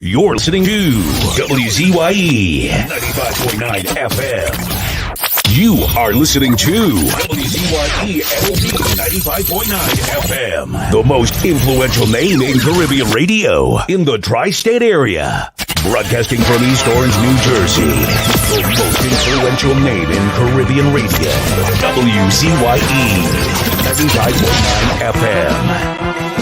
You're listening to WZYE 95.9 FM. You are listening to WZYE 95.9 FM. The most influential name in Caribbean radio in the tri-state area. Broadcasting from East Orange, New Jersey. The most influential name in Caribbean radio. WZYE 95.9 FM.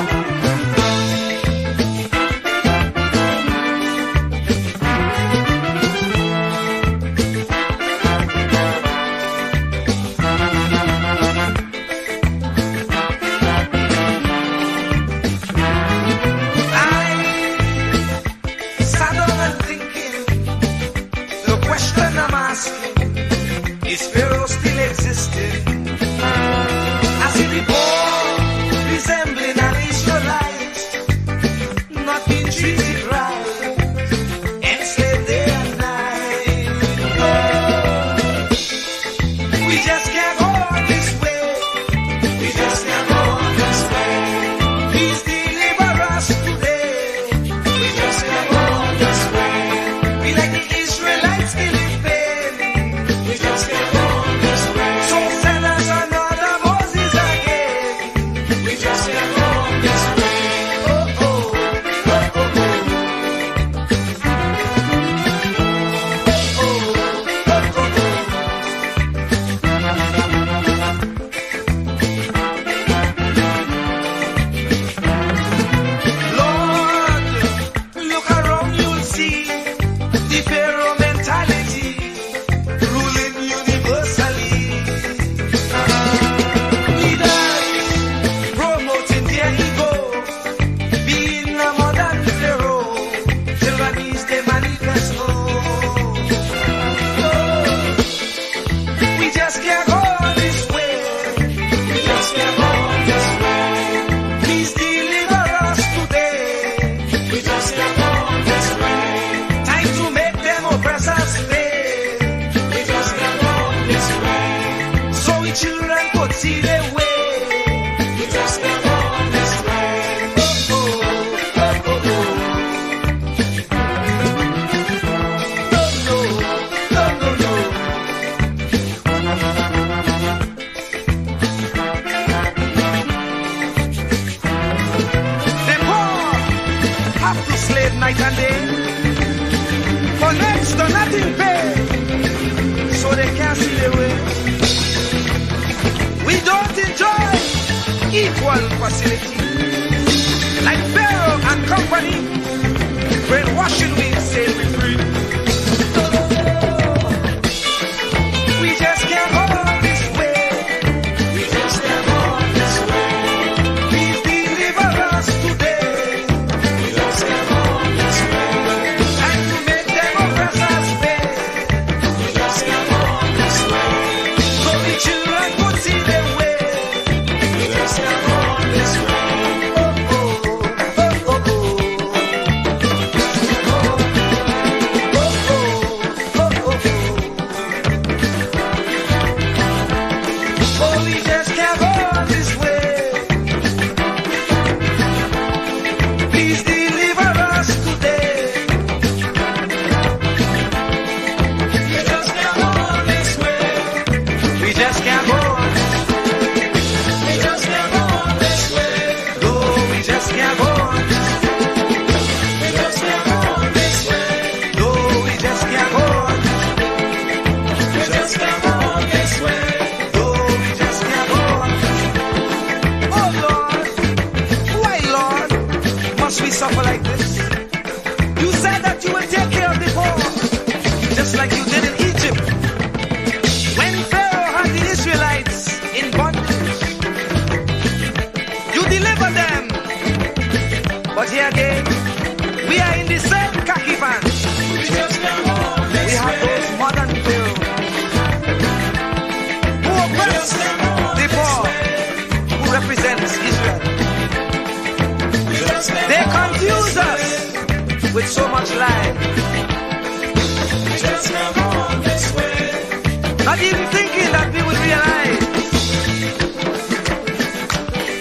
Not even thinking that we would realize.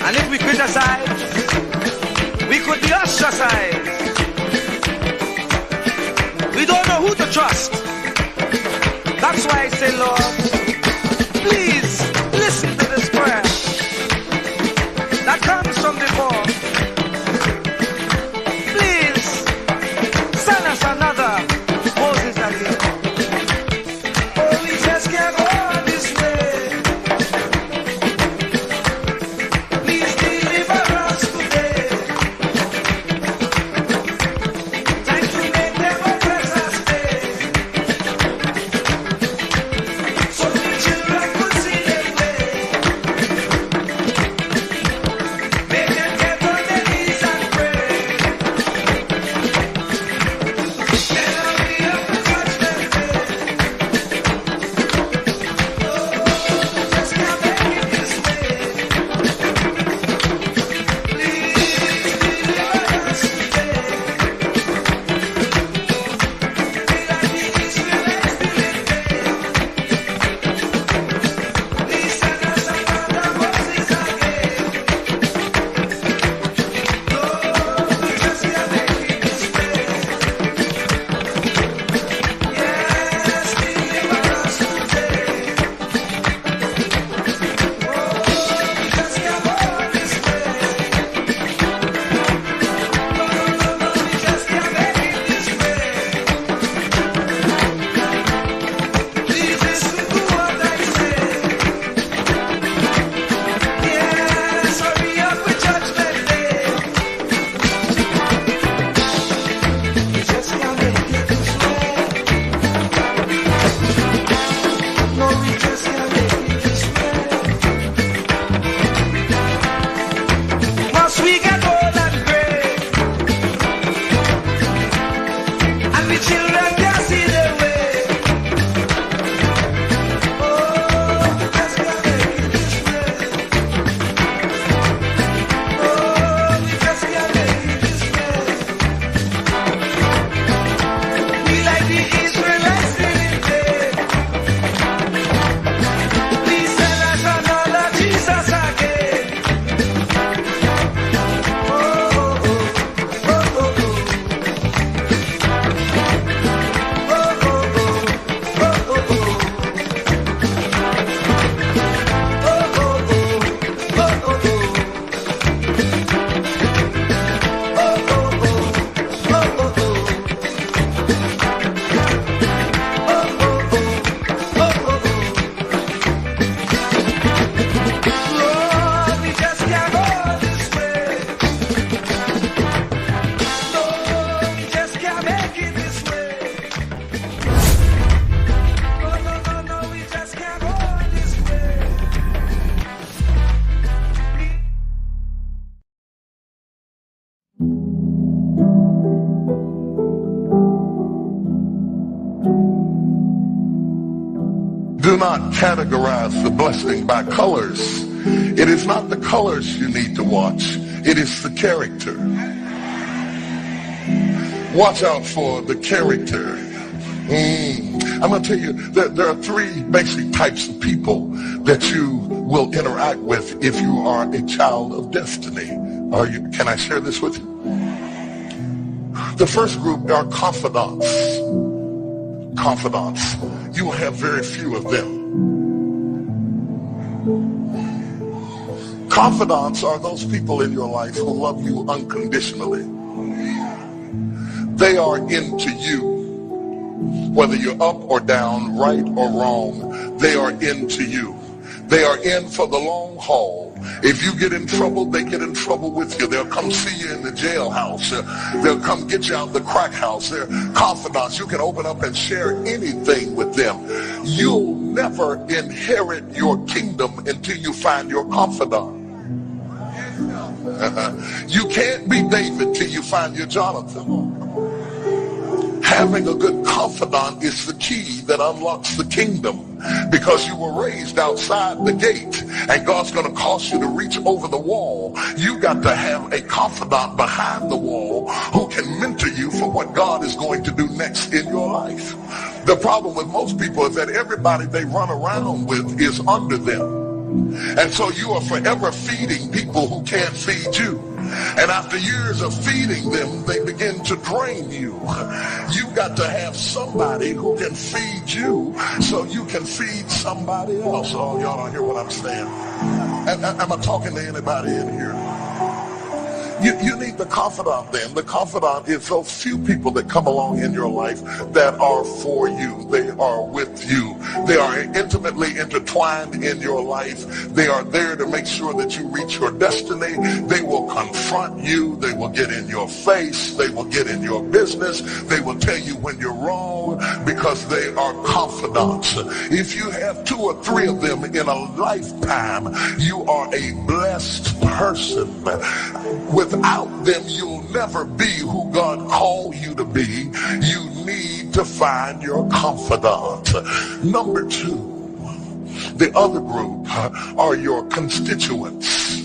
And if we criticize, we could be ostracized. trust. That's why I say, Lord, please listen to this prayer that comes from the Lord. Please send us another Moses again. Oh, we just can't go on this way. Please deliver us today. Time to make them oppress us stay. So the children could see their way. Make them get on their knees and pray. Then I'll be up to judgment day. Just can't make it this way. Please deliver us today. Be like the Israelites did day. Please send us another Moses again. Lord, we just can't make it this way. Yes, deliver us today. Oh, we just can't go this way. No, we just can't make it this way. Please listen to what I say. Yes, hurry up with judgment day. We just can't make it this way. No, we just can't make it this way. Must we get old and gray? And the children can't see their way. Oh, we just can't make it this way. Oh, we just can't make it this way. We like the Israelites living day. Please send us another Jesus again. Oh, oh, oh, oh, oh, oh. Oh, oh, oh, oh, oh, oh. Oh, oh, oh, oh, oh, oh. Lord, we just can't go this way. Lord, we just can't make it this way. No, no, no, no, we just can't go this way. Do not categorize the blessing by colors. It is not the colors you need to watch. It is the character. Watch out for the character. I'm going to tell you that there are three basic types of people that you will interact with if you are a child of destiny. Can I share this with you? The first group are confidants. Confidants. You will have very few of them. Confidants are those people in your life who love you unconditionally. They are into you. Whether you're up or down, right or wrong, they are into you. They are in for the long haul. If you get in trouble, they get in trouble with you. They'll come see you in the jailhouse. They'll come get you out of the crack house. They're confidants. You can open up and share anything with them. You'll never inherit your kingdom until you find your confidant. You can't be David till you find your Jonathan. Having a good confidant is the key that unlocks the kingdom, because you were raised outside the gate and God's going to cause you to reach over the wall. You got to have a confidant behind the wall who can mentor you for what God is going to do next in your life. The problem with most people is that everybody they run around with is under them. And so you are forever feeding people who can't feed you. And after years of feeding them, they begin to drain you. You got to have somebody who can feed you so you can feed somebody else. Oh, y'all don't hear what I'm saying. Am I talking to anybody in here? You need the confidant then. The confidant is those few people that come along in your life that are for you. They are with you. They are intimately intertwined in your life. They are there to make sure that you reach your destiny. They will confront you. They will get in your face. They will get in your business. They will tell you when you're wrong because they are confidants. If you have 2 or 3 of them in a lifetime, you are a blessed person. Without them, you'll never be who God called you to be. You need to find your confidant. Number 2, the other group are your constituents.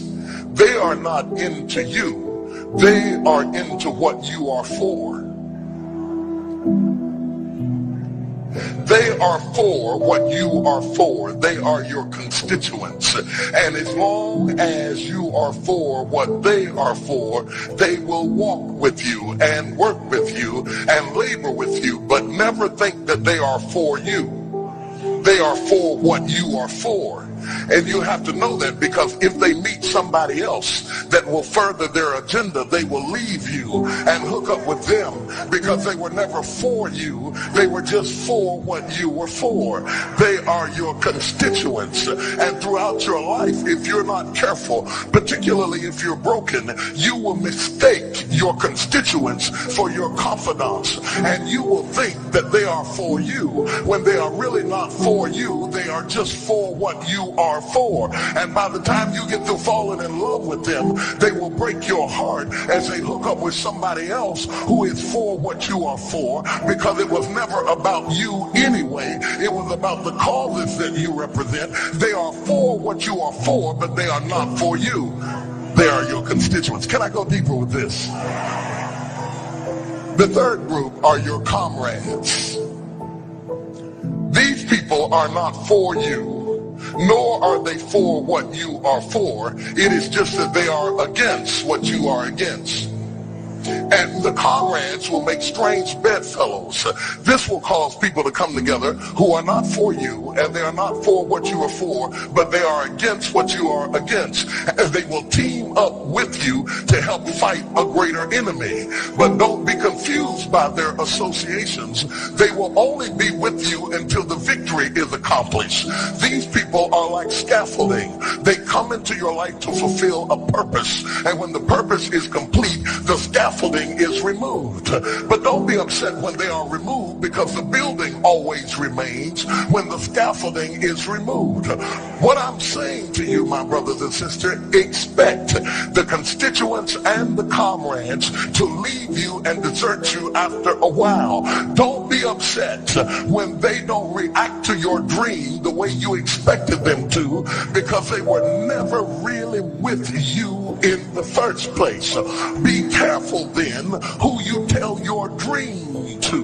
They are not into you. They are into what you are for. They are for what you are for. They are your constituents. And as long as you are for what they are for, they will walk with you and work with you and labor with you, but never think that they are for you. They are for what you are for. And you have to know that, because if they meet somebody else that will further their agenda, they will leave you and hook up with them, because they were never for you. They were just for what you were for. They are your constituents. And throughout your life, if you're not careful, particularly if you're broken, you will mistake your constituents for your confidants. And you will think that they are for you when they are really not for you. They are just for what you are for. And by the time you get to falling in love with them, they will break your heart as they hook up with somebody else who is for what you are for, because it was never about you anyway. It was about the causes that you represent. They are for what you are for, but they are not for you. They are your constituents. Can I go deeper with this? The third group are your comrades. These people are not for you, nor are they for what you are for. It is just that they are against what you are against. And the comrades will make strange bedfellows. This will cause people to come together who are not for you, and they are not for what you are for, but they are against what you are against. And they will team up with you to help fight a greater enemy. But don't be confused by their associations. They will only be with you until the victory is accomplished. These people are like scaffolding. They come into your life to fulfill a purpose. And when the purpose is complete, the scaffolding is removed. But don't be upset when they are removed, because the building always remains when the scaffolding is removed. What I'm saying to you, my brothers and sisters, expect the constituents and the comrades to leave you and desert you after a while. Don't be upset when they don't react to your dream the way you expected them to, because they were never really with you in the first place. Be careful then who you tell your dream to,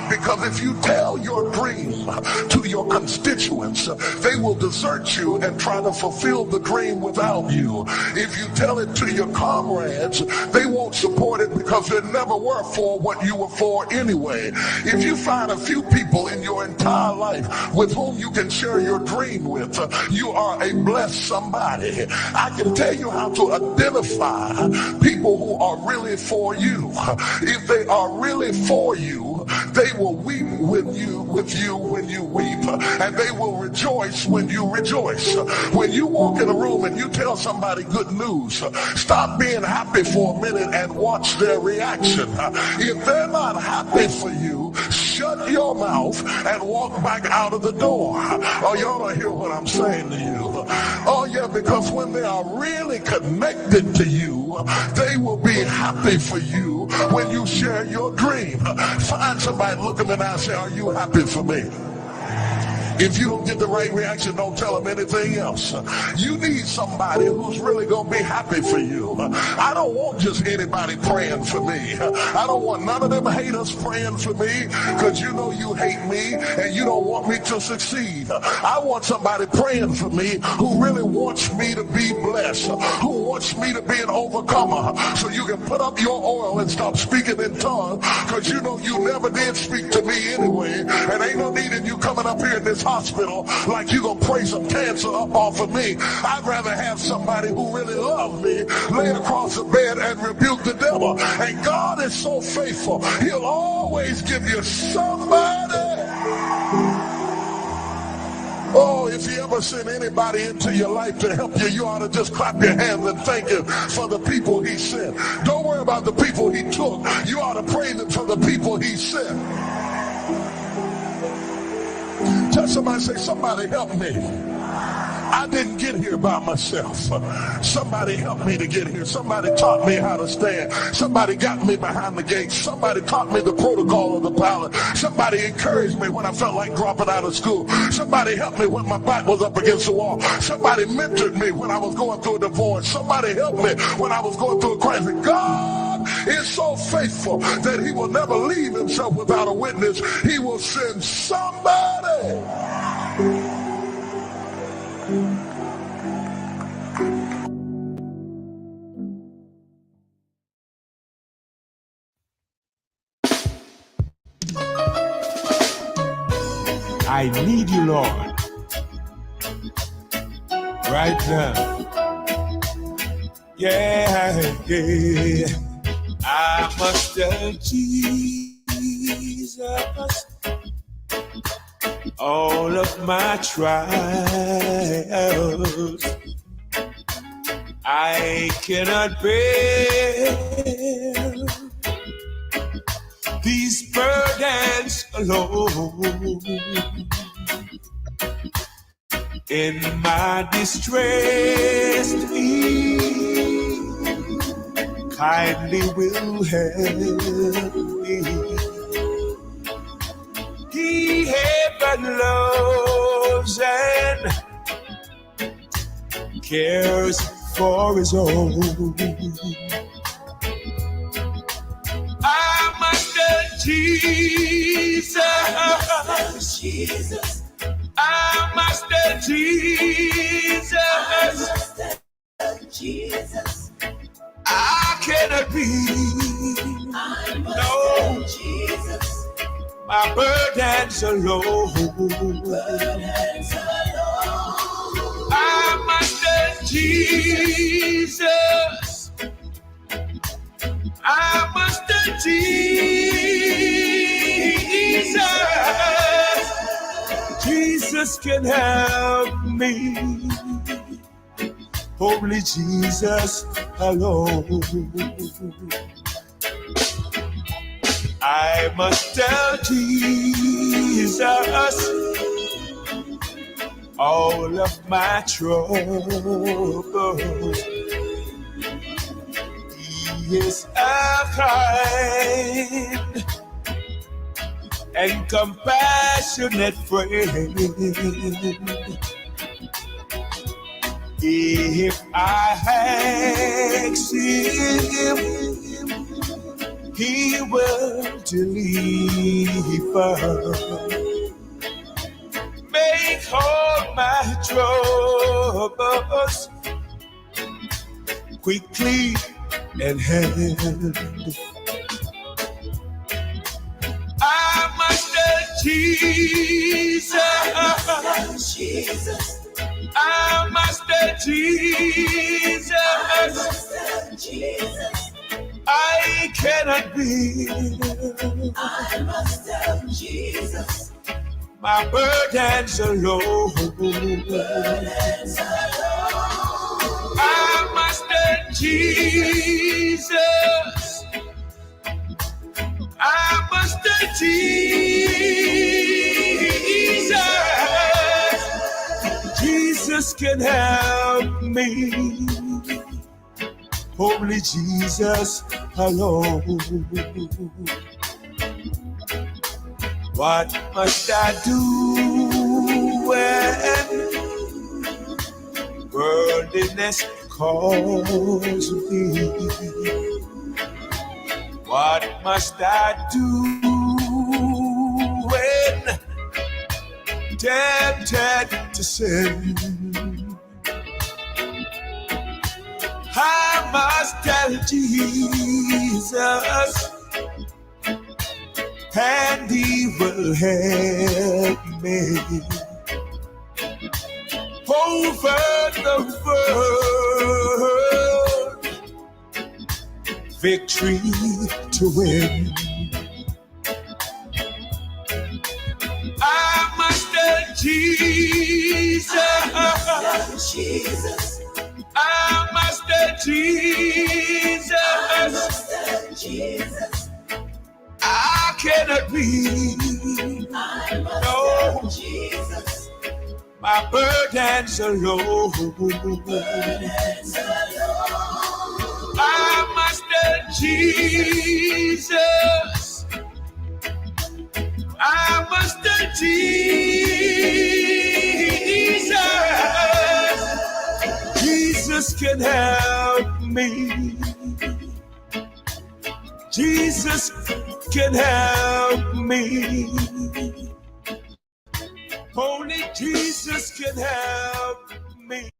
because if you tell your dream to your constituents, they will desert you and try to fulfill the dream without you. If you tell it to your comrades, they won't support it, because they never were for what you were for anyway. If you find a few people in your entire life with whom you can share your dream with, you are a blessed somebody. I can tell you how to identify people who are really for you. If they are really for you, they will weep with you when you weep, and they will rejoice when you rejoice. When you walk in a room and you tell somebody good news, stop being happy for a minute and watch their reaction. If they're not happy for you, shut your mouth and walk back out of the door. Oh, y'all don't hear what I'm saying to you. Oh yeah, because when they are really connected to you, they will be happy for you when you share your dream. Find somebody, look them in the eye and say, are you happy for me? If you don't get the right reaction, don't tell them anything else. You need somebody who's really going to be happy for you. I don't want just anybody praying for me. I don't want none of them haters praying for me, because you know you hate me and you don't want me to succeed. I want somebody praying for me who really wants me to be blessed, who wants me to be an overcomer, so you can put up your oil and stop speaking in tongues, because you know you never did speak to me anyway, and ain't no need in you coming up here in this hospital like you gonna pray some cancer up off of me. I'd rather have somebody who really loves me lay across the bed and rebuke the devil. And God is so faithful, he'll always give you somebody. Oh, if he ever sent anybody into your life to help you, you ought to just clap your hands and thank him for the people he sent. Don't worry about the people he took. You ought to praise him for the people he sent. Tell somebody, say, somebody help me. I didn't get here by myself. Somebody helped me to get here. Somebody taught me how to stand. Somebody got me behind the gate. Somebody taught me the protocol of the pilot. Somebody encouraged me when I felt like dropping out of school. Somebody helped me when my back was up against the wall. Somebody mentored me when I was going through a divorce. Somebody helped me when I was going through a crisis. God is so faithful that he will never leave himself without a witness. He will send somebody. I need you, Lord, right now. Yeah, yeah. I must tell Jesus all of my trials. I cannot bear these burdens alone. In my distress, He kindly will help me. He ever loves and cares for His own. I must tell Jesus. I must tell Jesus. I cannot be. No. My burdens alone. I must tell Jesus. I must tell Jesus. Jesus can help me. Only Jesus alone. I must tell Jesus all of my troubles. He is a kind and compassionate friend. If I ask Him, He will deliver. Make all my troubles quickly and hand. I must tell Jesus. I must tell Jesus. I cannot be. I must tell Jesus. My burdens alone. I must tell Jesus. I must tell Jesus. Jesus can help me. Only Jesus alone. What must I do when worldliness calls me. What must I do when tempted to sin? I must tell Jesus, and He will help me over the world, victory to win. I must tell Jesus, I must tell Jesus, I cannot breathe. No, my burdens alone. I must tell Jesus, I must tell Jesus, Jesus can help me. Jesus can help me. Only Jesus can help me.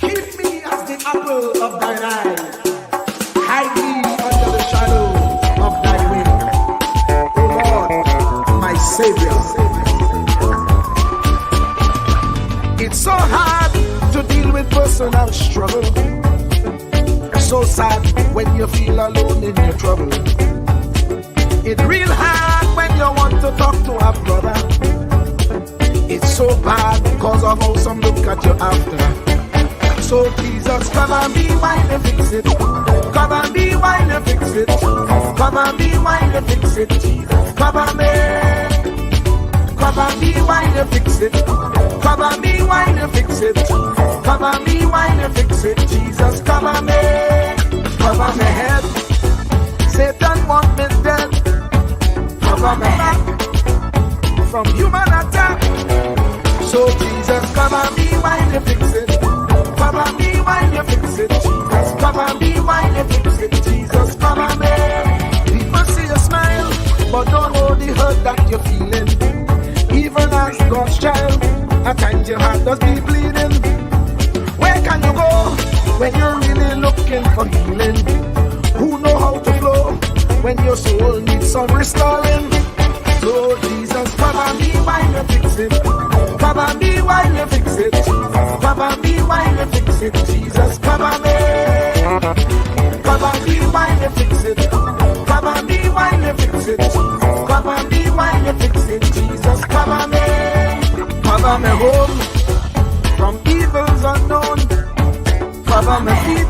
Keep me as the apple of thine eye. Hide me under the shadow of thy wing. O Lord, my Savior. It's so hard to deal with personal struggle. So sad when you feel alone in your trouble. It's real hard when you want to talk to a brother. It's so bad because of how some look at you after. So Jesus, cover me while you fix it. Cover me while you fix it. Cover me while you fix it. Jesus, cover me. Cover me while you fix it. Cover me while you fix it. Cover me while you fix it. Jesus, cover me. Cover my head. Satan want me dead. Cover my back from human attack. So Jesus, cover me while you fix it. Cover me while you fix it. Jesus, cover me while you fix it. Jesus, cover me. People see you smile, but don't know the hurt that you're feeling. Even as God's child, at times your heart does be bleeding. Where can you go when you're really looking for healing? Who know how to flow when your soul needs some restoring? So Jesus, cover me while you fix it. Cover me while you fix it. Cover me while you fix it. Jesus, cover me. Cover me while you fix it. Cover me while you fix it. Cover me while you fix it. Jesus, cover me. Cover me home from evils unknown. Cover my feet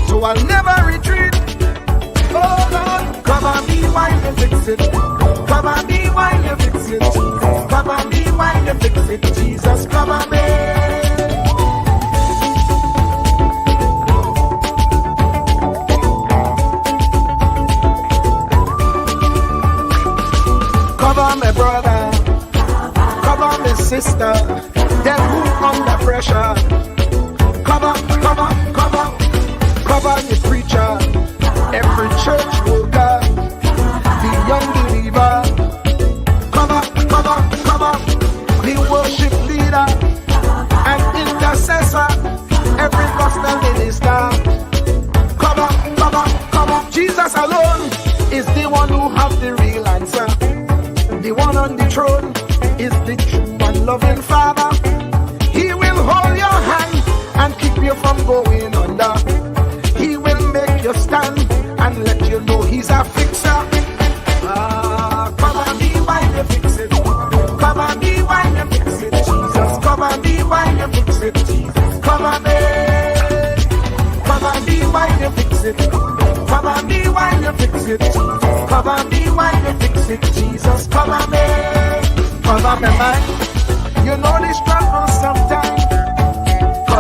so I'll never retreat. Oh Lord, cover me while you fix it. Cover me while you fix it. Cover me while you fix it. Jesus, cover me. Cover my brother, cover my sister, them who under pressure. Cover the preacher, every church worker, the young believer. Cover the worship leader and intercessor, every gospel minister. Cover. Jesus alone is the one who has the real answer. The one on the throne is the true and loving Father. He will hold your hand and keep you from going under. He will make you stand and let you know He's a fixer. Cover me while you fix it. Cover me while you fix it. Jesus, cover me while you fix it. Jesus, cover me. Cover me while you fix it. Cover me while you fix it. Cover me while you fix it. Jesus, cover me. Cover my mind. You know the struggle sometimes.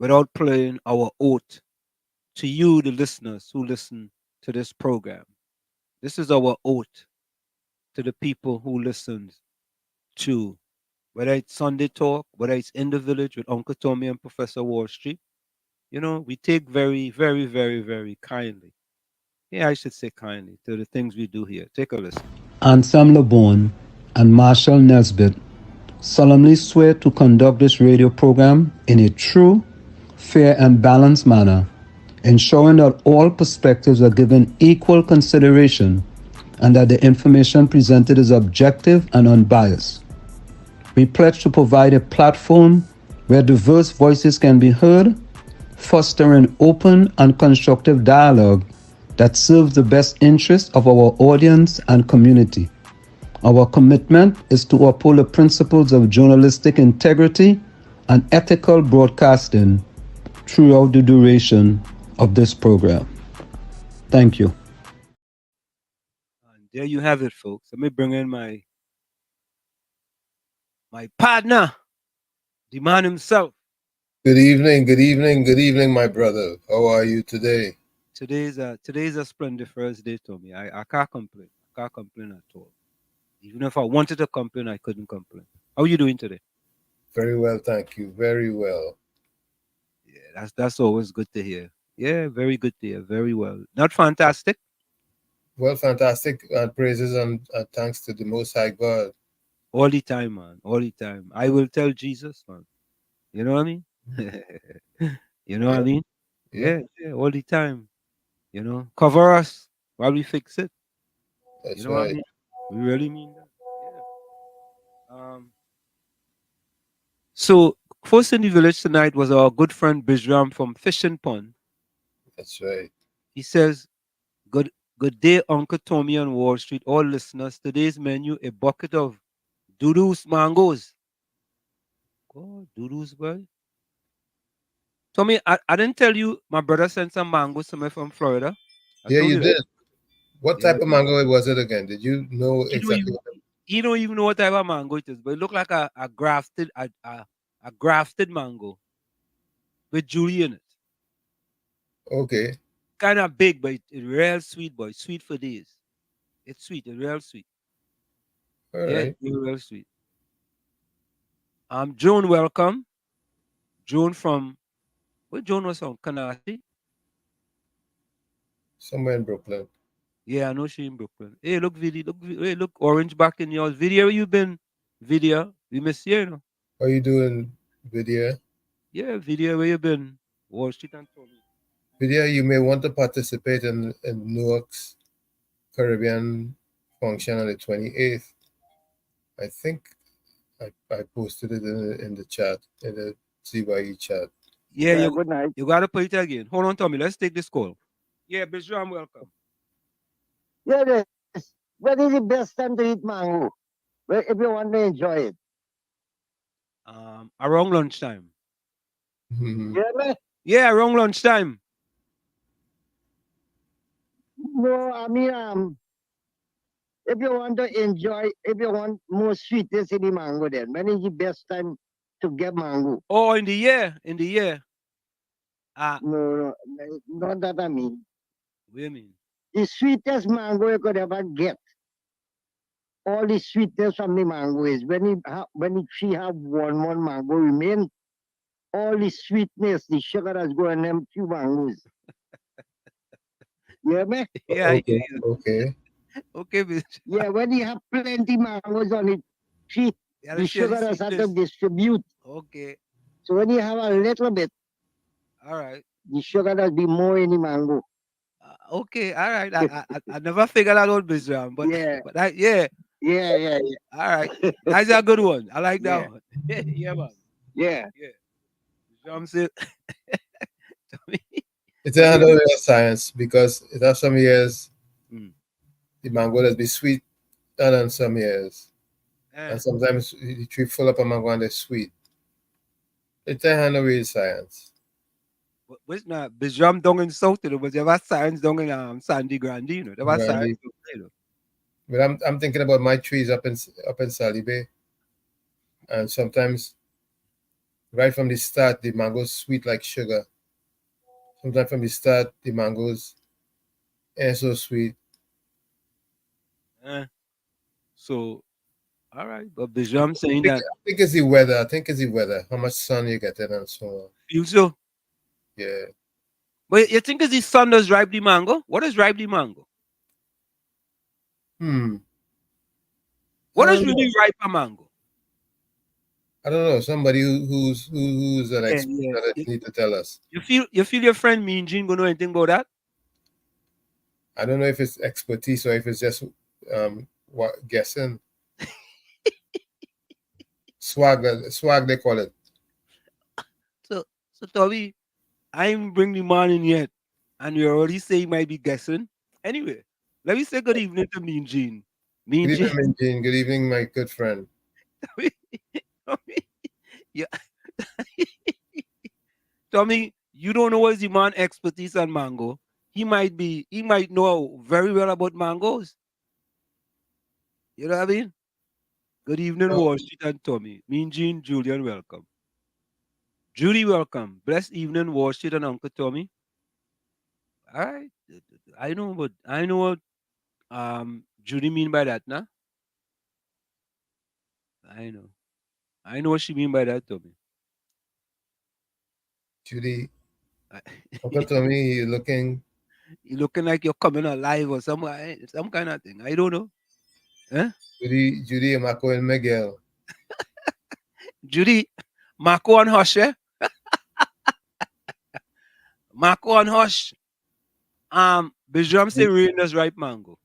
without playing our oath to you, the listeners who listen to this program. This is our oath to the people who listen to, whether it's Sunday Talk, whether it's In the Village with Uncle Tommy and Professor Wall Street. You know, we take very, very, very, very kindly. Yeah, I should say kindly to the things we do here. Take a listen. Anselm LeBon and Marshall Nesbitt solemnly swear to conduct this radio program in a true, fair, and balanced manner, ensuring that all perspectives are given equal consideration and that the information presented is objective and unbiased. We pledge to provide a platform where diverse voices can be heard, fostering open and constructive dialogue that serves the best interests of our audience and community. Our commitment is to uphold the principles of journalistic integrity and ethical broadcasting throughout the duration of this program. Thank you. And there you have it, folks. Let me bring in my partner, the man himself. Good evening, good evening, good evening, my brother. How are you today? Today's a splendid first day, Tommy. I can't complain. I can't complain at all. Even if I wanted to complain, I couldn't complain. How are you doing today? Very well, thank you. Very well. Yeah, that's always good to hear. Yeah, very good to hear. Very well. Not fantastic. Well, fantastic. And praises and thanks to the Most High God. All the time, man. All the time. I will tell Jesus, man. You know what I mean? You know what I mean? Yeah, Yeah, all the time. You know, cover us while we fix it. that's You know what I right. mean? We really mean that. Yeah. So first in the village tonight was our good friend Bijram from Fishing Pond. That's right. He says, Good day, Uncle Tommy on Wall Street. All listeners, today's menu a bucket of Dudu's mangoes. Oh, Dudu's boy. Tommy, I didn't tell you my brother sent some mangoes to me from Florida. I Yeah, told you you that. did. What Yeah. type of mango was it again? Did you know He don't exactly even what? he don't even know what type of mango it is, but it looked like a grafted mango with Julie in it. Okay, Kind of big, but it's real sweet, boy. Sweet for days. It's sweet. It's real sweet. all Yeah, right. it's real sweet. Joan, welcome. Joan from where Joan was from? Canarsie. Somewhere in Brooklyn. Yeah, I know she in Brooklyn. Hey, look, Vidi, hey, look, Orange back in yours. Video, where you been? Video, we miss you, you know. How you doing, Vidya? Yeah, video, where you been? Wall Street and Tommy. Vidya, you may want to participate in Newark's Caribbean function on the 28th. I think I posted it in the chat, in the ZYE chat. Yeah, Good night. you gotta put it again. Hold on, Tommy. Let's take this call. Yeah, Bijram, welcome. Yeah, yes. When is the best time to eat mango? Well, if you want to enjoy it. Around lunchtime. Mhm. Yeah, man. Yeah, around lunchtime. No, I mean, if you want to enjoy, if you want more sweetness in the mango, then when is the best time to get mango? Oh, in the year. In the year. No, not that I mean. What do you mean? The sweetest mango you could ever get, all the sweetness from the mango is when the tree have one mango remain, all the sweetness, the sugar that's going in them few mangoes. Yeah, man. Yeah, I hear Okay, you. okay. Okay, Bijram. Yeah, when you have plenty mangoes on it, tree, You gotta the share the sugar has had to sweetness. distribute. Okay. So when you have a little bit, All right. the sugar does be more in the mango. Okay. All right. I never figured that out, Bijram, but Yeah, but yeah. yeah. All right. That's a good one. I like that Yeah, one. Yeah, man. yeah. Yeah. Bijram said, Tommy. It's But a yeah. handle of science because it has some years Mm. the mango that be sweet and then some years. Eh. And sometimes the tree full up a mango and they're sweet. It's a handle of science. What's not Bijram down in South, you know, but there was science down in Sandy Grande, you know. There was science Gandhi. down there, you know. But I'm thinking about my trees up in Sally Bay. And sometimes Right from the start, the mango's sweet like sugar. Sometimes from the start, the mangoes ain't so sweet. So, all right. But Bijam saying that I think it's the weather. I think it's the weather. How much sun you get in and so on. feel so. Yeah. But you think it's the sun does ripe the mango? What is ripe the mango? Hmm. I What is don't know. really ripe a mango? I don't know. Somebody who's an Yeah, expert yeah. on it need to tell us. You feel your friend Mean Gene gonna know anything about that? I don't know if it's expertise or if it's just what guessing. Swag they call it. So Tommy, I ain't bring the man in yet, and you already say he might be guessing. Anyway, let me say good evening to Mean Gene. Mean Good Gene, evening, Minjin. Good evening, my good friend. Tommy, yeah, Tommy, you don't know what's the man expertise on mango. He might know very well about mangoes. You know what I mean? Good evening, No, Wall Street and Tommy. Mean Gene, Julian, welcome. Judy, welcome. Blessed evening, Wall Street and Uncle Tommy. All right. I know what Judy mean by that, nah? I know. I know what she mean by that, Tommy. Judy, I- Uncle Tommy, you looking you looking like you're coming alive or some kind of thing. I don't know. Huh? Judy, Marco, and Miguel. Judy, Marco and Hush, eh? Marco and Hush. Bijram say rain does ripe mango.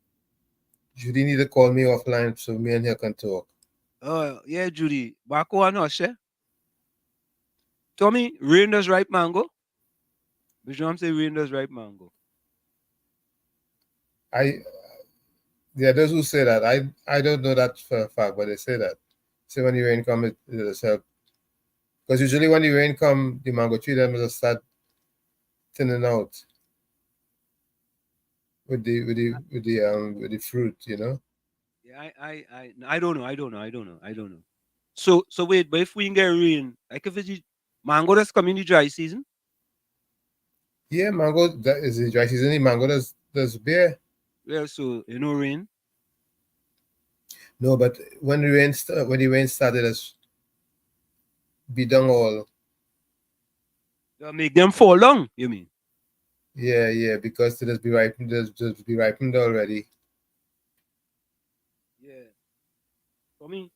Judy need to call me offline so me and her can talk. Oh, yeah, Judy. Marco and Hush, eh? Tommy, rain does ripe mango. Bijram say rain does ripe mango. I There are those who say that. I don't know that for a fact, but they say that. Say when the rain come, it'll help. Because usually when the rain come, the mango tree them will start thinning out with the fruit, you know. Yeah, I don't know. I don't know. So wait, but if we can get rain, like if it's mango that's coming in the dry season, Yeah, mango that is the dry season. The mango does bear. yeah, so rain, No, but when the rain started, us be done all. make them fall down. You mean? Yeah, yeah, because it has be ripened, just be ripened already. Yeah. Tommy,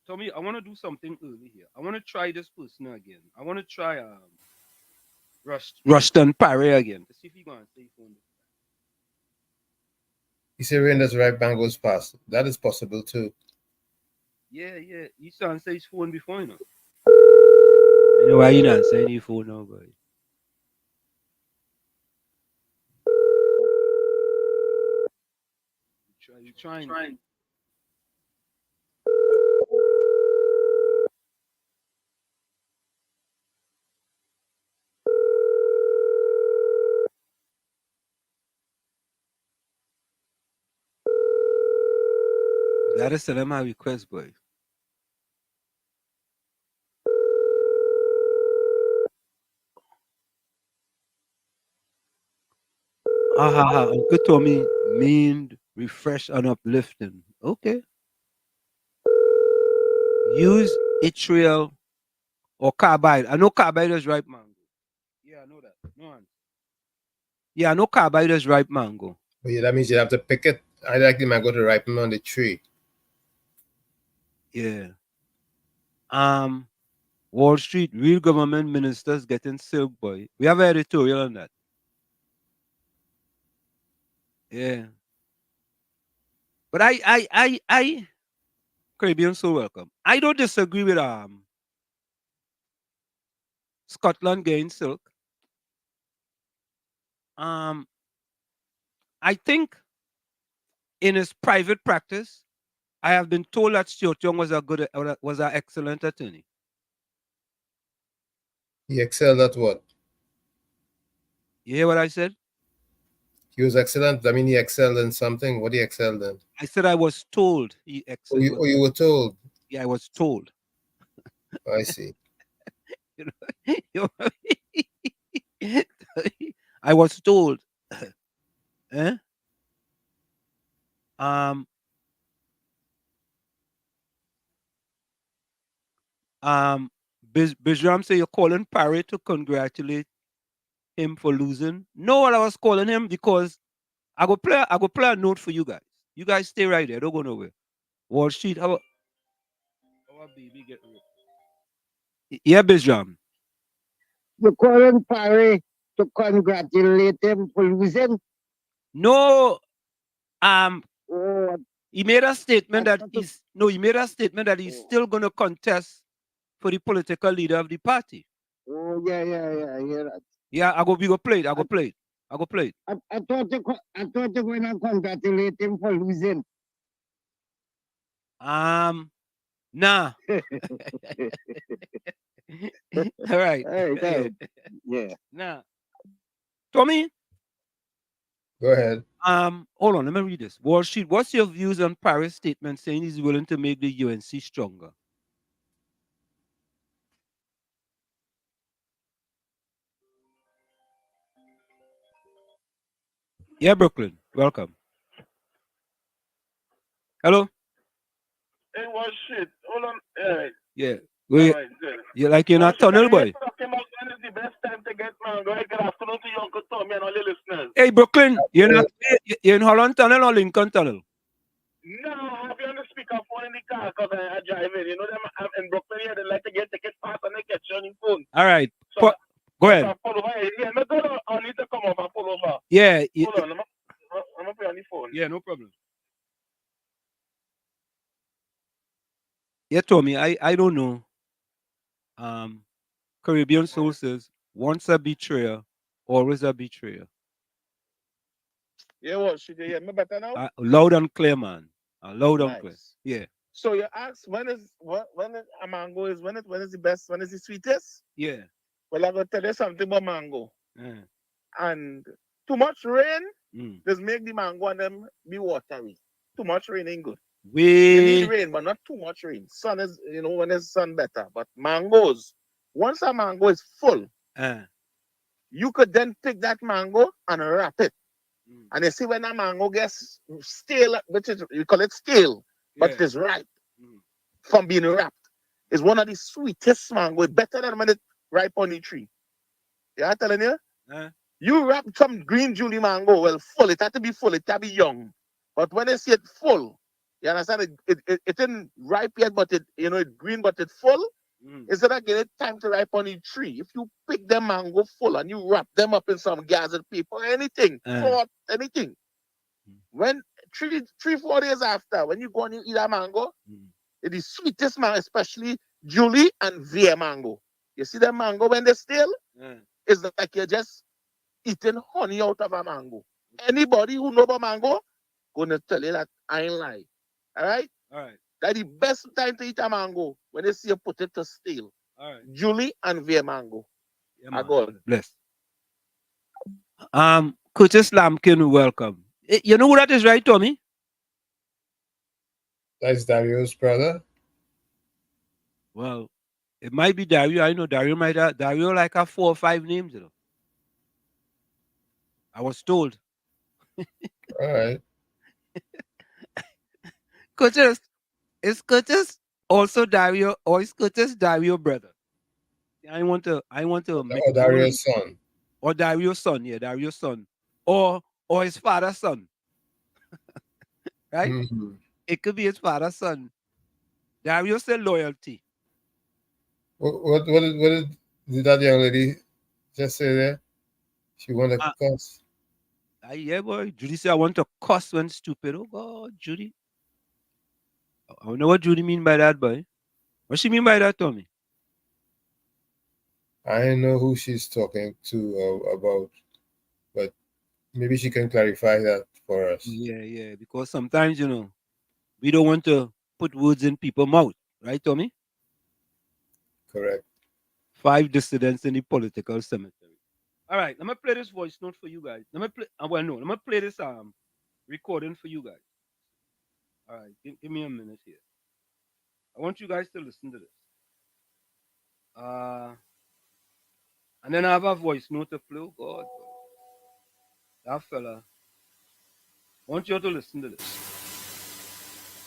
Tommy, I want to do something early here. I want to try this person again. I want to try Ruston Parry again to see if he gonna say phone. You say rain does ripe mangoes fast. That is possible too. Yeah, yeah. He answer his phone before, you know. I know why you not answering his phone now, boy. You trying. Gotta send him my request, boy. Ha ha ha. Uncle Tommy mean refresh and uplifting. Okay. Use Itriel or carbide. I know carbide is ripe mango. Yeah, I know that. No one. Yeah, I know carbide is ripe mango. But yeah, that means you have to pick it. I like the mango to ripen on the tree. Yeah. Um, Wall Street, real government ministers getting silk boy. We have an editorial on that. Yeah. But Caribbean so welcome. I don't disagree with Scotland getting silk. Um, I think in his private practice, I have been told that Stuart Young was an excellent attorney. He excelled at what? You hear what I said? He was excellent. I mean, he excelled in something. What he excelled in? I said I was told he Or excelled. you were told. Yeah, I was told. I see. You know, I was told, eh? Um, Bijram say you're calling Parry to congratulate him for losing. No, what I was calling him because I go play a note for you guys. You guys stay right there. Don't go nowhere. Wall Street, how baby get yeah, Bijram. You calling Parry to congratulate him for losing? No, Oh, he made a statement I that thought it- he's no, he made a statement that he's still gonna contest for the political leader of the party. oh, yeah, I hear that. Yeah, we go play it. I go play it. I go play it. I thought you were going to congratulate him for losing. Nah. All right. Hey, yeah. Nah. Tommy, Go ahead. hold on, let me read this. Wall Street, what's your views on Paris' statement saying he's willing to make the UNC stronger? Yeah, Brooklyn. Welcome. Hello? It was shit. Hold on. Yeah. All We, right, good. you like you're not tunnel boy. Talking about when is the best time to get mango. Good afternoon to you, Uncle Tommy, and all your listeners. Hey, Brooklyn, you're in Holland Tunnel or Lincoln Tunnel? No, I'll be on the speakerphone in the car because I drive in. You know them in Brooklyn here, they like to get tickets fast and they catch you on your phone. All right. So, Go so ahead. I pull over. Yeah, no, no, I need to come over and pull over. Yeah. Hold on, I'm up here on the phone. Yeah, no problem. Yeah, Tommy, I don't know. Caribbean Soul says, once a betrayer, always a betrayer. Yeah, what? Should you hear me better now? Loud and clear, man. Loud and clear. Nice. Yeah. So you ask when is a mango is when is the best, when is the sweetest? Yeah. Well, I'm gonna tell you something about mango. Yeah. And too much rain Mm. does make the mango and them be watery. Too much rain ain't good. You We need rain, but not too much rain. Sun is, when it's sun better. But mangoes, once a mango is full, you could then pick that mango and wrap it. And you see when a mango gets stale, which is, we call it stale, but it is ripe from being wrapped. It's one of the sweetest mango. It's better than when it's ripe on the tree. Yeah, I'm telling you. You wrap some green Julie mango, well, full. It had to be full. It had to be young. But when you see it full, you understand it isn't ripe yet, but it's green, but it's full. Instead of getting time to ripe on the tree, if you pick them mango full and you wrap them up in some gathered paper, anything, cloth, anything, when 3-4 days after, when you go and you eat a mango, it's the sweetest mango, especially Julie and Via mango. You see that mango when they're stale? It's like you're just eating honey out of a mango. Anybody who know about mango, gonna tell you that I ain't lie. All right? All right. That's the best time to eat a mango when they see you put it to stale. All right. Julie and Via mango. Yeah, I go on. Bless. Curtis Lampkin, welcome. You know who that is, right, Tommy? That's Dario's brother. Well, it might be Dario. I know Dario might have Dario like have 4 or 5 names, I was told. All right. Curtis. Is Curtis also Dario, or is Curtis Dario brother? I want to Or Dario's son. Or Dario's son, yeah, Dario's son. Or his father's son. Right? Mm-hmm. It could be his father's son. Dario said loyalty. What did that young lady just say there? She wanted to cuss. Yeah, boy. Judy said I want to cuss when stupid. Oh God, Judy. I don't know what Judy mean by that, boy. What she mean by that, Tommy? I know who she's talking to about, but maybe she can clarify that for us. Yeah. Because sometimes, we don't want to put words in people's mouth. Right, Tommy? Correct. 5 dissidents in the political cemetery. All right, let me play this voice note for you guys. Let me play this recording for you guys. All right, give me a minute here. I want you guys to listen to this. And then I have a voice note to play. Oh God, that fella. I want you to listen to this.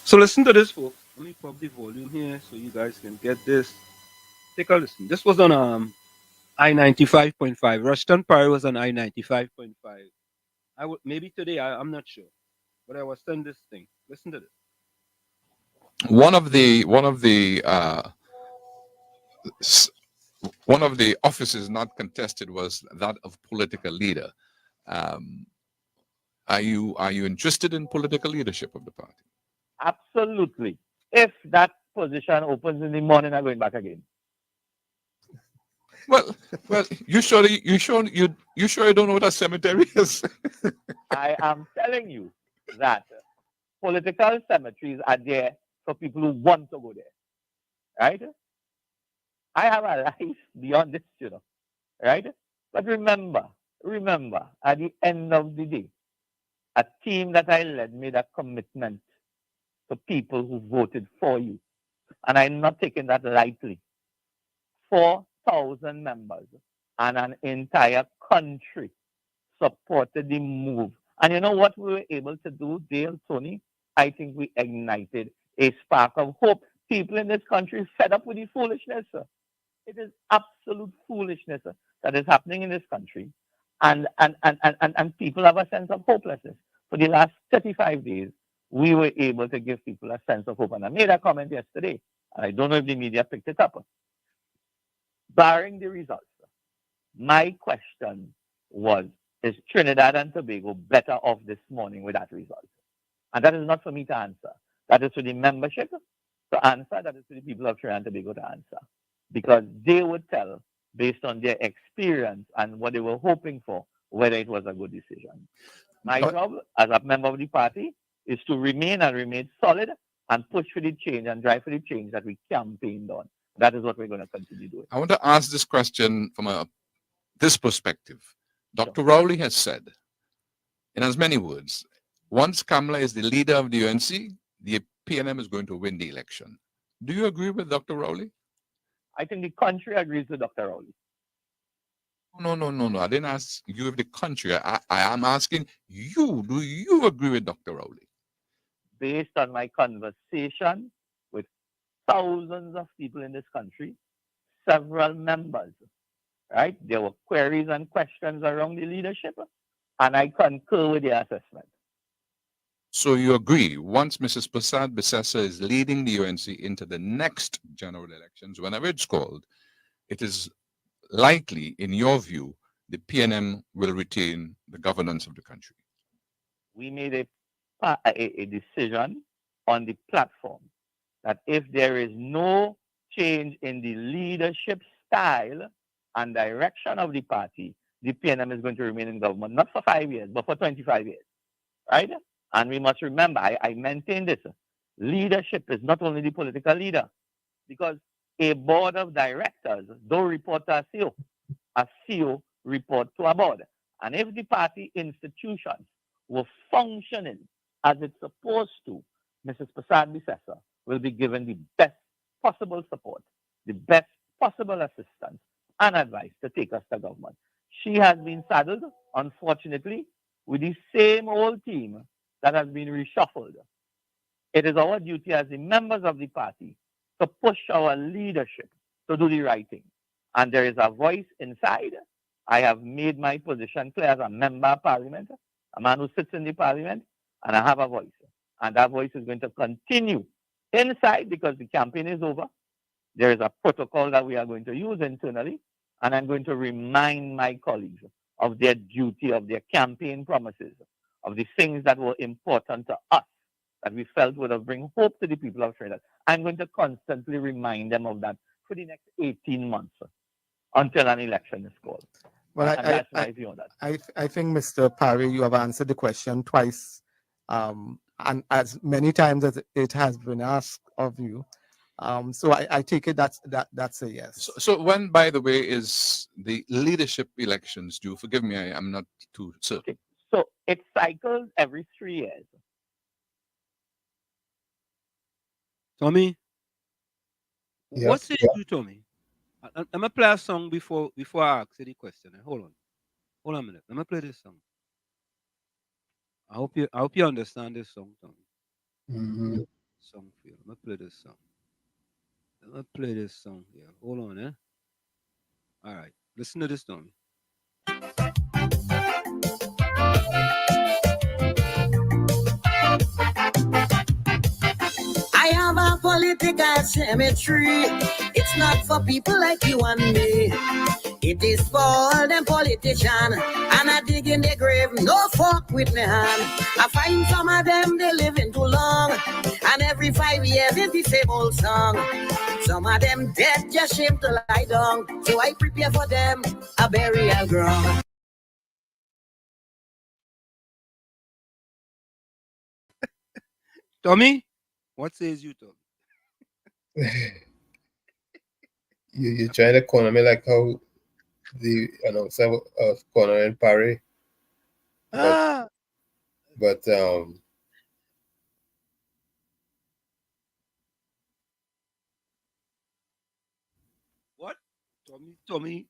So listen to this, folks. Let me pop the volume here so you guys can get this. Take a listen. This was on I-95.5. Rushton Parry was on I-95.5. I would maybe today. I'm not sure, but I was sent this thing. Listen to this. One of the offices not contested was that of political leader. Are you interested in political leadership of the party? Absolutely. If that position opens in the morning, I'm going back again. Well, you sure you don't know what a cemetery is? I am telling you that political cemeteries are there for people who want to go there, right? I have a life beyond this, right? But remember, at the end of the day, a team that I led made a commitment to people who voted for you. And I'm not taking that lightly. 4,000 members and an entire country supported the move. And you know what we were able to do, Dale, Tony? I think we ignited a spark of hope. People in this country fed up with the foolishness. It is absolute foolishness that is happening in this country. And people have a sense of hopelessness. For the last 35 days, we were able to give people a sense of hope. And I made a comment yesterday, and I don't know if the media picked it up. Barring the results, my question was, is Trinidad and Tobago better off this morning with that result? And that is not for me to answer. That is for the membership to answer. That is for the people of Trinidad and Tobago to answer. Because they would tell, based on their experience and what they were hoping for, whether it was a good decision. My job as a member of the party is to remain solid and push for the change and drive for the change that we campaigned on. That is what we're going to continue doing. I want to ask this question from this perspective. Dr. Rowley has said, in as many words, once Kamala is the leader of the UNC, the PNM is going to win the election. Do you agree with Dr. Rowley? I think the country agrees with Dr. Rowley. No. I didn't ask you if the country. I am asking you, do you agree with Dr. Rowley? Based on my conversation with thousands of people in this country, several members, right? There were queries and questions around the leadership, and I concur with the assessment. So you agree, once Mrs. Prasad Bisessa is leading the UNC into the next general elections, whenever it's called, it is likely, in your view, the PNM will retain the governance of the country? We made a decision on the platform that if there is no change in the leadership style and direction of the party, the PNM is going to remain in government, not for 5 years, but for 25 years, right? And we must remember, I maintain this, leadership is not only the political leader, because a board of directors don't report to a CEO report to a board. And if the party institutions were functioning as it's supposed to, Mrs. Prasad Bisessa will be given the best possible support, the best possible assistance and advice to take us to government. She has been saddled, unfortunately, with the same old team that has been reshuffled. It is our duty as the members of the party to push our leadership to do the right thing. And there is a voice inside. I have made my position clear as a member of parliament, a man who sits in the parliament, and I have a voice. And that voice is going to continue inside because the campaign is over. There is a protocol that we are going to use internally, and I'm going to remind my colleagues of their duty, of their campaign promises, of the things that were important to us, that we felt would have bring hope to the people of Trinidad. I'm going to constantly remind them of that for the next 18 months until an election is called. Well, that's my view on that. I think, Mr. Parry, you have answered the question twice, and as many times as it has been asked of you. So I take it that's a yes. So when, by the way, is the leadership elections due? Forgive me, I'm not too certain. Okay. So it cycles every 3 years. Tommy? Yes, What say you, Tommy? I'm gonna play a song before I ask you the question. Hold on a minute. Let me play this song. I hope you understand this song, Tommy. Mm-hmm. Song for you. Let me play this song. Let me play this song here. Hold on, eh? All right. Listen to this, Tommy. I have a political cemetery. It's not for people like you and me. It is for all them politicians. And I dig in the grave, no fuck with me hand. I find some of them, they living too long. And every 5 years, it's the same old song. Some of them dead, just shame to lie down. So I prepare for them a burial ground. Tommy, what says you, Tommy? You're trying to corner me like how the announcer was cornering Parry. But what? Tommy.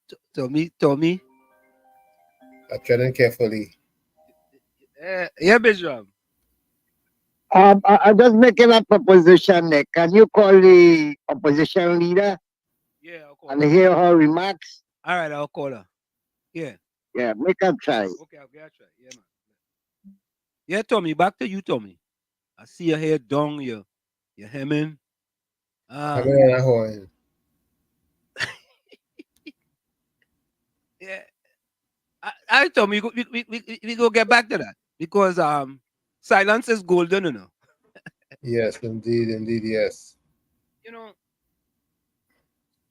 I treading carefully. Yeah, Bishop. I'm just making a proposition. Can you call the opposition leader? Yeah, I'll call and her. hear her remarks? All right, I'll call her. Yeah. Yeah, make her try. Okay, I'll try. Yeah, man. Yeah, Tommy, back to you, Tommy. I see your hair down, you're hemming. Yeah. I Tommy, we go get back to that because silence is golden, you know. Yes, indeed, yes. You know,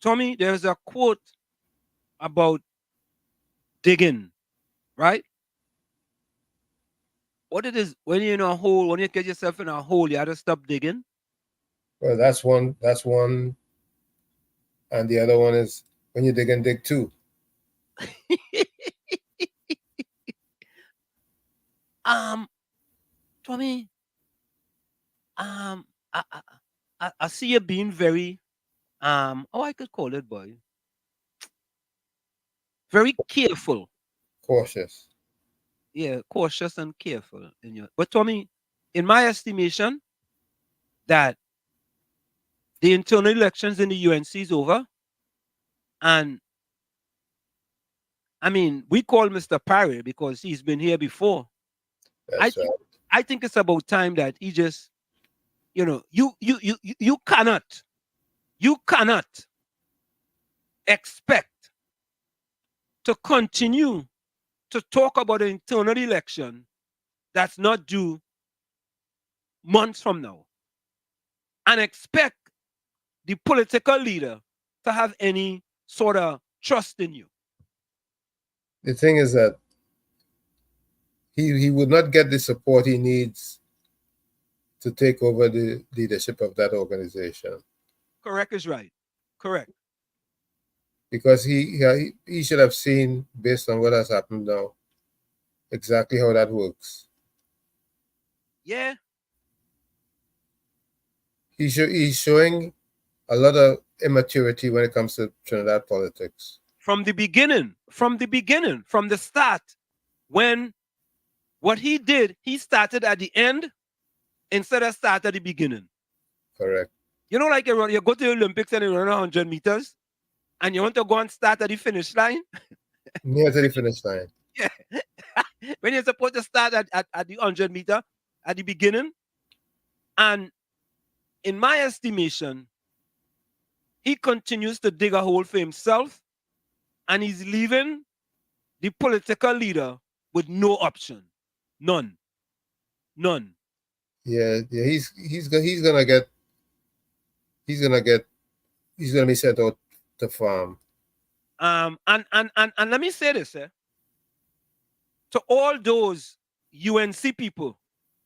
Tommy, there's a quote about digging, right? What it is when you're in a hole, when you get yourself in a hole, you have to stop digging. Well, that's one, and the other one is when you dig and dig two. Tommy, I see you being very I could call it, boy, very careful, cautious. Yeah, cautious and careful in your. But Tommy, in my estimation, that the internal elections in the UNC is over, and I mean, we call Mr. Parry because he's been here before. I think it's about time that he just, you cannot expect to continue to talk about an internal election that's not due months from now and expect the political leader to have any sort of trust in you. The thing is that he would not get the support he needs to take over the leadership of that organization. Correct is right. Correct. Because he should have seen, based on what has happened now, exactly how that works. Yeah. He's showing a lot of immaturity when it comes to Trinidad politics. From the start, when what he did, he started at the end instead of start at the beginning. Correct. You know, like you go to the Olympics and you run 100 meters and you want to go and start at the finish line? Near to the finish line. Yeah. When you're supposed to start at the 100 meter at the beginning. And in my estimation, he continues to dig a hole for himself and he's leaving the political leader with no option. None. Yeah, he's gonna be sent out to farm. And let me say this, to all those UNC people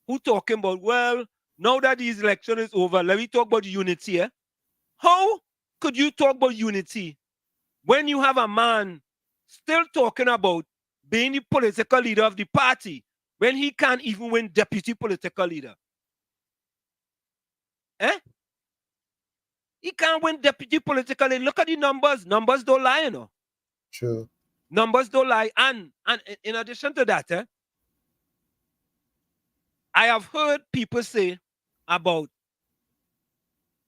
who talking about, well, now that this election is over, let me talk about unity. How could you talk about unity when you have a man still talking about being the political leader of the party when he can't even win deputy political leader? He can't win deputy politically. Look at the numbers. Numbers don't lie, you know. True. Numbers don't lie. And in addition to that, I have heard people say about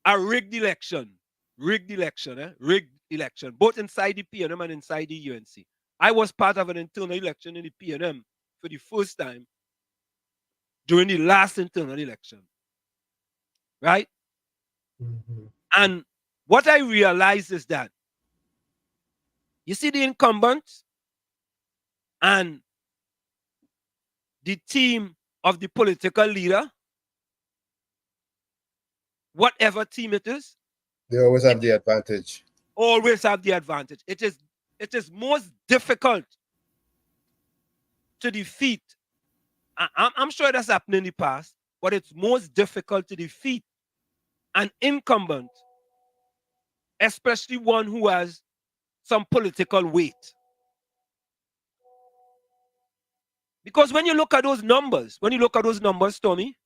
a rigged election. Rigged election, both inside the PNM and inside the UNC. I was part of an internal election in the PNM for the first time during the last internal election. Right? Mm-hmm. And what I realized is that you see the incumbents and the team of the political leader, whatever team it is, they always have the advantage. Always have the advantage. It is most difficult to defeat. I'm sure that's happened in the past, but it's most difficult to defeat an incumbent, especially one who has some political weight. Because when you look at those numbers, Tommy,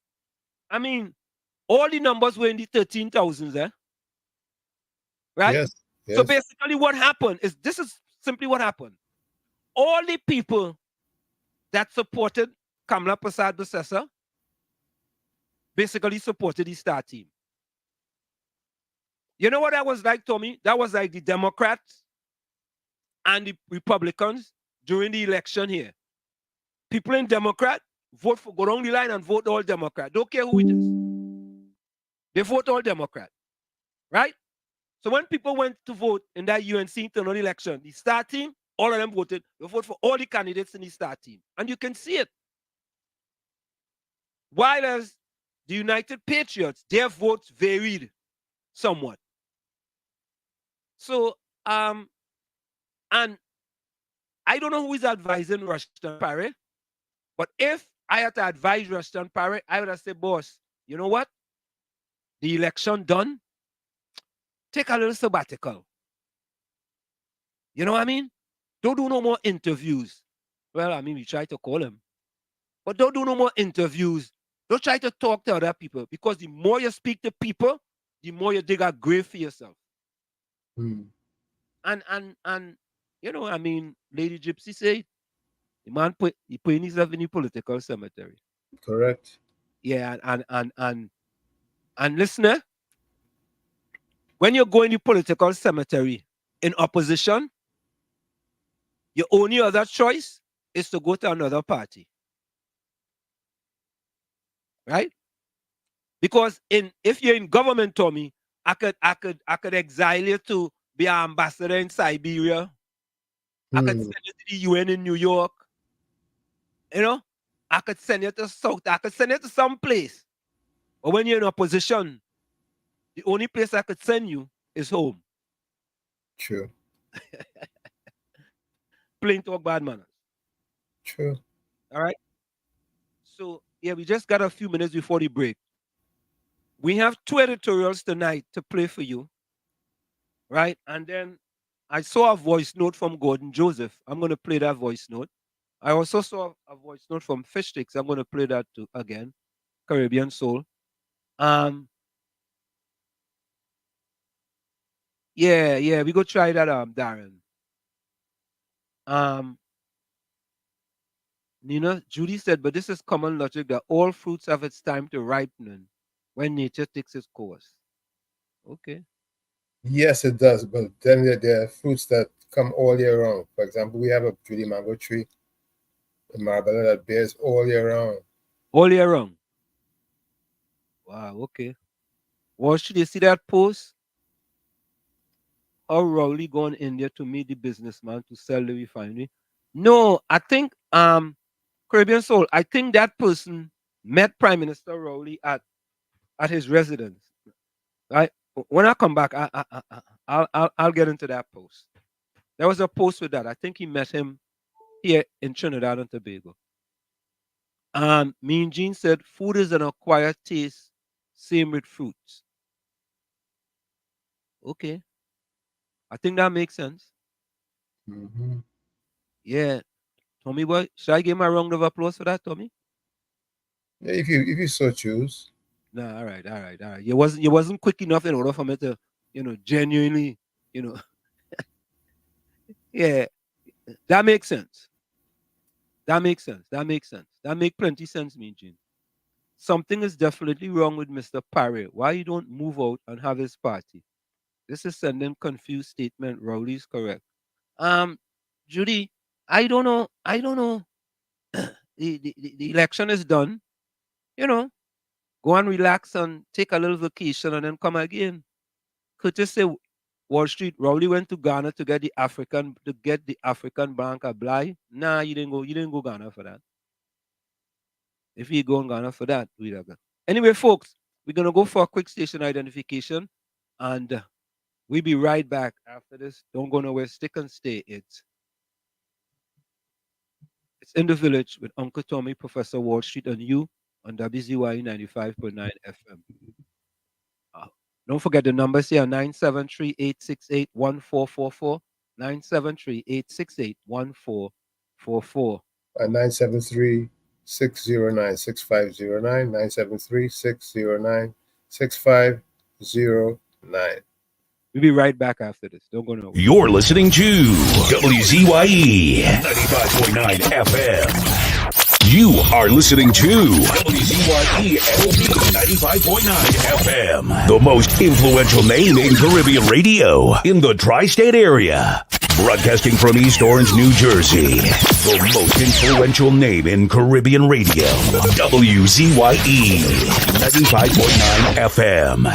I mean, all the numbers were in the 13,000s, right? Yes. So basically what happened is, this is simply what happened. All the people that supported Kamala Persad-Bissessar basically supported the Star team. You know what that was like, Tommy? That was like the Democrats and the Republicans during the election here. People in Democrat vote for, go down the line and vote all Democrat. Don't care who it is. They vote all Democrat, right? So when people went to vote in that UNC internal election, the Star team, all of them voted. They vote for all the candidates in the Star team. And you can see it. While as the United Patriots, their votes varied somewhat. So, and I don't know who is advising Rushton Parry, but if I had to advise Rushton Parry, I would have said, boss, you know what? The election done, take a little sabbatical. You know what I mean? Don't do no more interviews. Well, I mean, we try to call him. But don't do no more interviews. Don't try to talk to other people, because the more you speak to people, the more you dig a grave for yourself. And you know, I mean, Lady Gypsy said, the man put himself in the political cemetery. Correct. Yeah, and listener, when you go in the political cemetery in opposition, your only other choice is to go to another party. Right? Because if you're in government, Tommy, I could exile you to be an ambassador in Siberia. I could send you to the UN in New York. You know, I could send you to South. I could send you to some place. But when you're in opposition, the only place I could send you is home. True. Plain talk, bad manners. True. All right. So yeah, we just got a few minutes before the break. We have 2 editorials tonight to play for you. Right? And then I saw a voice note from Gordon Joseph. I'm going to play that voice note. I also saw a voice note from Fish Sticks. I'm going to play that too again. Caribbean Soul. Yeah, we go try that, Darren. Nina, Judy said, but this is common logic that all fruits have its time to ripen when nature takes its course. Okay. Yes, it does. But then there are fruits that come all year round. For example, we have a Judy mango tree in Marbella that bears all year round. All year round? Wow, okay. Well, should you see that post? How Rowley gone India to meet the businessman to sell the refinery? No, I think Caribbean Soul, I think that person met Prime Minister Rowley at his residence. Right? When I come back, I'll get into that post. There was a post with that. I think he met him here in Trinidad and Tobago. Mean Jean said, food is an acquired taste, same with fruits. Okay. I think that makes sense. Yeah. Tommy boy, should I give him a round of applause for that, Tommy? Yeah, if you so choose. No, all right. You wasn't quick enough in order for me to genuinely, yeah, that makes sense. That makes sense. That makes sense. That make plenty sense, me, Gene. Something is definitely wrong with Mr. Parry. Why you don't move out and have his party? This is sending confused statement. Rowley's correct. Um, Judy, I don't know. I don't know. The election is done. You know, go and relax and take a little vacation and then come again. Curtis say Wall Street. Rowley went to Ghana to get the African bank a blind. Nah, you didn't go. You didn't go Ghana for that. If you go in Ghana for that, we don't go. Anyway, folks, we're gonna go for a quick station identification, and we'll be right back after this. Don't go nowhere. Stick and stay. It's in the village with Uncle Tommy, Professor Wall Street, and you on WZYE 95.9 FM. Don't forget the numbers here 973-868-1444, 973-868-1444. 973-609-6509, 973-609-6509. We'll be right back after this. Don't go nowhere. You're listening to WZYE 95.9 FM. You are listening to WZYE LP 95.9 FM, the most influential name in Caribbean radio in the tri-state area. Broadcasting from East Orange, New Jersey, the most influential name in Caribbean radio, WZYE 95.9 FM.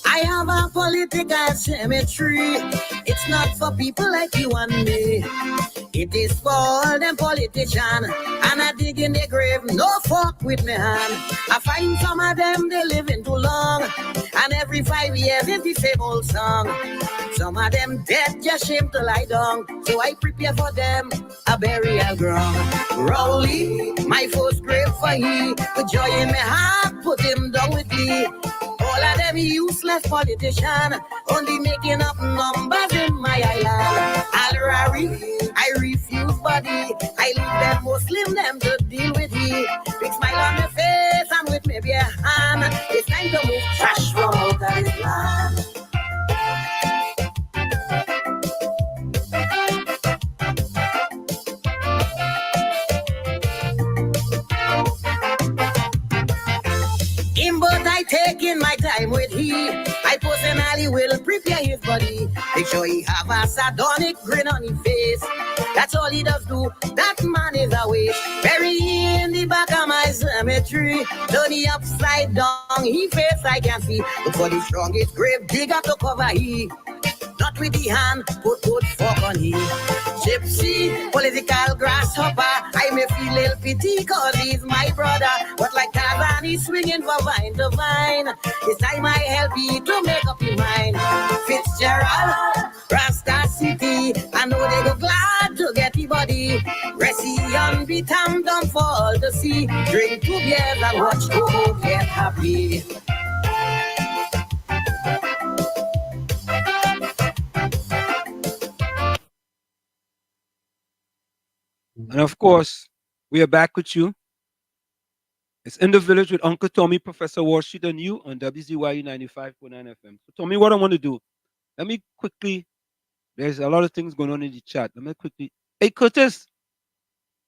I have a political cemetery. It's not for people like you and me. It is for all them politicians. And I dig in their grave, no fuck with me hand. I find some of them, they living too long. And every 5 years, it's the same old song. Some of them dead, just shame to lie down. So I prepare for them a burial ground. Rowley, my first grave for he. With joy in my heart, put him down with me. All of them useless politicians, only making up numbers in my island. Alrari, I refuse body. I leave them Muslim, them to deal with he. Big smile on my face and with me bare hand. It's time to move trash from out of this land. But I taking my time with he. I personally will prepare his body. Make sure he have a sardonic grin on his face. That's all he does do. That man is a waste. Bury he in the back of my cemetery. Turn he upside down. He face I can see. Look for the strongest grave digger to cover he. Not with the hand, put good fork on him. Gypsy, political grasshopper. I may feel a little pity cause he's my brother. But like Tarzan, he's swinging from vine to vine. It's time I help you to make up your mind. Fitzgerald, Rasta City. I know they go glad to get the body. Resi on beat and down for all to see. Drink 2 beers and watch Coco get happy. And of course, we are back with you. It's in the village with Uncle Tommy, Professor Wall Street, and you on WZYE 95.9 FM. So, Tommy, what I want to do, let me quickly, there's a lot of things going on in the chat. Let me quickly, hey, Curtis,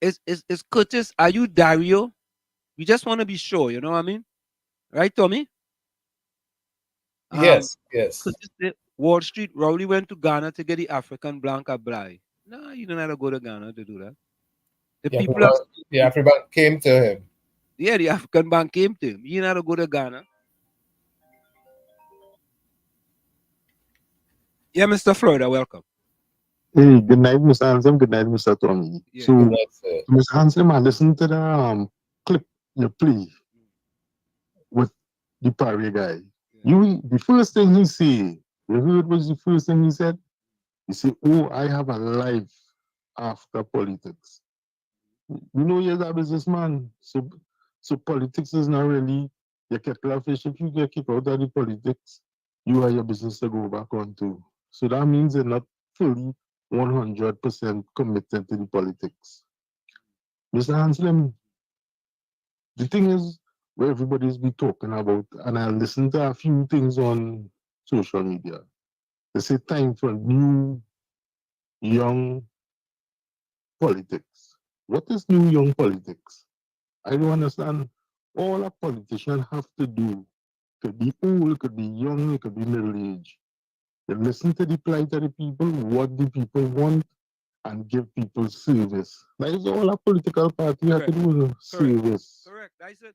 is Curtis, are you Dario? We just want to be sure, you know what I mean? Right, Tommy? Yes. Curtis, Wall Street, Rowley went to Ghana to get the African Blanca Bly. No, you don't have to go to Ghana to do that. The African Bank came to him. Yeah, the African Bank came to him. You know how to go to Ghana. Yeah, Mr. Florida, welcome. Hey, good night, Mr. Hansen. Good night, Mr. Tommy. Yeah, so, good night, Mr. Hansen, I listened to the clip you play with the Parry guy. Yeah. The first thing he said, you heard was the first thing he said? He said, oh, I have a life after politics. You know, you're a businessman. So politics is not really your kettle of fish. If you get kicked out of the politics, you have your business to go back on to. So that means you're not fully 100% committed to the politics. Mr. Anselm, the thing is, where everybody's been talking about, and I listen to a few things on social media. They say time for new, young politics. What is new, young politics? I don't understand. All a politician have to do, could be old, could be young, it could be middle age. They listen to the plight of the people, what the people want, and give people service. That is all a political party have to do, service. Correct. I said,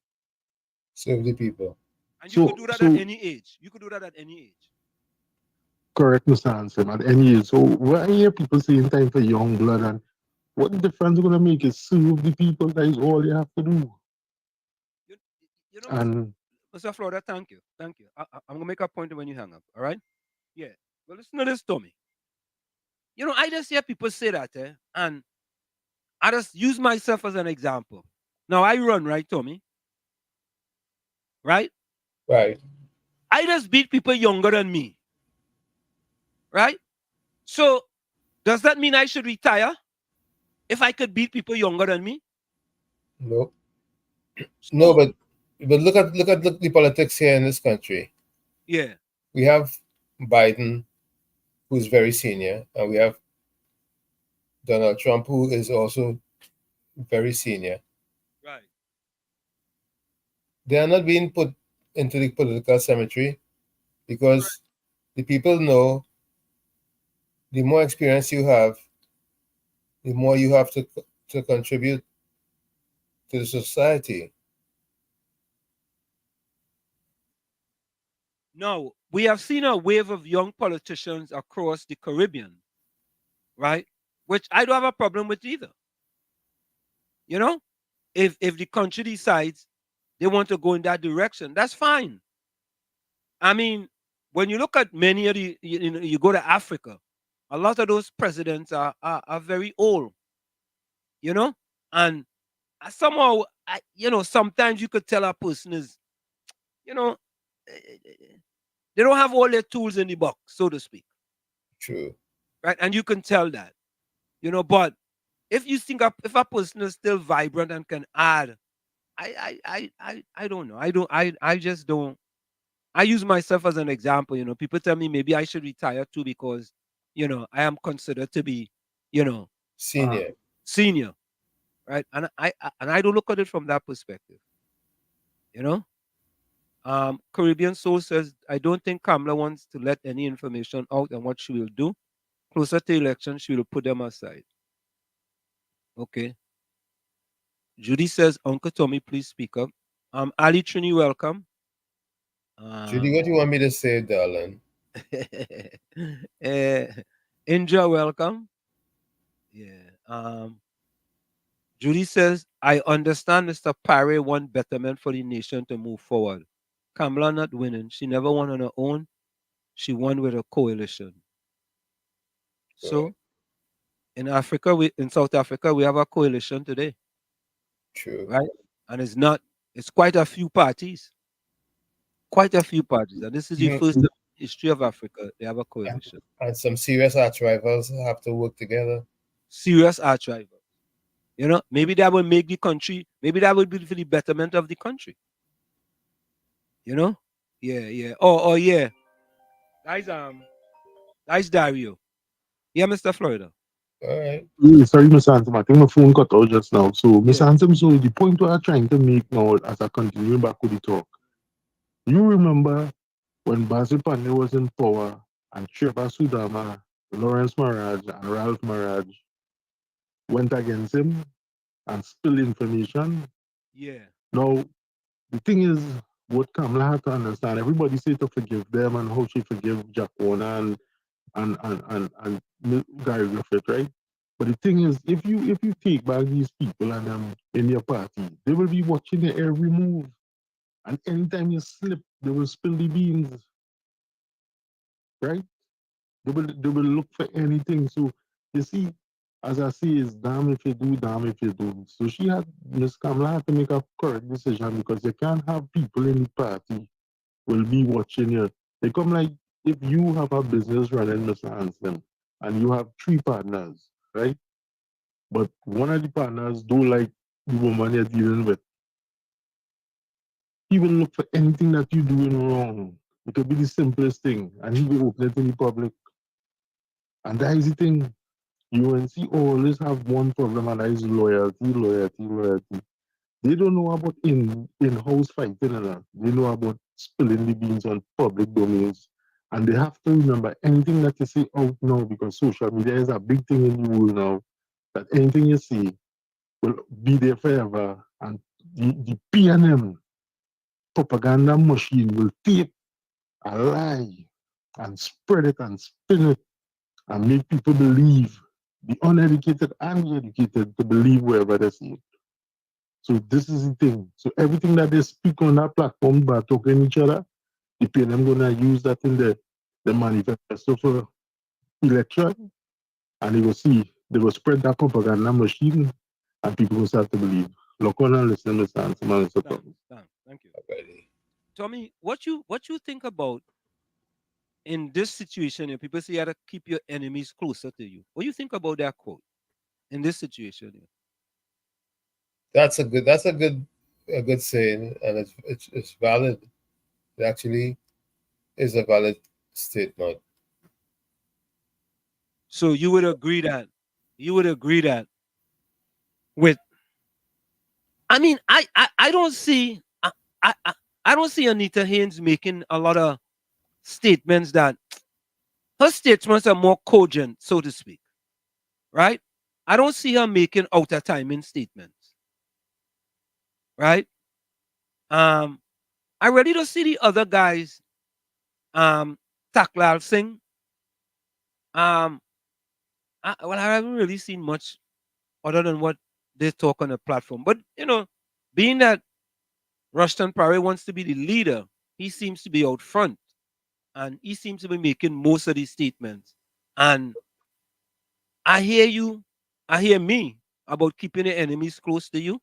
Serve the people. and you could do that at any age. You could do that at any age. Correct, Mr. Hansen, at any age. So when I hear people saying time for young blood, and what difference going to make is serve the people. That is all you have to do. You know, And Mr. Florida, thank you. Thank you. I'm going to make a point when you hang up. All right? Yeah. Well, listen to this, Tommy. You know, I just hear people say that, and I just use myself as an example. Now, I run, right, Tommy? Right? Right. I just beat people younger than me. Right? So, does that mean I should retire if I could beat people younger than me? No. No, but look at the politics here in this country. Yeah. We have Biden, who's very senior, and we have Donald Trump, who is also very senior. Right. They are not being put into the political cemetery because the people know the more experience you have, the more you have to contribute to the society. No, we have seen a wave of young politicians across the Caribbean, right? Which I don't have a problem with either. You know, if the country decides they want to go in that direction, that's fine. I mean, when you look at many of the, you go to Africa, a lot of those presidents are very old, you know, and somehow, sometimes you could tell a person is, they don't have all their tools in the box, so to speak. True. Right, and you can tell that, but if you think if a person is still vibrant and can add, I don't know. I just don't. I use myself as an example. People tell me maybe I should retire too because, I am considered to be, senior. Senior, right? And I don't look at it from that perspective. Caribbean Soul says, I don't think Kamala wants to let any information out on what she will do. Closer to election, she will put them aside. Okay. Judy says, Uncle Tommy, please speak up. Ali Trini, welcome. Judy, what do you want me to say, darling? Indra, welcome. Yeah. Judy says, I understand Mr. Parry want betterment for the nation to move forward. Kamala not winning. She never won on her own. She won with a coalition. So in South Africa, we have a coalition today. True. Right? And it's quite a few parties. Quite a few parties. And this is the first time in the history of Africa they have a coalition. And some serious arch rivals have to work together. Serious arch rivals. Maybe that will make the country, maybe that will be for the betterment of the country. Yeah, yeah. Oh, yeah. That's Dario. Yeah, Mr. Florida. All right. Sorry, Mr. Hansen, I think my phone cut out just now. So, Mr. Hansen, so the point we are trying to make now, as I continue back with the talk, you remember when Basil Pandey was in power and Trevor Sudama, Lawrence Maraj, and Ralph Maraj went against him and spilled information? Yeah. Now, the thing is, what Kamala had to understand, everybody said to forgive them and how she forgive Jack Warner and Gary Griffith, right? But the thing is, if you take back these people and in your party, they will be watching your every move. And anytime you slip, they will spill the beans. Right? They will look for anything. So you see, as I say, it's damn if you do, damn if you don't. So Miss Kamala had to make a correct decision because you can't have people in the party will be watching you. They come like if you have a business running, Mr. Hansen, and you have 3 partners, right? But one of the partners don't like the woman you're dealing with. He will look for anything that you're doing wrong. It could be the simplest thing, and he will open it in the public. And that is the thing. UNC always have one problem, and that is loyalty, loyalty, loyalty. They don't know about in-house fighting and that. They know about spilling the beans on public domains. And they have to remember anything that you say out now, because social media is a big thing in the world now, that anything you say will be there forever. And the PNM propaganda machine will take a lie and spread it and spin it and make people believe, the uneducated and the educated, to believe wherever they see it. So this is the thing. So everything that they speak on that platform by talking each other, the PNM gonna use that in the manifesto for election, and they will see, they will spread that propaganda machine, and people will start to believe. Look on and listen, Mr. Hanselman, Mr. Thomas. Thank you. Tommy, what you think about in this situation? Here, people say you have to keep your enemies closer to you. What do you think about that quote in this situation? Here? That's a good saying, and it's valid. It actually is a valid statement. So you would agree that with, I mean, I don't see I don't see Anita Haynes making a lot of statements that her statements are more cogent, so to speak. Right? I don't see her making out of timing statements. Right? I really don't see the other guys Taklal Singh. I haven't really seen much other than what they talk on the platform. But being that Rushton Parry wants to be the leader, he seems to be out front, and he seems to be making most of these statements. And I hear me about keeping the enemies close to you,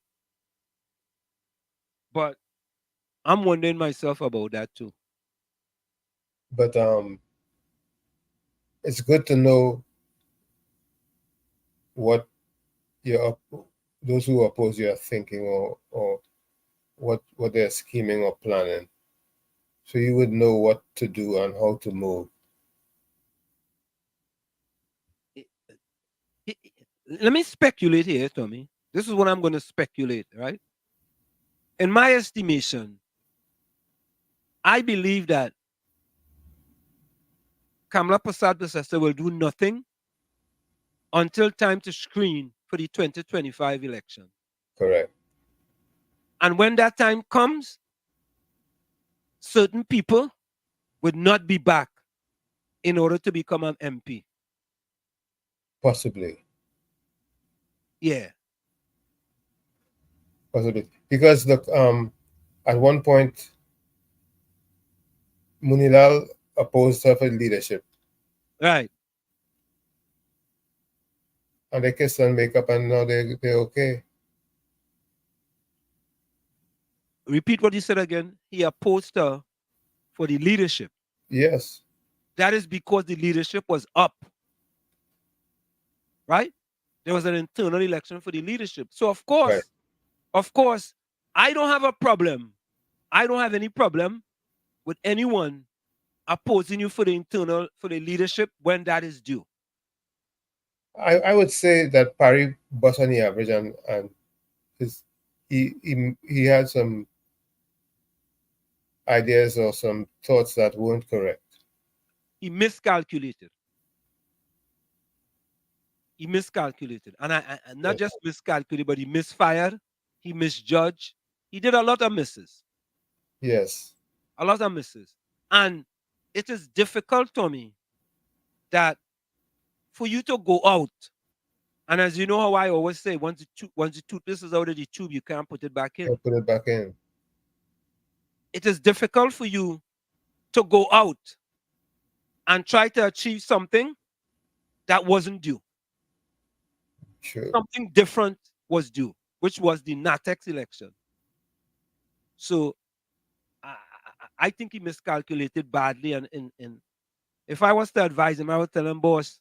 but I'm wondering myself about that too. But it's good to know what those who oppose you are thinking, or what they're scheming or planning, so you would know what to do and how to move. Let me speculate here, Tommy. This is what I'm going to speculate, right? In my estimation, I believe that Kamala Prasad will do nothing until time to screen for the 2025 election. Correct. And when that time comes, certain people would not be back in order to become an MP. Possibly. Yeah. Possibly. Because look, at one point, Munilal opposed her for leadership. Right. And they kissed and make up, and now they're okay. Repeat what you said again. He opposed her for the leadership. Yes. That is because the leadership was up. Right? There was an internal election for the leadership. So of course, I don't have a problem. I don't have any problem with anyone opposing you for the leadership when that is due. I would say that Parry bust on the average, and he had some ideas or some thoughts that weren't correct. He miscalculated. And I not just miscalculated, but he misfired. He misjudged. He did a lot of misses. Yes. A lot of misses. And it is difficult, Tommy, that for you to go out, and as you know how I always say, once the toothpaste is out of the tube, you can't put it back in. Can't put it back in. It is difficult for you to go out and try to achieve something that wasn't due. True. Something different was due, which was the NATEX election. So I think he miscalculated badly. And if I was to advise him, I would tell him, boss,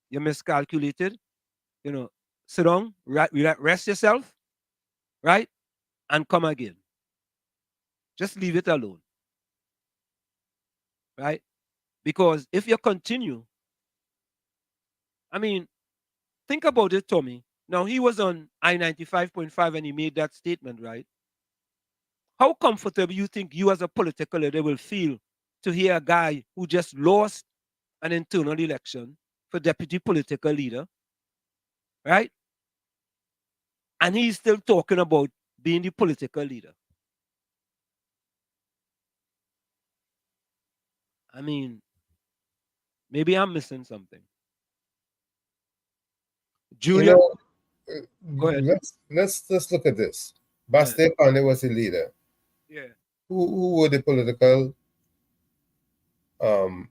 You miscalculated. You know, sit down, rest yourself, right, and come again. Just leave it alone, right? Because if you continue, I mean, think about it, Tommy. Now he was on I-95.5 and he made that statement, right? How comfortable you think you as a political leader will feel to hear a guy who just lost an internal election for deputy political leader, right? And he's still talking about being the political leader. I mean, maybe I'm missing something. Julia, go ahead. Let's just look at this. Basti Pandey was the leader. Yeah. Who were the political um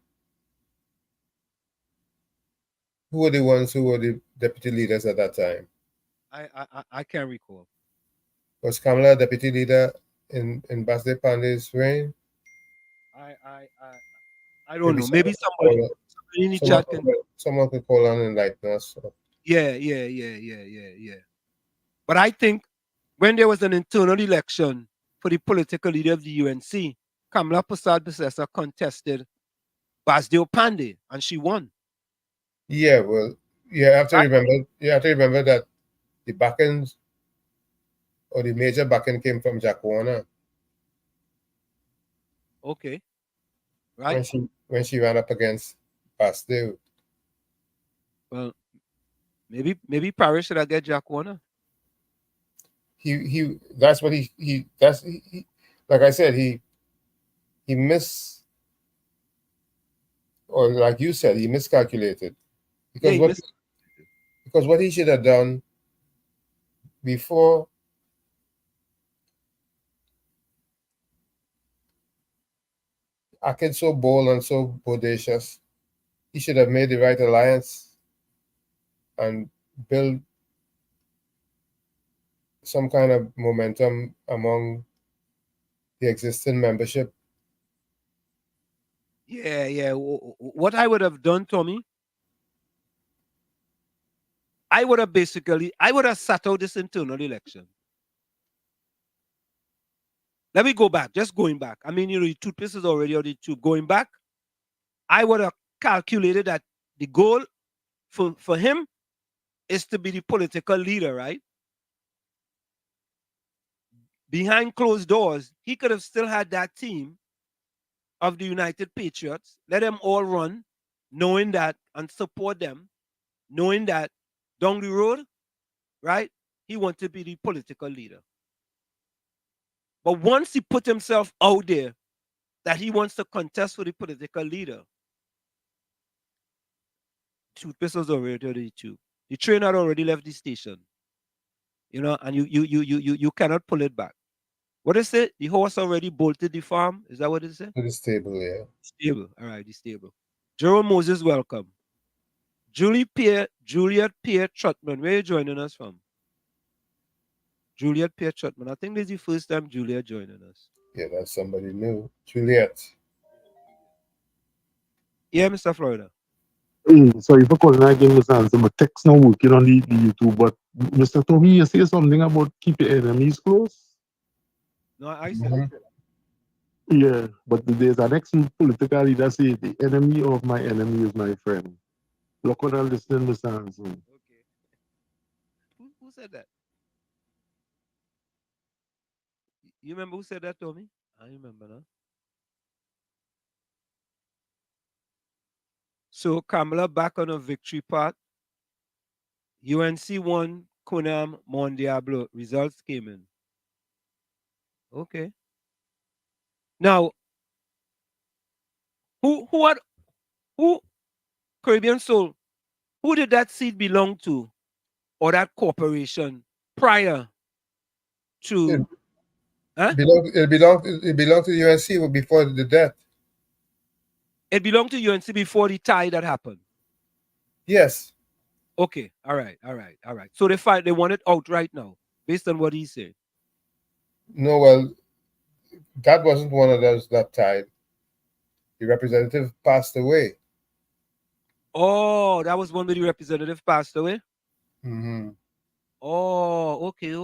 who were the ones who were the deputy leaders at that time? I can't recall. Was Kamala deputy leader in Basti Pandey's reign? I don't know. Maybe somebody in the chat can. Someone could call on and enlighten us. Yeah. But I think when there was an internal election for the political leader of the UNC, Kamala Persad-Bissessar contested Basdeo Pandey, and she won. Yeah, well, you have to remember that the backends or the major backend came from Jack Warner. Okay. Right. When she ran up against Basdeo. Well, maybe Paris should have get Jack Warner. That's what he like I said, he missed, or like you said, he miscalculated. Because what he should have done before acting so bold and so bodacious, he should have made the right alliance and build some kind of momentum among the existing membership. Yeah. What I would have done, Tommy, I would have sat out this internal election. Let me go back, just going back. I mean, the toothpaste is already out of the tube. Going back, I would have calculated that the goal for him is to be the political leader, right? Behind closed doors, he could have still had that team of the United Patriots, let them all run, knowing that, and support them, knowing that down the road, right, he wanted to be the political leader. But once he put himself out there that he wants to contest for the political leader, toothpaste was already on the tube. The train had already left the station. And you cannot pull it back. What is it? The horse already bolted the farm? Is that what it is? To the stable, yeah. Stable. All right, the stable. Jerome Moses, welcome. Juliet Pierre Trotman, where are you joining us from? Juliet Pierre Trotman. I think this is the first time Juliet joining us. Yeah, that's somebody new. Juliet. Yeah, Mr. Florida. Sorry for calling again, Mr. Hanson, but text not working on the YouTube. But Mr. Tommy, you say something about keep your enemies close? No, I said Yeah, but there's an ex-political leader say the enemy of my enemy is my friend. Look what I listen, Mr. Hanson. Okay. Who said that? You remember who said that, Tommy? I remember now. So Kamala back on a victory path. UNC won Kunam Mon Diablo. Results came in. Okay. Now, who Caribbean Soul, who did that seed belong to, or that corporation prior to? It belonged to the UNC before the death. It belonged to UNC before the tie that happened. Yes. Okay. All right. So they want it out right now, based on what he said. No, well, that wasn't one of those that tied. The representative passed away. Oh, that was one where the representative passed away. Mm-hmm. Oh, okay. The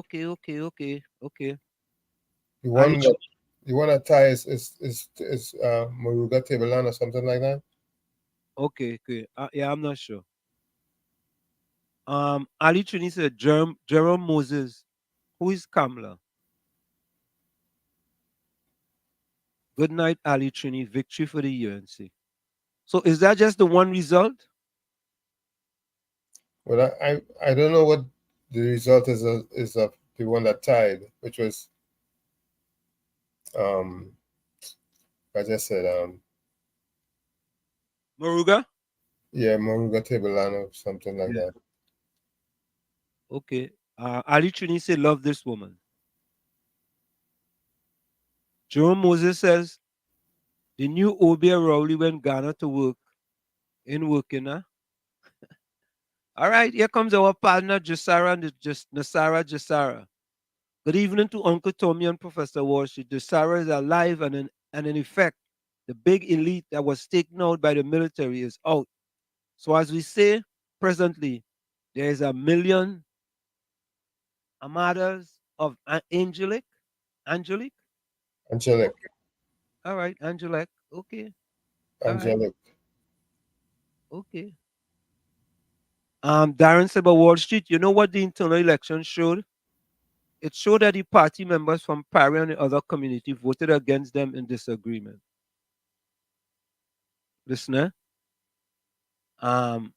Ali one that tie is Moruga Tableland or something like that. Okay. Yeah, I'm not sure. Ali Trini said Jerome Moses. Who is Kamla? Good night, Ali Trini. Victory for the UNC. So is that just the one result? Well, I don't know what the result is of the one that tied, which was as I said Moruga? yeah, Moruga Tableland or something like that. Okay. Ali Trini said, love this woman. Jerome Moses says, the new Obia Rowley went Ghana to work. In working, huh? All right, here comes our partner, Nasara Jasara. Good evening to Uncle Tommy and Professor Walsh. Jasara is alive and in effect, the big elite that was taken out by the military is out. So as we say presently, there is a million armadas of Angelic. Angelic. All right, Angelic. Okay. All right. Angelic. Okay. Darren said about Wall Street, you know what the internal election showed? It showed that the party members from Parry and the other community voted against them in disagreement. Listener, them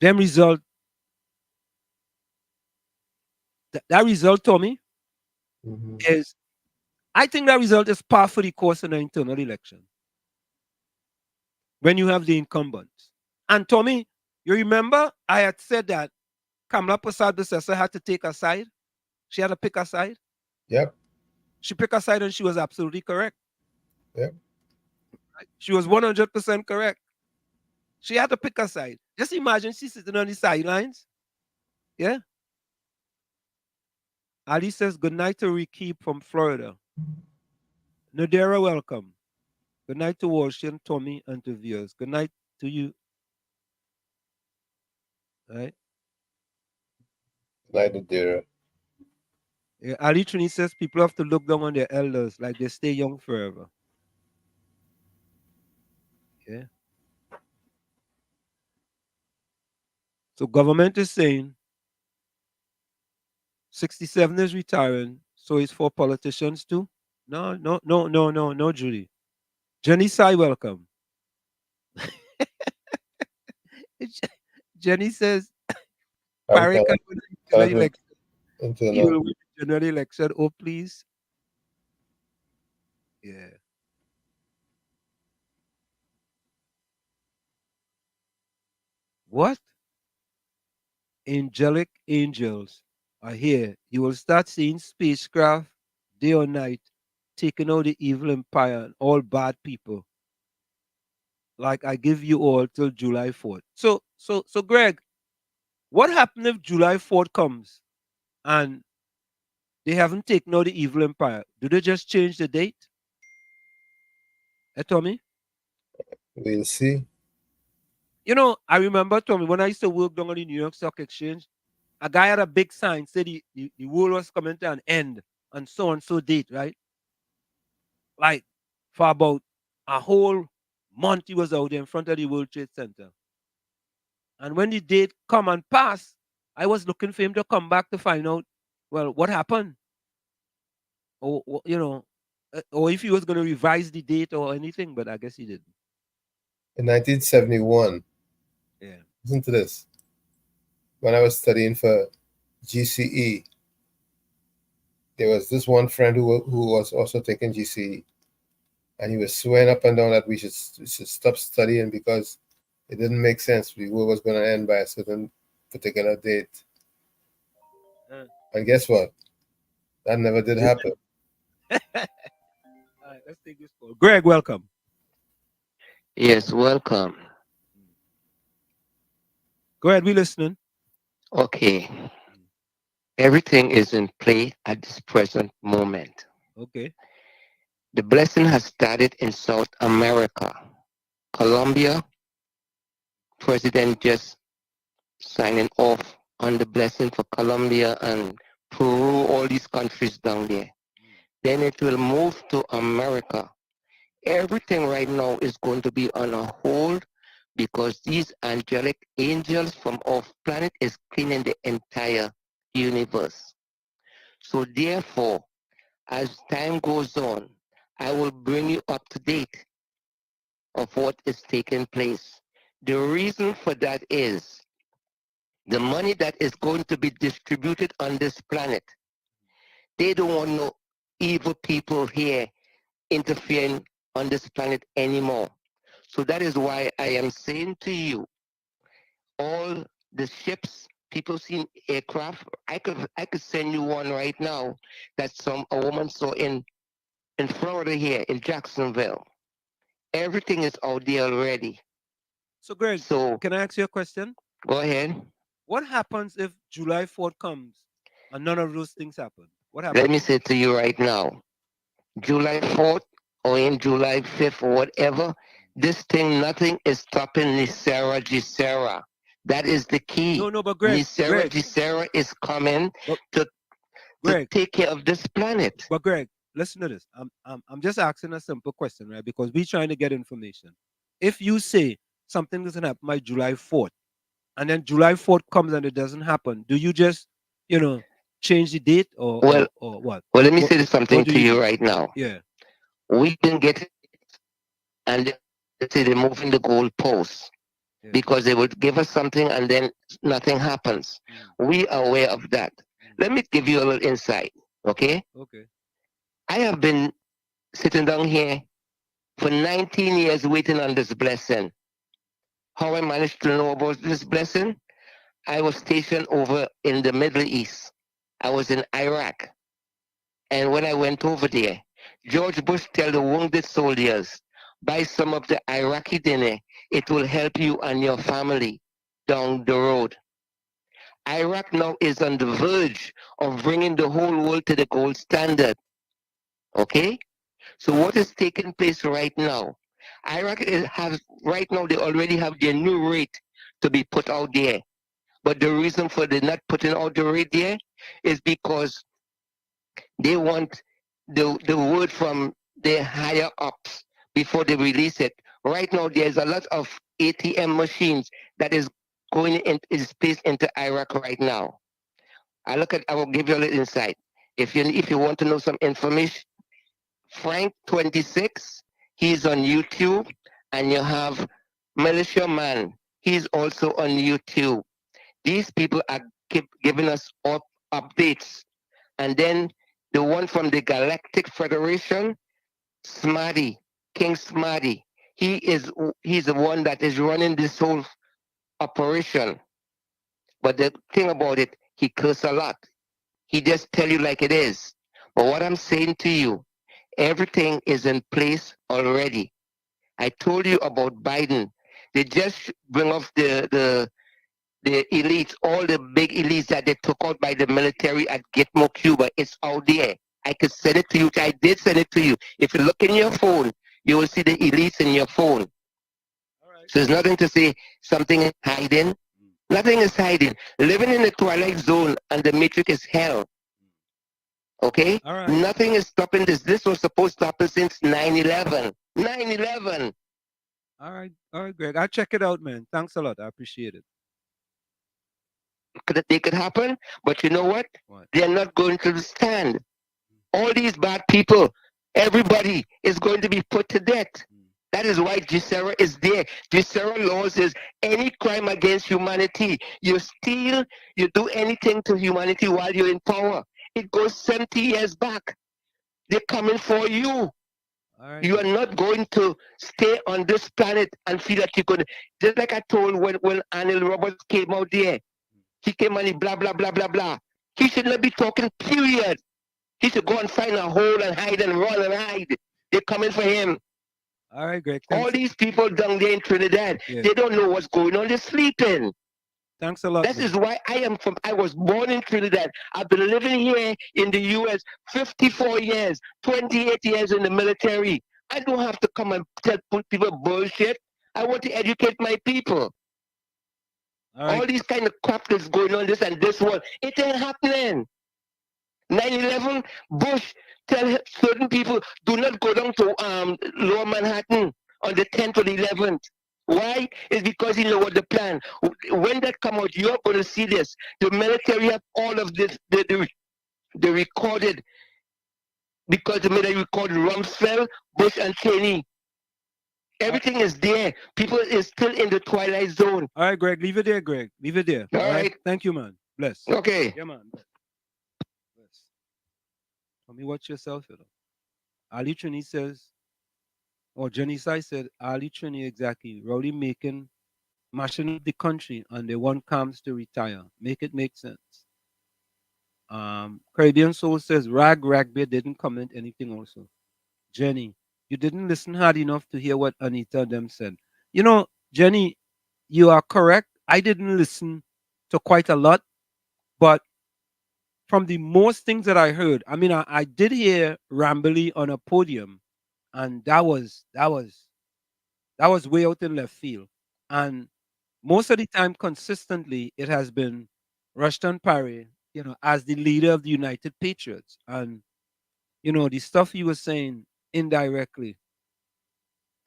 result, that result, Tommy, is, I think that result is par for the course in an internal election. When you have the incumbents. And Tommy, you remember I had said that Kamala Prasad Bissessa had to take a side? She had to pick a side? Yep. She picked a side and she was absolutely correct. Yep. She was 100% correct. She had to pick a side. Just imagine she's sitting on the sidelines. Yeah. Ali says, good night to Ricky from Florida. Nadera, welcome. Good night to Washington, Tommy, and to viewers. Good night to you. All right. Good night, Nadera. Yeah, Ali Trini says people have to look down on their elders like they stay young forever. Yeah. So government is saying 67 is retiring, so it's for politicians too. No, Judy. Jenny Sai, welcome. Jenny says, Parry can win the general election. You will win the general election. Oh, please. Yeah. What? Angelic angels are here. You will start seeing spacecraft day or night taking out the evil empire and all bad people. Like I give you all till July 4th. So Greg, what happens if July 4th comes and they haven't taken out the evil empire? Do they just change the date? Tommy? We'll see. You know, I remember, Tommy, when I used to work down on the New York Stock Exchange, a guy had a big sign said the world was coming to an end on so and so date, right? Like for about a whole month, he was out there in front of the World Trade Center. And when the date come and pass, I was looking for him to come back to find out, well, what happened? Or you know, or if he was going to revise the date or anything, but I guess he didn't. In 1971, yeah. Listen to this. When I was studying for GCE, there was this one friend who was also taking GCE, and he was swearing up and down that we should stop studying because it didn't make sense. The war was going to end by a certain particular date. And guess what? That never did happen. All right, let's take this call. Greg, welcome. Yes, welcome. Go ahead, we listening. Okay. Everything is in play at this present moment. Okay. The blessing has started in South America, Colombia, president just signing off on the blessing for Colombia and Peru, all these countries down there. Then it will move to America. Everything right now is going to be on a hold because these angelic angels from off planet is cleaning the entire universe. So therefore, as time goes on, I will bring you up to date of what is taking place. The reason for that is the money that is going to be distributed on this planet. They don't want no evil people here interfering on this planet anymore. So that is why I am saying to you, all the ships, people seen aircraft, I could send you one right now that a woman saw in Florida here, in Jacksonville. Everything is out there already. So Greg, can I ask you a question? Go ahead. What happens if July 4th comes and none of those things happen? What happens? Let me say to you right now, July 4th or in July 5th or whatever, this thing, nothing is stopping Nisera Gisera. That is the key. No, but Greg, Nisera Gisera is coming to take care of this planet. But Greg, listen to this. I'm just asking a simple question, right? Because we're trying to get information. If you say something doesn't happen by July 4th, and then July 4th comes and it doesn't happen, do you just, change the date or what? Well, let me say something to you right now. Yeah. We can get it, and let's say they're moving the goalposts because they would give us something and then nothing happens. We are aware of that. Let me give you a little insight, okay? Okay. I have been sitting down here for 19 years waiting on this blessing. How I managed to know about this blessing? I was stationed over in the Middle East. I was in Iraq. And when I went over there, George Bush tell the wounded soldiers, buy some of the Iraqi dinner. It will help you and your family down the road. Iraq now is on the verge of bringing the whole world to the gold standard. Okay? So what is taking place right now? Iraq right now they already have their new rate to be put out there. But the reason for the not putting out the rate there is because they want the word from their higher ups before they release it. Right now, there's a lot of ATM machines that is going is placed into Iraq right now. I will give you a little insight. If you want to know some information, Frank 26, he's on YouTube, and you have Militia Man. He's also on YouTube. These people are giving us updates. And then the one from the Galactic Federation, Smarty, King Smarty, he's the one that is running this whole operation. But the thing about it, he curses a lot. He just tell you like it is. But what I'm saying to you, everything is in place already. I told you about Biden. They just bring off the elites, all the big elites that they took out by the military at Gitmo, Cuba. It's out there. I could send it to you. I did send it to you. If you look in your phone, you will see the elites in your phone. So there's nothing to say something is hiding. Nothing is hiding. Living in the twilight zone and the matrix is hell. Okay? Nothing is stopping this. This was supposed to happen since 9/11. 9/11. All right, Greg. I'll check it out, man. Thanks a lot. I appreciate it. They could happen, but you know what? They're not going to stand. All these bad people, everybody is going to be put to death. That is why Gisera is there. Gisera laws is any crime against humanity. You steal, you do anything to humanity while you're in power. It goes 70 years back. They're coming for you. You are not going to stay on this planet and feel that you could. Just like I told when Anil Roberts came out there. He came and he blah, blah, blah, blah, blah. He should not be talking, period. He should go and find a hole and hide and run and hide. They're coming for him. All right, Greg. All these people down there in Trinidad, they don't know what's going on. They're sleeping. Thanks a lot. This is why I was born in Trinidad. I've been living here in the U.S. 54 years, 28 years in the military. I don't have to come and tell people bullshit. I want to educate my people. All these kind of crap that's going on, this and this one, it ain't happening. 9/11, Bush tell certain people, do not go down to Lower Manhattan on the 10th or the 11th. Why? It's because he know what the plan. When that come out, you're going to see this. The military have all of this, they recorded, because the military recorded Rumsfeld, Bush, and Cheney. Everything is there. People is still in the twilight zone. All right, Greg, leave it there, Greg. Leave it there. All right. Thank you, man. Bless. Okay. Yeah, man. Bless. Tell me watch yourself, you know. Ali Trini says, or Jenny Sai said, Ali Trini exactly. Rowdy making, mashing up the country, and they want Camps to retire. Make it make sense. Caribbean Soul says, Ragbear didn't comment anything also. Jenny, you didn't listen hard enough to hear what Anita and them said. You know, Jenny, you are correct. I didn't listen to quite a lot, but from the most things that I heard, I mean, I did hear Rambly on a podium, and that was way out in left field. And most of the time, consistently, it has been Rushton Parry, you know, as the leader of the United Patriots. And, you know, the stuff he was saying indirectly,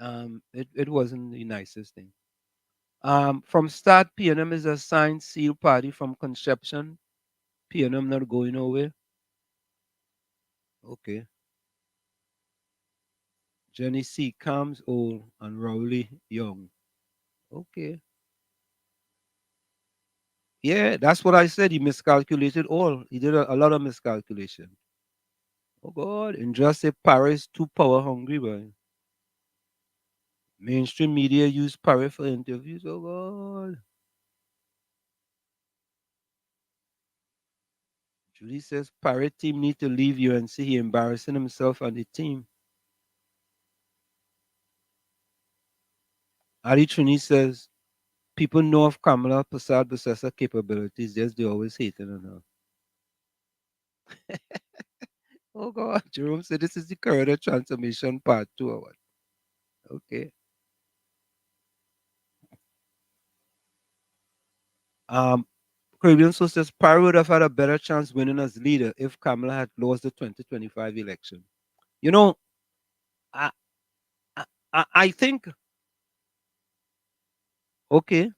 it wasn't the nicest thing. From start, PNM is a signed seal party from conception. PNM not going nowhere. Okay. Jenny C. Combs old and Rowley young. Okay. Yeah, that's what I said. He miscalculated all. He did a lot of miscalculation. Oh God. And just say Paris too power hungry, boy. Mainstream media use Paris for interviews. Oh God. Julie says Paris team need to leave UNC. He embarrassing himself and the team. Ali Trini says people know of Kamala Prasad possessor capabilities. Yes, they always hating on her. Oh God. Jerome said this is the career transformation part 2 or what? Okay. Caribbean Soul says Parry would have had a better chance winning as leader if Kamala had lost the 2025 election. You know, I I think okay.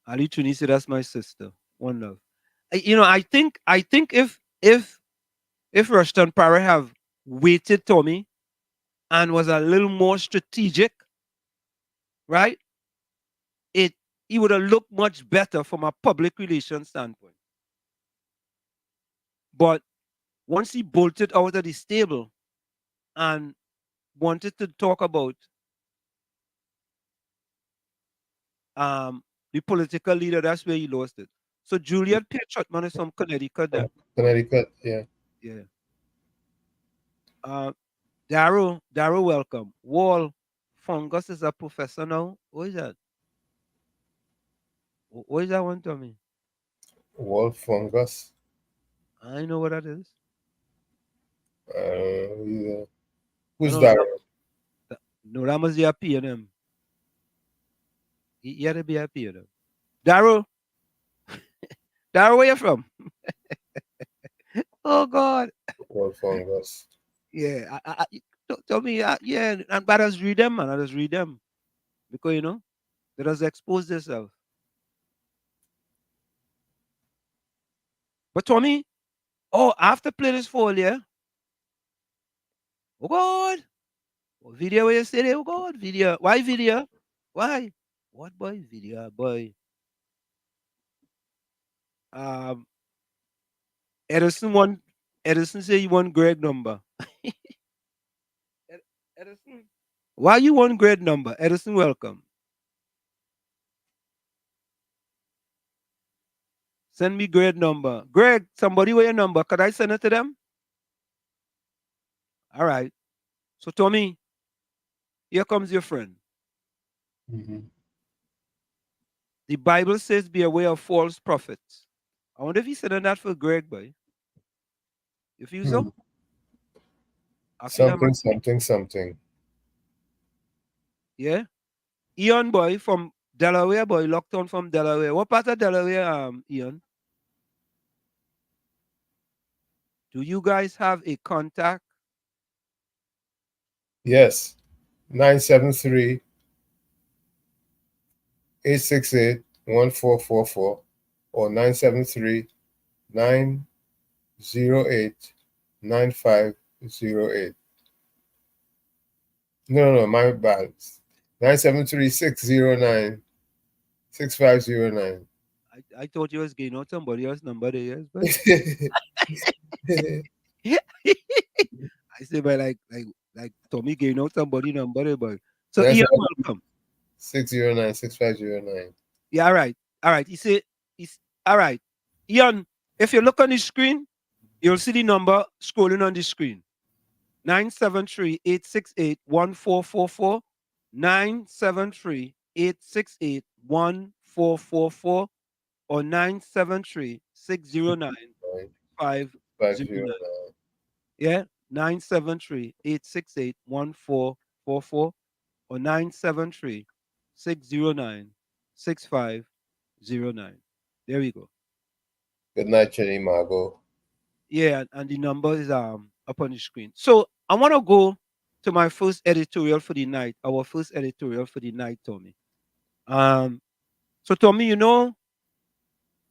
Ali Trini said that's my sister. One love. You know, I think if Rushton Parry have waited Tommy and was a little more strategic, right? He would have looked much better from a public relations standpoint. But once he bolted out of the stable and wanted to talk about the political leader, that's where he lost it. So Juliet Patriotman is from Connecticut then. Connecticut, yeah. Yeah. Darrow, welcome. Wall Fungus is a professor now. What is that? What is that one to me? Wall Fungus. I know what that is. Who's no, Darrow? No, that must be a PNM. He had to be a PNM. Darrow, where you from? Oh God. Wall Fungus. Yeah, tell me, yeah, and but I just read them, man. I just read them because you know they just expose themselves. But Tommy, oh, I have to play this for you. Yeah? Oh God, video where you say there? Oh God, video. Why video? Why? What boy? Video boy. Edison say you want grade number. Edison, why you want grade number? Edison, welcome. Send me grade number. Greg, somebody with your number. Could I send it to them? All right. So Tommy, here comes your friend. Mm-hmm. The Bible says be aware of false prophets. I wonder if he said that for Greg, boy. You feel so? Something. Yeah. Ian boy from Delaware boy, locked on from Delaware. What part of Delaware, Ian? Do you guys have a contact? Yes. 973 868 1444 or 973 908 9508. No, my bad. 973 609 6509. I thought you was getting out somebody else's number there, yes, but I say by like Tommy getting out somebody number there, but so Ian, welcome. 609 6509. Yeah, all right. All right. You see, all right. Ian, if you look on the screen, you'll see the number scrolling on the screen. 973-868-1444. 973-868-1444 or 973-609-509. Yeah, 973-868-1444 or 973-609-6509. There we go. Good night, Jenny Margot. Yeah, and the number is up on the screen. So I want to go to my first editorial for the night, our first editorial for the night, Tommy. So Tommy, you know,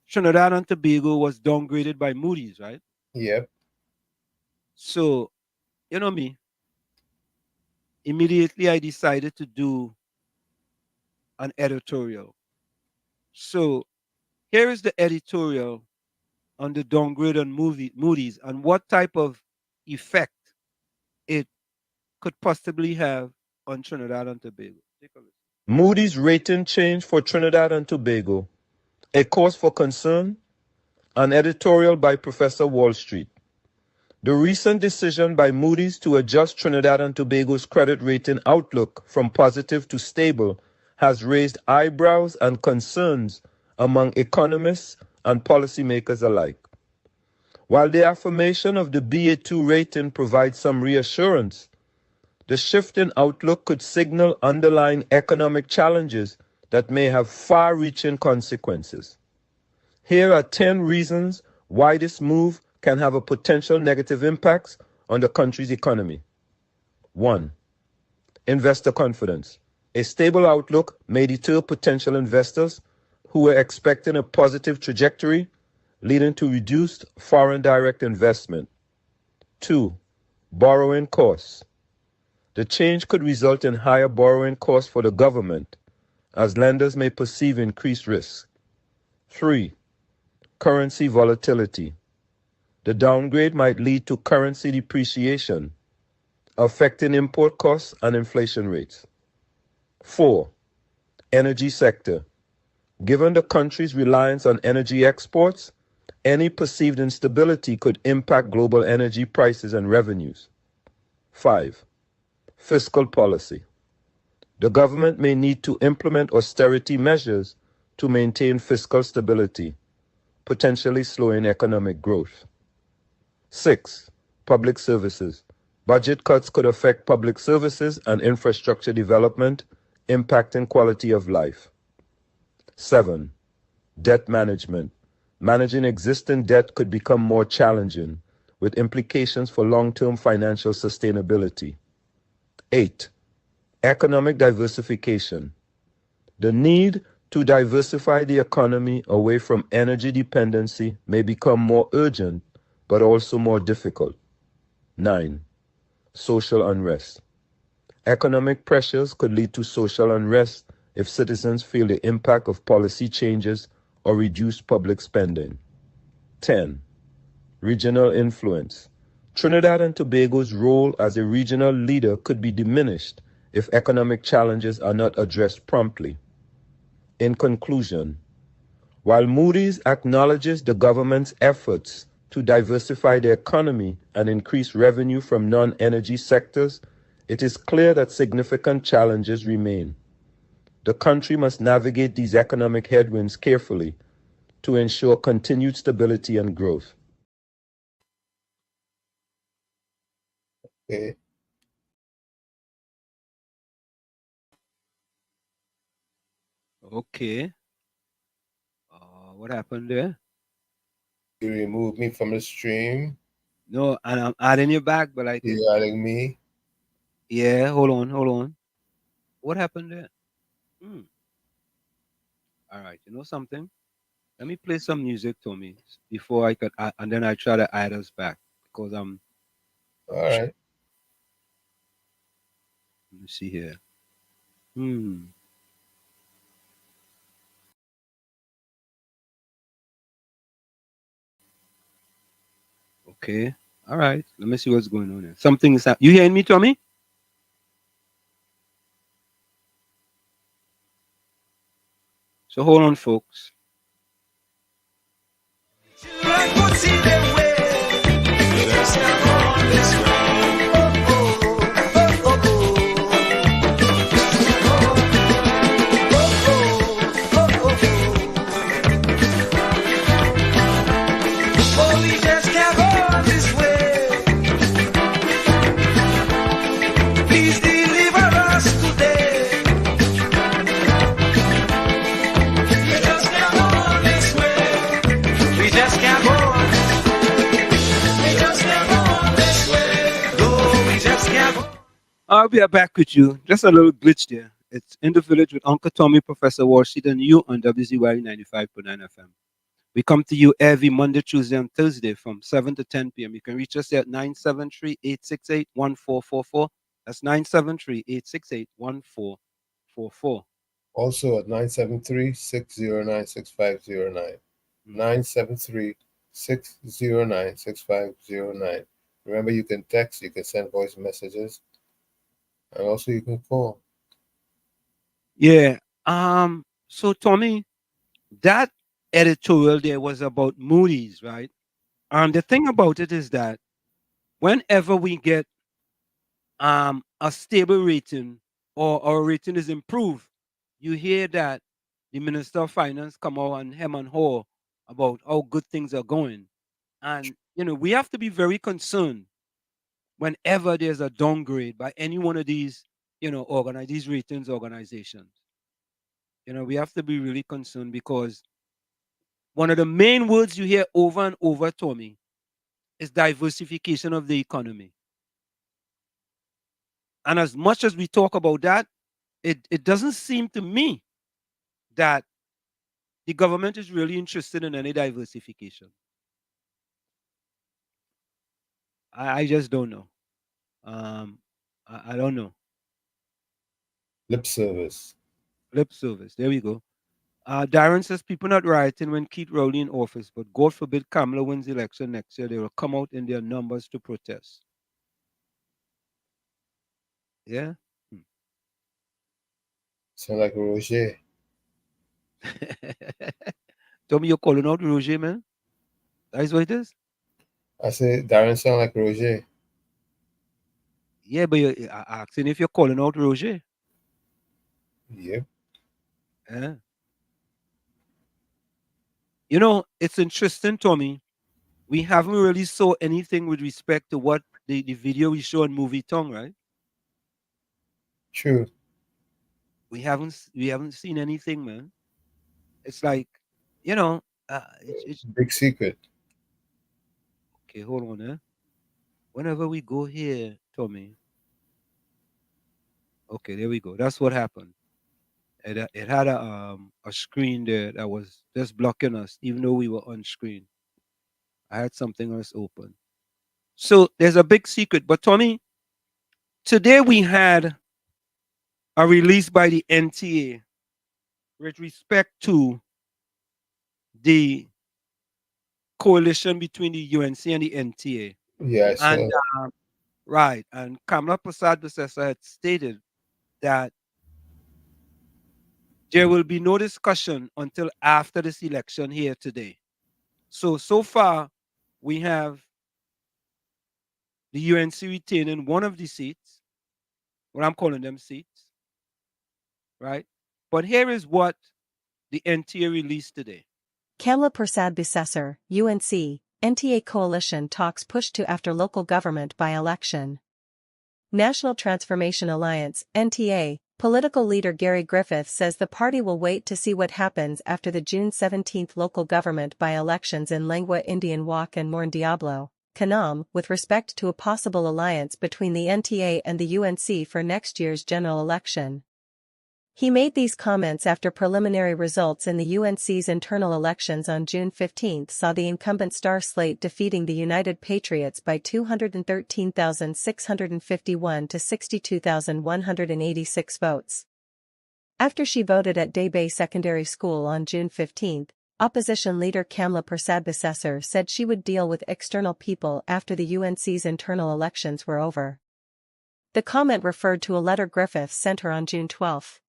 Trinidad and Tobago was downgraded by Moody's, right? Yep. So, you know me, immediately I decided to do an editorial. So here is the editorial on the downgrade on Moody's and what type of effect it could possibly have on Trinidad and Tobago. Take a look. Moody's rating change for Trinidad and Tobago, a cause for concern, an editorial by Professor Wall Street. The recent decision by Moody's to adjust Trinidad and Tobago's credit rating outlook from positive to stable has raised eyebrows and concerns among economists and policymakers alike. While the affirmation of the Ba2 rating provides some reassurance, the shift in outlook could signal underlying economic challenges that may have far-reaching consequences. Here are 10 reasons why this move can have a potential negative impact on the country's economy. 1. Investor confidence. A stable outlook may deter potential investors who were expecting a positive trajectory, leading to reduced foreign direct investment. 2. Borrowing costs. The change could result in higher borrowing costs for the government, as lenders may perceive increased risk. 3. Currency volatility. The downgrade might lead to currency depreciation, affecting import costs and inflation rates. 4. Energy sector. Given the country's reliance on energy exports, any perceived instability could impact global energy prices and revenues. 5. Fiscal policy. The government may need to implement austerity measures to maintain fiscal stability, potentially slowing economic growth. 6. Public services. Budget cuts could affect public services and infrastructure development, impacting quality of life. 7. Debt management. Managing existing debt could become more challenging, with implications for long-term financial sustainability. 8. Economic diversification. The need to diversify the economy away from energy dependency may become more urgent, but also more difficult. 9. Social unrest. Economic pressures could lead to social unrest if citizens feel the impact of policy changes or reduced public spending. 10. Regional influence. Trinidad and Tobago's role as a regional leader could be diminished if economic challenges are not addressed promptly. In conclusion, while Moody's acknowledges the government's efforts to diversify the economy and increase revenue from non-energy sectors, it is clear that significant challenges remain. The country must navigate these economic headwinds carefully to ensure continued stability and growth. Okay. What happened there? You removed me from the stream. No, and I'm adding you back, but I can. You're adding me. Yeah, hold on. What happened there? All right, you know something? Let me play some music to me before I could, and then I try to add us back because I'm. All right. Let me see here. Okay. All right. Let me see what's going on here. Something is happening. You hearing me, Tommy? So hold on, folks. I'll be back with you. Just a little glitch there. It's In the Village with Uncle Tommy, Professor Washington, and you on WZYE 95.9 FM. We come to you every Monday, Tuesday, and Thursday from 7 to 10 p.m. You can reach us at 973-868-1444. That's 973-868-1444. Also at 973-609-6509. 973-609-6509. Remember, you can text, you can send voice messages, and also you can call. Yeah. So Tommy, that editorial there was about Moody's, right? The thing about it is that whenever we get a stable rating or our rating is improved, you hear that the Minister of Finance come out and hem and haw about how good things are going. And we have to be very concerned whenever there's a downgrade by any one of these, these ratings organizations. We have to be really concerned because one of the main words you hear over and over, Tommy, is diversification of the economy. And as much as we talk about that, it doesn't seem to me that the government is really interested in any diversification. I just don't know. I don't know. Lip service. Lip service. There we go. Darren says people not rioting when Keith Rowley in office, but God forbid Kamala wins the election next year. They will come out in their numbers to protest. Yeah. Sound like Roger. Tommy, you're calling out Roger, man? That's what it is? I say Darren sound like Roger. Yeah, but you're asking if you're calling out Roger. Yep. Yeah. It's interesting, Tommy. We haven't really saw anything with respect to what the video we show in Movie Tongue, right? True. We haven't seen anything, man. It's like, it's big secret. Okay, hold on, Whenever we go here, Tommy. Okay, there we go. That's what happened. It had a screen there that was just blocking us, even though we were on screen. I had something else open. So there's a big secret. But Tommy, today we had a release by the NTA with respect to the coalition between the UNC and the NTA. Yeah, I saw. And right, and Kamala Prasad-Bissessar had stated that there will be no discussion until after this election here today. So far, we have the UNC retaining one of the seats, what I'm calling them seats, right? But here is what the NTA released today. Kamala Prasad-Bissessar, UNC, NTA coalition talks pushed to after local government by election. National Transformation Alliance, NTA, Political leader Gary Griffith says the party will wait to see what happens after the June 17 local government by-elections in Lengua Indian Walk and Morne Diablo, Kanam, with respect to a possible alliance between the NTA and the UNC for next year's general election. He made these comments after preliminary results in the UNC's internal elections on June 15 saw the incumbent Star Slate defeating the United Patriots by 213,651 to 62,186 votes. After she voted at Day Bay Secondary School on June 15, opposition leader Kamla Persad-Bissessar said she would deal with external people after the UNC's internal elections were over. The comment referred to a letter Griffith sent her on June 12.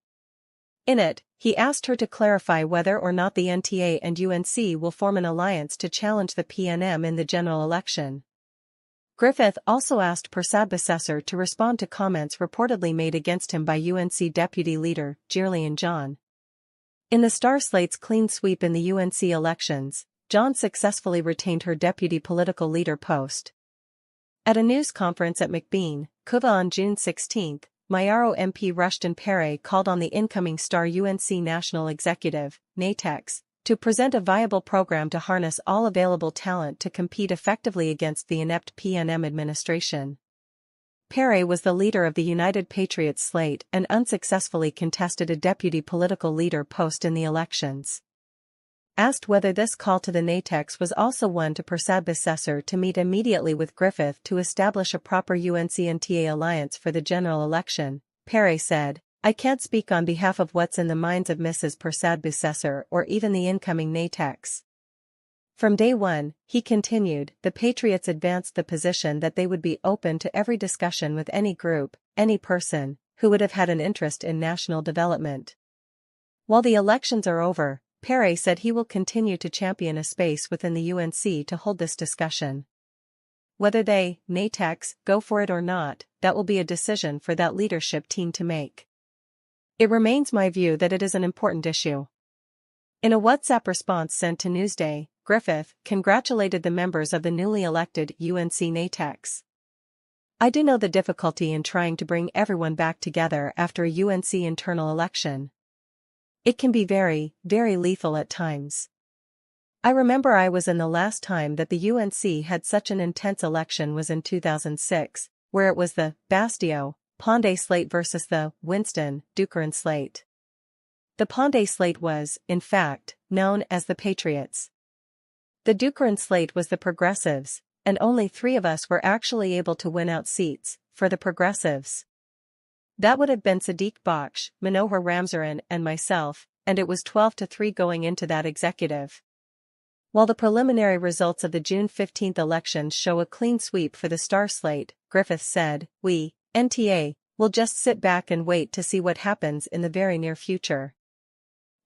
In it, he asked her to clarify whether or not the NTA and UNC will form an alliance to challenge the PNM in the general election. Griffith also asked Persad-Bissessar to respond to comments reportedly made against him by UNC Deputy Leader Gillian John. In the Star Slate's clean sweep in the UNC elections, John successfully retained her deputy political leader post. At a news conference at McBean, Cuba on June 16, Mayaro MP Rushton Perry called on the incoming Star UNC National Executive, NATEX, to present a viable program to harness all available talent to compete effectively against the inept PNM administration. Perry was the leader of the United Patriots slate and unsuccessfully contested a deputy political leader post in the elections. Asked whether this call to the NATEX was also one to Persad-Bissessar to meet immediately with Griffith to establish a proper UNC-NTA alliance for the general election, Perry said, "I can't speak on behalf of what's in the minds of Mrs. Persad-Bissessar or even the incoming NATEX." From day one, he continued, the Patriots advanced the position that they would be open to every discussion with any group, any person, who would have had an interest in national development. While the elections are over, Perry said he will continue to champion a space within the UNC to hold this discussion. Whether they, NATEX, go for it or not, that will be a decision for that leadership team to make. It remains my view that it is an important issue. In a WhatsApp response sent to Newsday, Griffith congratulated the members of the newly elected UNC NATEX. "I do know the difficulty in trying to bring everyone back together after a UNC internal election. It can be very, very lethal at times. I remember I was in the last time that the UNC had such an intense election was in 2006, where it was the Bastio, Pondé slate versus the Winston, Dukerin slate. The Pondé slate was, in fact, known as the Patriots. The Dukerin slate was the Progressives, and only 3 of us were actually able to win out seats, for the Progressives. That would have been Sadiq Baksh, Manohar Ramzaran and myself, and it was 12-3 going into that executive. While the preliminary results of the June 15 election show a clean sweep for the Star slate, Griffith said, we, NTA, will just sit back and wait to see what happens in the very near future.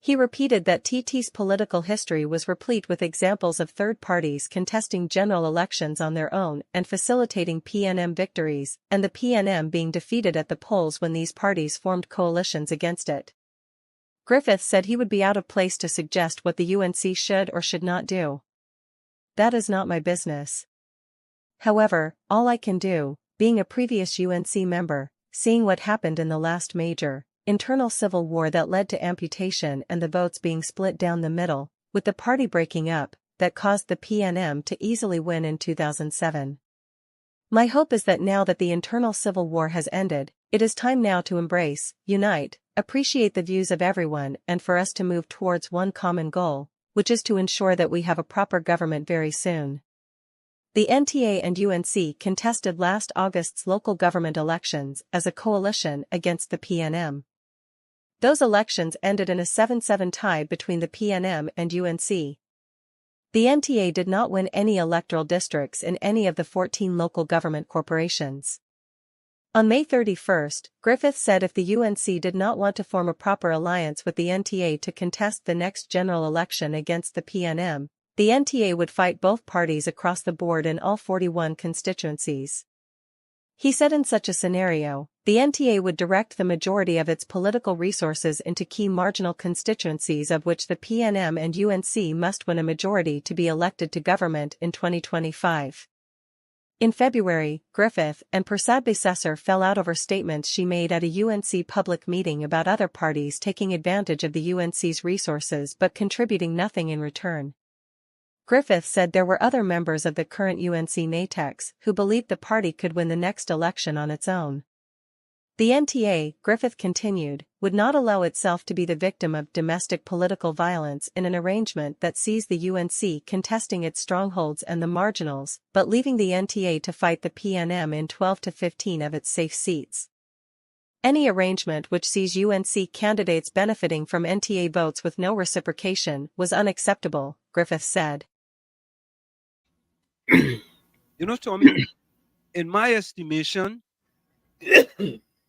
He repeated that TT's political history was replete with examples of third parties contesting general elections on their own and facilitating PNM victories, and the PNM being defeated at the polls when these parties formed coalitions against it. Griffith said he would be out of place to suggest what the UNC should or should not do. That is not my business. However, all I can do, being a previous UNC member, seeing what happened in the last major internal civil war that led to amputation and the votes being split down the middle, with the party breaking up, that caused the PNM to easily win in 2007. My hope is that now that the internal civil war has ended, it is time now to embrace, unite, appreciate the views of everyone and for us to move towards one common goal, which is to ensure that we have a proper government very soon. The NTA and UNC contested last August's local government elections as a coalition against the PNM. Those elections ended in a 7-7 tie between the PNM and UNC. The NTA did not win any electoral districts in any of the 14 local government corporations. On May 31, Griffith said if the UNC did not want to form a proper alliance with the NTA to contest the next general election against the PNM, the NTA would fight both parties across the board in all 41 constituencies. He said in such a scenario, the NTA would direct the majority of its political resources into key marginal constituencies of which the PNM and UNC must win a majority to be elected to government in 2025. In February, Griffith and Prasad Besessar fell out over statements she made at a UNC public meeting about other parties taking advantage of the UNC's resources but contributing nothing in return. Griffith said there were other members of the current UNC NATEX who believed the party could win the next election on its own. The NTA, Griffith continued, would not allow itself to be the victim of domestic political violence in an arrangement that sees the UNC contesting its strongholds and the marginals, but leaving the NTA to fight the PNM in 12 to 15 of its safe seats. Any arrangement which sees UNC candidates benefiting from NTA votes with no reciprocation was unacceptable, Griffith said. You know, Tommy, in my estimation,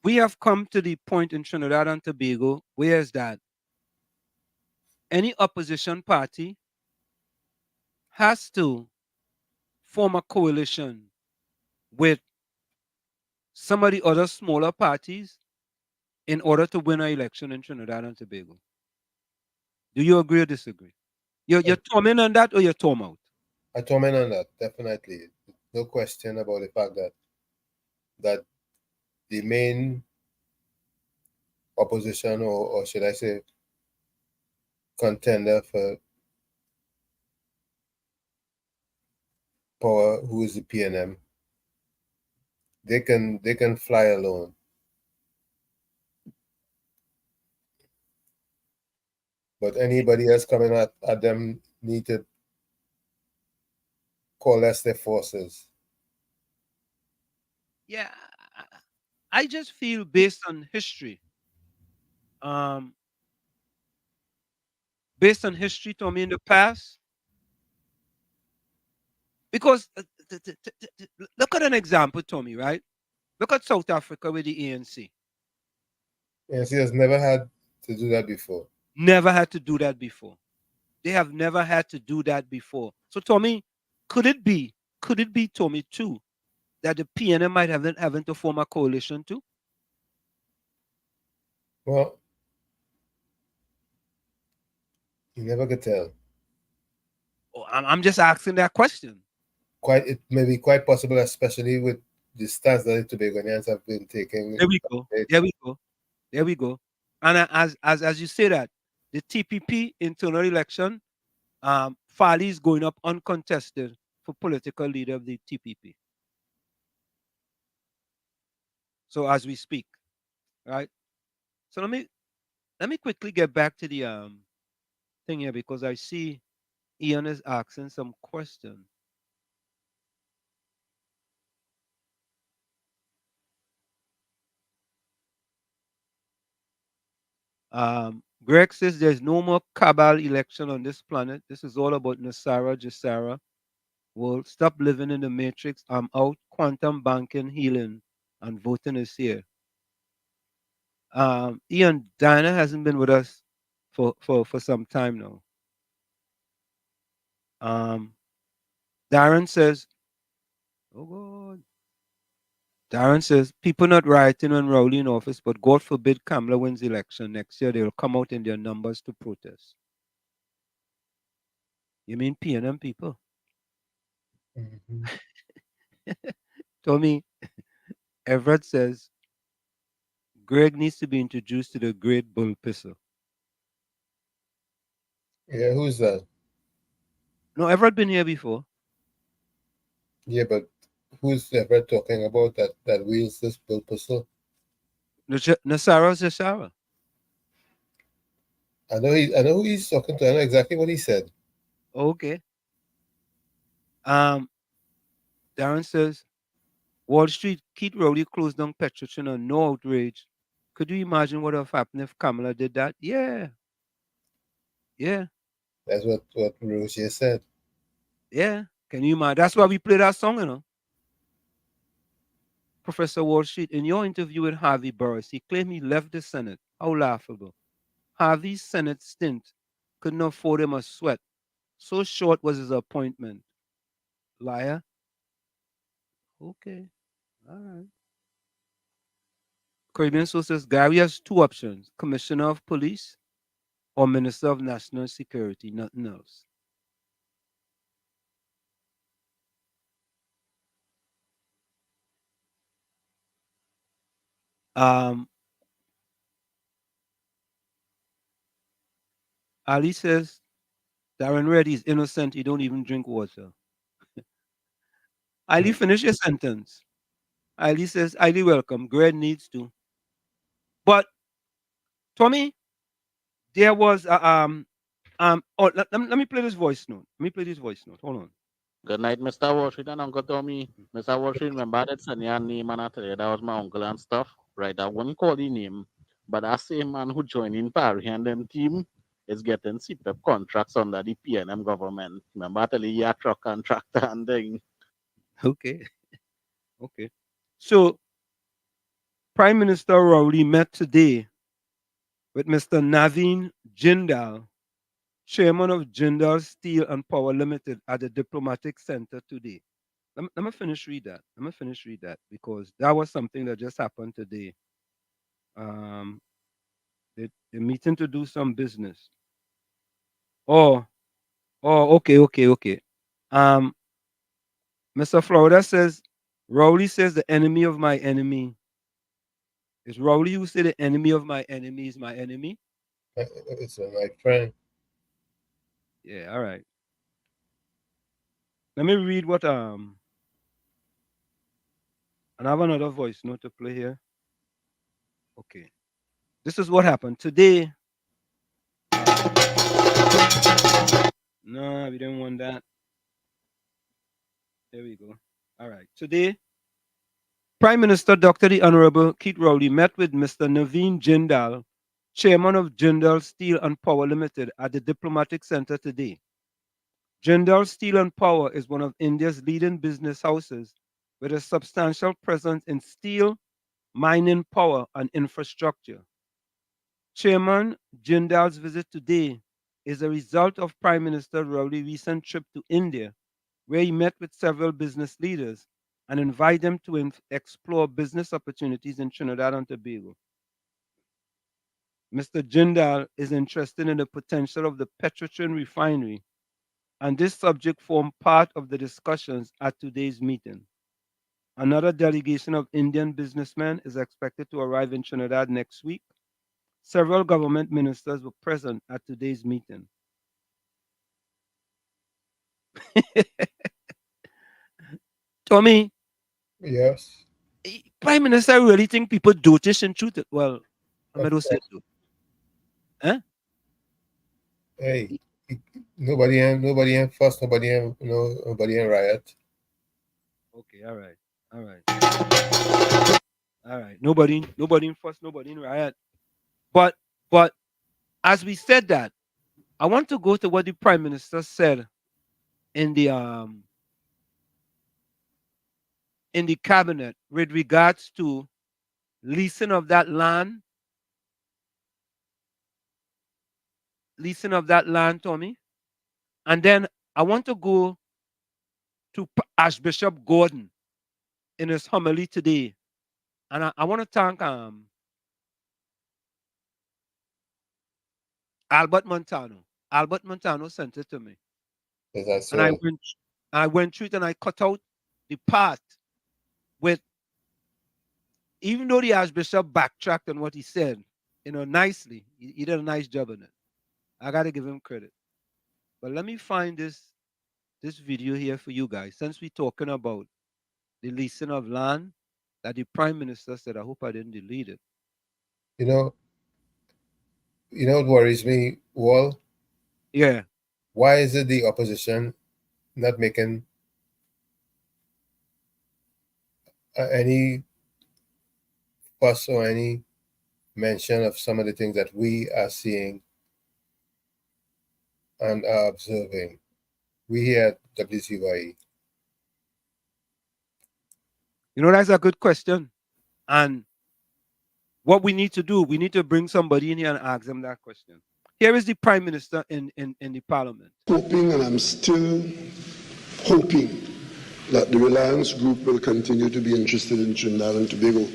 we have come to the point in Trinidad and Tobago where is that any opposition party has to form a coalition with some of the other smaller parties in order to win an election in Trinidad and Tobago. Do you agree or disagree? You're torn on that or you're torn out? I comment on that, definitely. No question about the fact that the main opposition, or should I say contender for power, who is the PNM, they can fly alone. But anybody else coming at them need to coalesce their forces. Yeah, I just feel based on history, Tommy, in the past, because look at an example, Tommy, right? Look at South Africa with the ANC. ANC has never had to do that before. Never had to do that before. They have never had to do that before. So, Tommy, could it be, Tommy, too, that the PNM might have having to form a coalition too? Well, you never could tell. Oh, I'm just asking that question. It may be quite possible, especially with the stance that the Tobagonians have been taking. There we go. There we go. And as you say that, the TPP internal election, Fali is going up uncontested for political leader of the TPP. So as we speak, right? So let me quickly get back to the thing here because I see Ian is asking some questions. Greg says there's no more cabal election on this planet. This is all about Nasara Jasara. Well, stop living in the matrix. I'm out. Quantum banking, healing, and voting is here. Ian, Diana hasn't been with us for some time now. Darren says, oh God. Darren says, people not rioting when Rowley in office, but God forbid Kamala wins election next year, they'll come out in their numbers to protest. You mean PNM people? Mm-hmm. Tommy, Everett says, Greg needs to be introduced to the great bull pisser. Yeah, who's that? No, Everett been here before. Yeah, but who's Everett talking about that wields this bull pistol? Nasara Zasara. I know who he's talking to. I know exactly what he said. Okay. Darren says, Wall Street, Keith Rowley closed down Petrochin on no outrage. Could you imagine what would have happened if Kamala did that? Yeah. Yeah. That's what Roger said. Yeah. Can you imagine? That's why we play that song, you know. Professor Wall Street, in your interview with Harvey Burris, he claimed he left the Senate. How laughable. Harvey's Senate stint couldn't afford him a sweat. So short was his appointment. Liar. Okay. All right. Caribbean Soul says Gary has two options: Commissioner of Police or Minister of National Security, nothing else. Ali says, Darren Reddy is innocent. He don't even drink water. Ali, finish your sentence. Ali says, Ali, welcome. Greg needs to. But, Tommy, there was, let me play this voice note. Let me play this voice note. Hold on. Good night, Mr. Washington and Uncle Tommy. Mr. Washington, remember that Sonia name and I tell you that was my uncle and stuff. Right, I wouldn't call the name, but that same man who joined in Parry and them team is getting CPEP contracts under the PNM government. Remember I tell you, truck contractor and thing. Okay. Okay. So, Prime Minister Rowley met today with Mr. Naveen Jindal, chairman of Jindal Steel and Power Limited at the Diplomatic Center today. Let me finish read that. Let me finish read that because that was something that just happened today. They're meeting to do some business. Oh, okay. Mr. Florida says, Rowley says the enemy of my enemy. Is Rowley who said the enemy of my enemy is my enemy? It's my friend. Yeah, all right. Let me read what and I have another voice note to play here. Okay. This is what happened today. No, we didn't want that. There we go. All right. Today, Prime Minister Dr. the Honorable Keith Rowley met with Mr. Naveen Jindal, chairman of Jindal Steel and Power Limited, at the Diplomatic Center today. Jindal Steel and Power is one of India's leading business houses with a substantial presence in steel, mining, power, and infrastructure. Chairman Jindal's visit today is a result of Prime Minister Rowley's recent trip to India, where he met with several business leaders and invited them to explore business opportunities in Trinidad and Tobago. Mr. Jindal is interested in the potential of the Petrotrin refinery, and this subject formed part of the discussions at today's meeting. Another delegation of Indian businessmen is expected to arrive in Trinidad next week. Several government ministers were present at today's meeting. Tommy? Yes. Prime Minister really think people dotish and truth? Well, I'm not saying so. Huh? Hey, nobody in fuss, nobody in riot. Okay, all right. Nobody in fuss, nobody in riot. But as we said that, I want to go to what the Prime Minister said in the cabinet with regards to leasing of that land. Tommy. And then I want to go to Archbishop Gordon in his homily today. And I want to thank Albert Montano. Albert Montano sent it to me. And I went through it and I cut out the part with, even though the Archbishop backtracked on what he said, nicely, he did a nice job on it. I got to give him credit. But let me find this video here for you guys, since we're talking about the leasing of land that the Prime Minister said. I hope I didn't delete it. You know what worries me, Wall? Yeah. Why is it the opposition not making any fuss or any mention of some of the things that we are seeing and are observing? We here at WZYE. That's a good question. And what we need to do, we need to bring somebody in here and ask them that question. Here is the Prime Minister in the Parliament. Hoping, and I'm still hoping, that the Reliance Group will continue to be interested in Trinidad and Tobago,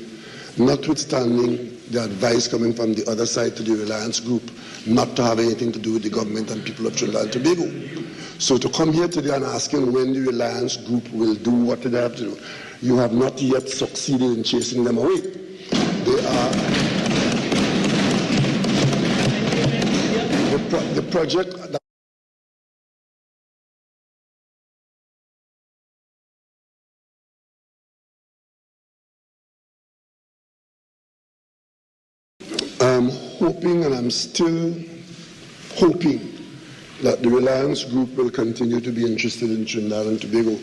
notwithstanding the advice coming from the other side to the Reliance Group not to have anything to do with the government and people of Trinidad and Tobago. So to come here today and asking when the Reliance Group will do what they have to do, you have not yet succeeded in chasing them away. They project that I'm hoping, and I'm still hoping, that the Reliance Group will continue to be interested in Trinidad and Tobago,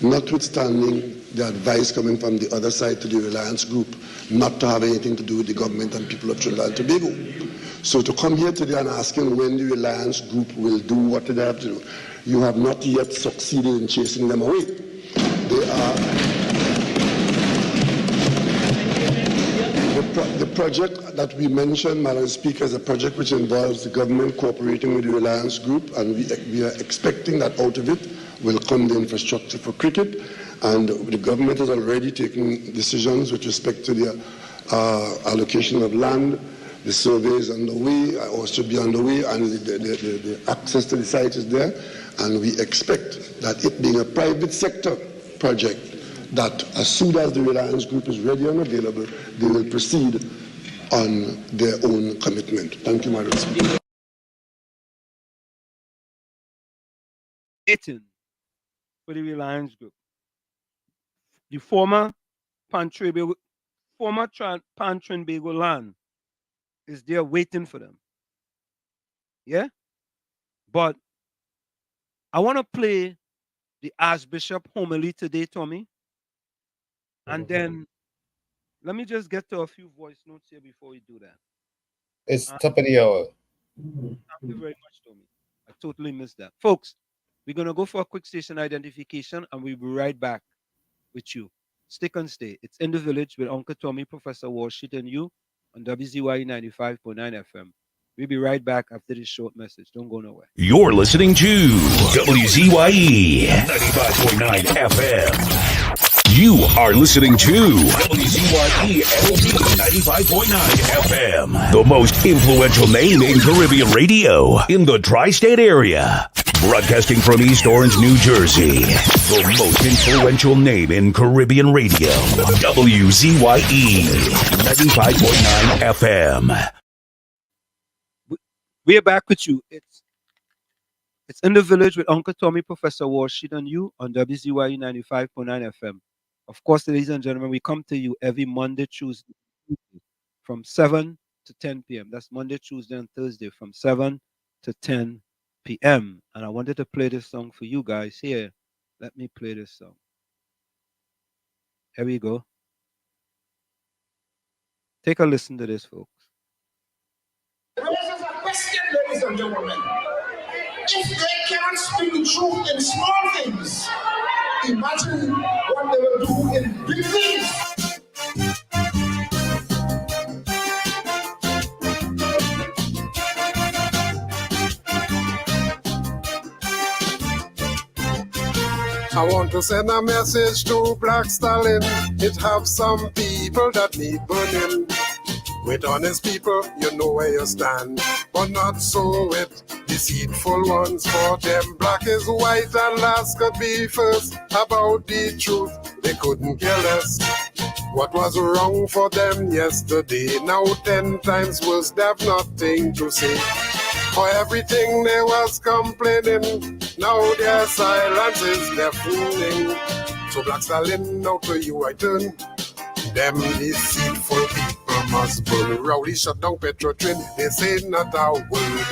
notwithstanding the advice coming from the other side to the Reliance Group not to have anything to do with the government and people of Trinidad and Tobago. So to come here today and asking when the Reliance Group will do what they have to do, you have not yet succeeded in chasing them away. They are... The project that we mentioned, Madam Speaker, is a project which involves the government cooperating with the Reliance Group, and we are expecting that out of it will come the infrastructure for cricket, and the government has already taken decisions with respect to the allocation of land. The survey is underway, or should be underway, and the access to the site is there, and we expect that it being a private sector project, that as soon as the Reliance Group is ready and available, they will proceed on their own commitment. Thank you, Madam Speaker. For the Reliance Group. The former Pan-Trinbago land is there waiting for them. Yeah? But I want to play the Archbishop homily today, Tommy. And then let me just get to a few voice notes here before we do that. It's top of the hour. Thank you very much, Tommy. I totally missed that. Folks, we're going to go for a quick station identification and we'll be right back with you. Stick and stay. It's In the Village with Uncle Tommy, Professor Walshit, and you on WZYE 95.9 FM. We'll be right back after this short message. Don't go nowhere. You're listening to WZYE 95.9 FM. You are listening to WZYE 95.9 FM, the most influential name in Caribbean radio in the tri-state area. Broadcasting from East Orange, New Jersey, the most influential name in Caribbean radio. WZYE 95.9 FM. We're back with you. It's In the Village with Uncle Tommy, Professor Walshit, and you on WZYE 95.9 FM. Of course, ladies and gentlemen, we come to you every Monday, Tuesday, from 7 to 10 p.m. That's Monday, Tuesday, and Thursday from 7 to 10 p.m. And I wanted to play this song for you guys here. Let me play this song. Here we go. Take a listen to this, folks. There is a question, ladies and gentlemen. If they can't speak the truth in small things, imagine what they will do in big things. I want to send a message to Black Stalin. It have some people that need burning. With honest people, you know where you stand. But not so with deceitful ones. For them, black is white and last could be first. About the truth, they couldn't care less. What was wrong for them yesterday, now 10 times worse, they have nothing to say. For everything they was complaining, now their silence is deafening. So Black Stalin, now to you I turn. Them deceitful people must burn. Rowdy shut down Petrotrin, they say not a word.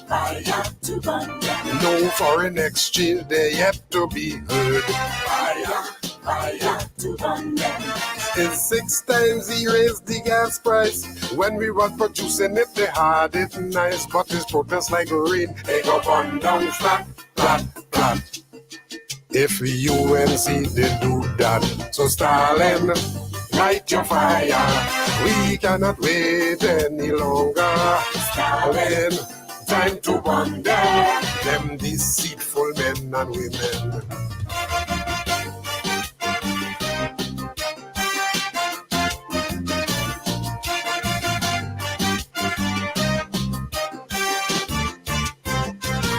Fire to burn them. No foreign exchange, they yet to be heard. Fire to burn them. In 6 times he raised the gas price. When we was producing it, they had it nice. But his protest like rain, they go burn down flat, flat, flat. If UNC did do that, so Stalin, light your fire. We cannot wait any longer. Stalin, time to burn them deceitful men and women.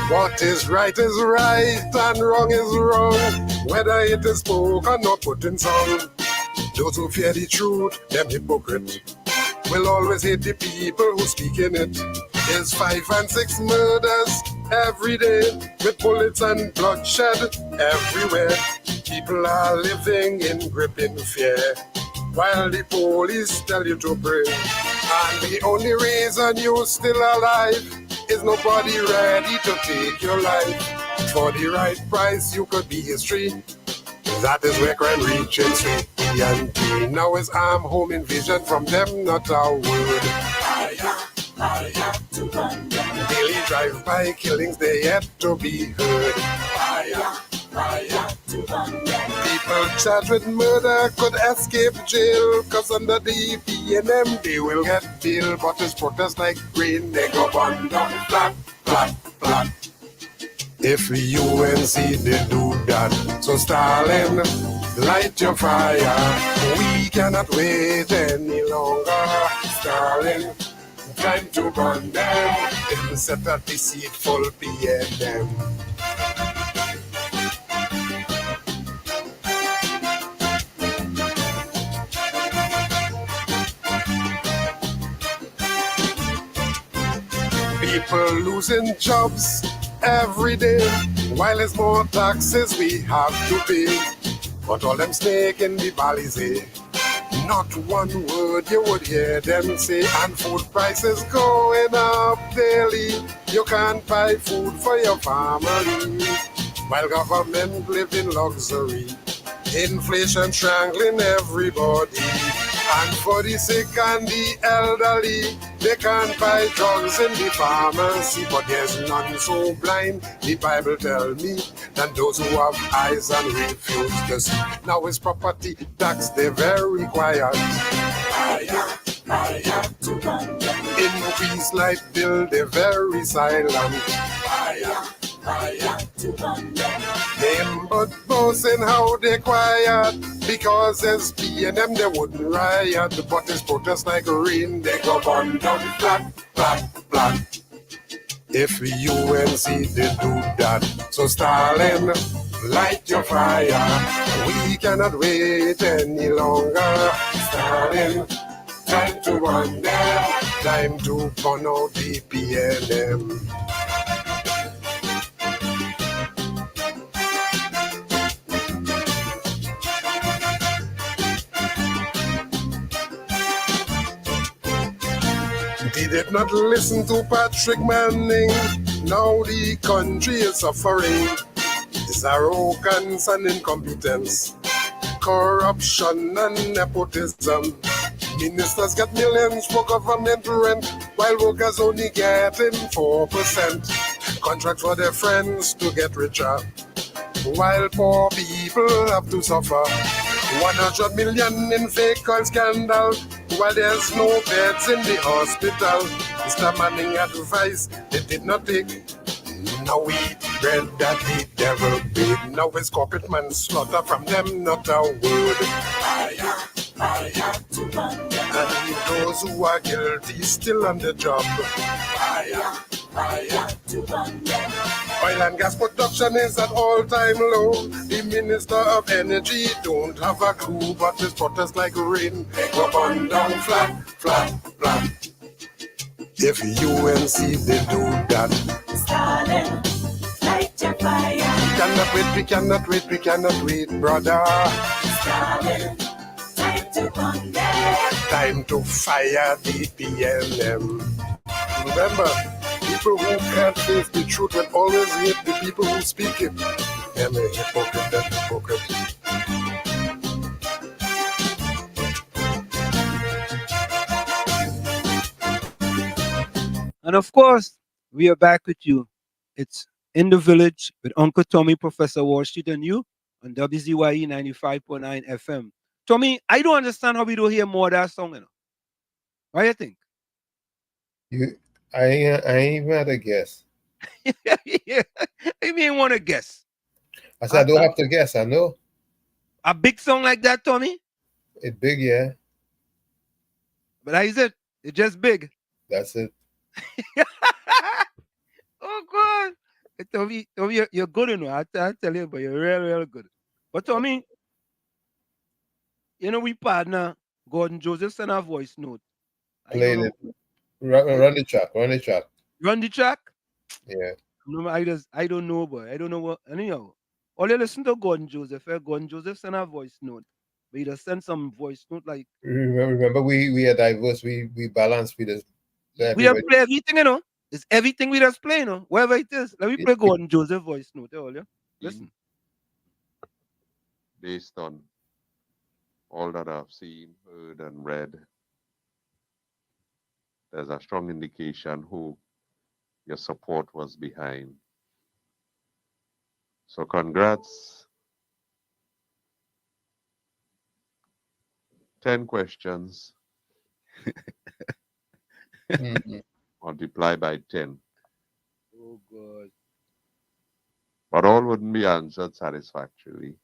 What is right and wrong is wrong, whether it is spoken or put in song. Those who fear the truth, them hypocrite, will always hate the people who speak in it. There's 5 and 6 murders every day with bullets and bloodshed everywhere. People are living in gripping fear while the police tell you to pray. And the only reason you're still alive is nobody ready to take your life. For the right price, you could be history. That is where crime reaches and now is arm home invasion from them, not a word. Daily drive-by killings, they yet to be heard. People charged with murder could escape jail, cause under the PNM they will get bail. But it's protest like rain, they go burn down flat, flat, flat. If UNC they do that, so Stalin, light your fire. We cannot wait any longer. Stalin, time to burn them in set a deceitful PNM. People losing jobs every day, while there's more taxes we have to pay. But all them snake in the Balizé, not one word you would hear them say. And food prices going up daily, you can't buy food for your family, while government live in luxury. Inflation strangling everybody. And for the sick and the elderly, they can't buy drugs in the pharmacy. But there's none so blind, the Bible tell me, than those who have eyes and refuse to see. Now it's property tax, they're very quiet. Increase light bill, they're very silent. Them but boasting how they quiet, because as PNM they wouldn't riot. But it's protest like rain, they go burn down flat, flat, flat. If UNC they do that, so Stalin, light your fire. We cannot wait any longer. Stalin, time to run them, time to burn out the PNM. They did not listen to Patrick Manning. Now the country is suffering. It's arrogance and incompetence, corruption and nepotism. Ministers get millions for government rent, while workers only getting 4%. Contract for their friends to get richer, while poor people have to suffer. 100 million in fake oil scandal, while there's no beds in the hospital. Mr. Manning advice they did not take. Now we eat bread that the devil baked. Now it's corporate manslaughter from them, not a word. And those who are guilty still on the job. Oil and gas production is at all-time low. The Minister of Energy don't have a clue, but this protest like rain, go on down flat, flat, flat. If UNC they do that, Stalin, light your fire. We cannot wait, we cannot wait, brother. Stalin, time to burn them. Time to fire the PNM. Remember, people who can't face the truth will always hate the people who speak it. Them a hypocrite, them hypocrite. And of course, we are back with you. It's In the Village with Uncle Tommy, Professor Wall Street, and you on WZYE 95.9 FM. Tommy, I don't understand how we don't hear more of that song, you know. What do you think? I even had a guess. Yeah. I mean, want to guess. I said I don't have to guess, I know. A big song like that, Tommy? It's big, yeah. But how is it? It's just big. That's it. Oh, God. Tommy, you're good, you know. I tell you, but you're real, real good. But Tommy, you know, we partner, Gordon Joseph sent a voice note. Playing it. Run the track, run the track. Run the track? Yeah. No, I don't know, boy. I don't know what. Anyhow, all you listen to Gordon Joseph. Gordon Joseph send a voice note, but he just send some voice note like Remember, we are diverse. We balance. We just we have everybody. play everything, It's everything we just play, wherever it is. Let me play Gordon Joseph voice note. All you listen. Based on all that I've seen, heard, and read, there's a strong indication who your support was behind. So congrats. 10 questions. Multiply by 10. Oh, God. But all wouldn't be answered satisfactorily.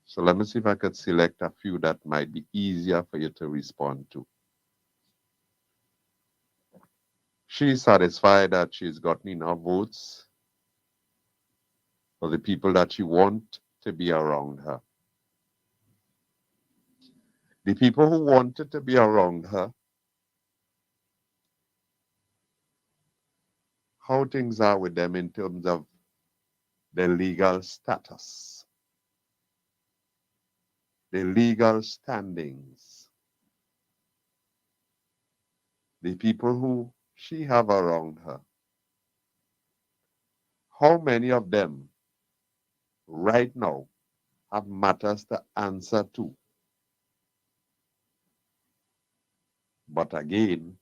So let me see if I could select a few that might be easier for you to respond to. She's satisfied that she's gotten enough votes for the people that she wants to be around her. The people who wanted to be around her, how things are with them in terms of their legal status, their legal standings, the people who she have around her. How many of them right now have matters to answer to? But again,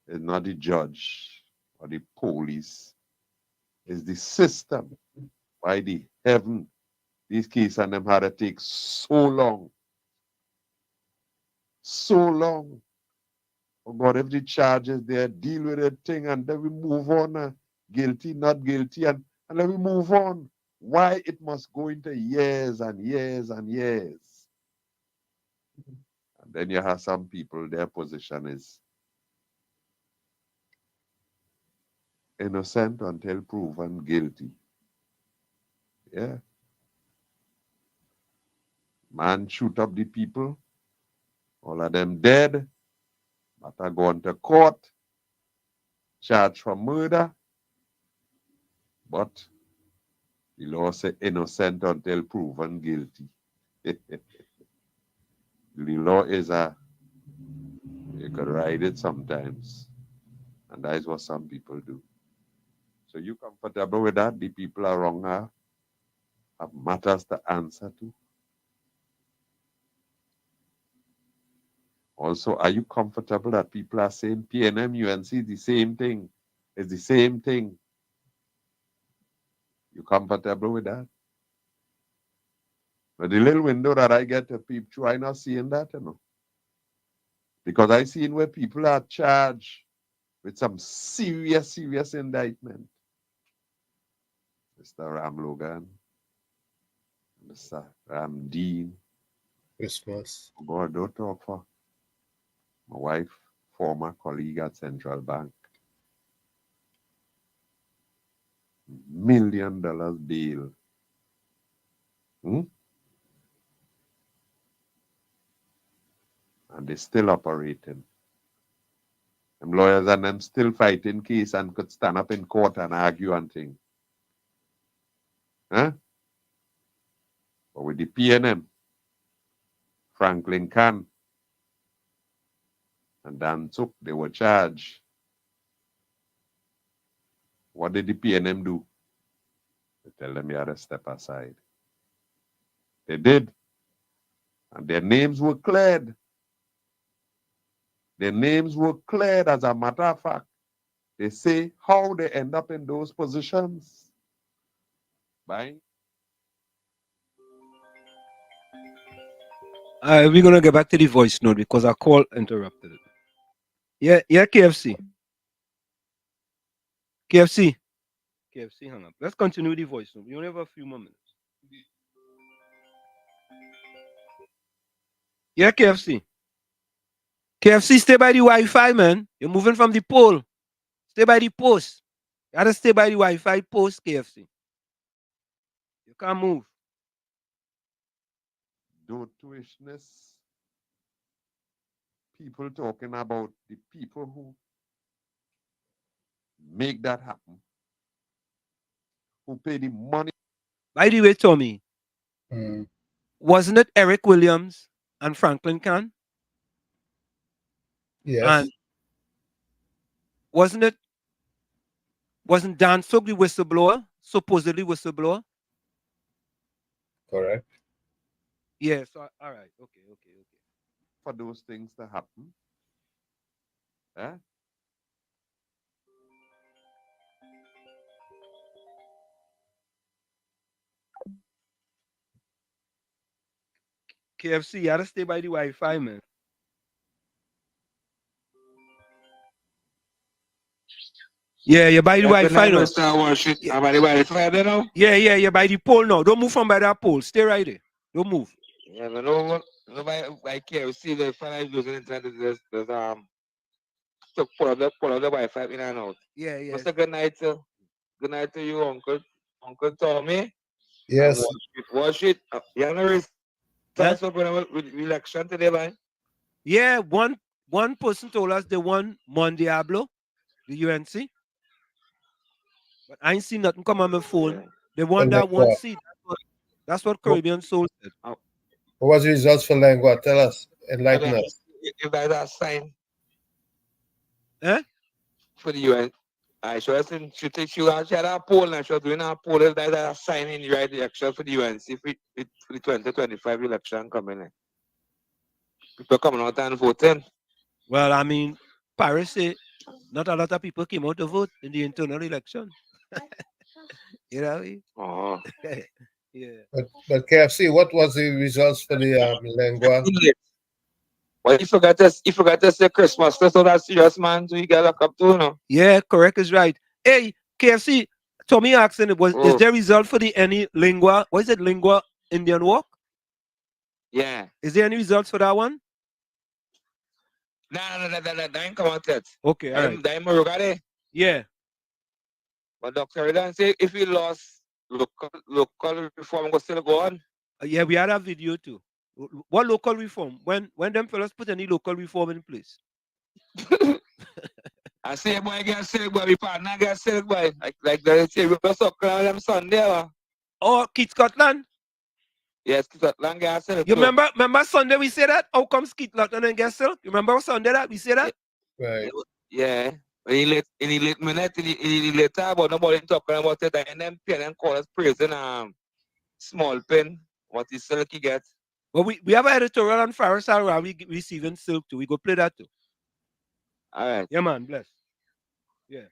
it's not the judge or the police, it's the system. By the heaven, these cases and them had to take so long. So long. Oh God, if the charges there, deal with the thing and then we move on. Guilty, not guilty, and then we move on. Why it must go into years and years and years? And then you have some people, their position is innocent until proven guilty. Yeah. Man shoot up the people, all of them dead, but are gone to court, charged for murder, but the law say innocent until proven guilty. The law is you could ride it sometimes, and that is what some people do. So you comfortable with that? The people around her have matters to answer to. Also, are you comfortable that people are saying PNM, UNC, the same thing? It's the same thing. You comfortable with that? But the little window that I get to peep through, I'm not seeing that, Because I seen where people are charged with some serious, serious indictment. Mr. Ram Logan, Mr. Ram Dean. Christmas. Oh God, don't talk for my wife, former colleague at Central Bank. $1 million bail. And they're still operating. Them lawyers and them still fighting case and could stand up in court and argue and things. Huh? But with the PNM, Franklin Khan and Dan Zook, they were charged. What did the PNM do? They tell them you had to step aside. They did. And their names were cleared. Their names were cleared, as a matter of fact. They say how they end up in those positions. By We're gonna get back to the voice note because our call interrupted it. Yeah, KFC. KFC, hang up. Let's continue the voice note. We only have a few more minutes. Yeah, KFC. KFC, stay by the Wi-Fi, man. You're moving from the pole. Stay by the post. You gotta stay by the Wi-Fi post, KFC. You can't move. do-twishness people talking about the people who make that happen, who pay the money. By the way, Tommy, Mm. wasn't it Eric Williams and Franklin Kahn? Yes. And wasn't Dan Sugg the whistleblower, supposedly whistleblower? Correct. Yeah, so all right, okay. For those things to happen. Eh? KFC, you gotta stay by the Wi-Fi, man. Yeah, you're by the Wi-Fi now. Yeah, you're by the pole now. Don't move from by that pole. Stay right there. Don't move. Yeah, but no, by KFC, the final losing internet is so pull up the Wi-Fi in and out. Yeah. Mr. Good night, good night to you, Uncle Tommy. Yes. Watch it. You know, results for with election today, man. Yeah, one person told us they won Mondiablo, the UNC. But I ain't seen nothing come on my phone. Yeah. They won that one seat. That's what Caribbean Soul said. What was the results for Lengua? Tell us. Enlighten us. If that a sign Eh? for the UN, I should have seen she had a poll and she was doing a poll if that a sign in the right direction for the UNC for the 2025 election coming in. People coming out and voting. Well, I mean, Paris say not a lot of people came out to vote in the internal election. You know? Oh. Yeah. But KFC, what was the results for the Lengua? Well, you forgot to say Christmas. That's not that serious, man. So you got locked up too, you know. Yeah, correct is right. Hey, KFC, Tommy asking, is there result for the any lingua? What is it, lingua Indian walk? Yeah. Is there any results for that one? No, that ain't come out yet. Okay, all right. That ain't Murugade. Yeah. But Dr. Ridan say if we lost local reform, go still go on. Yeah, we had a video too. What local reform? When them fellas put any local reform in place? I say boy get sick, boy, we partner get sick, boy. Like they say we go suck around them Sunday. Oh, Kit Scotland? Yes, Kit Scotland get sick. You remember Sunday we say that? How come Kit Scotland and get silk? You remember Sunday that we say that? Right. Yeah. In the late minute, in the later, but nobody talking about it. And then pen and call us praising small pen, what is silk he get. Well, we have an editorial on Faris Alra. We receiving silk too. We go play that too. All right. Yeah, man, bless. Yeah.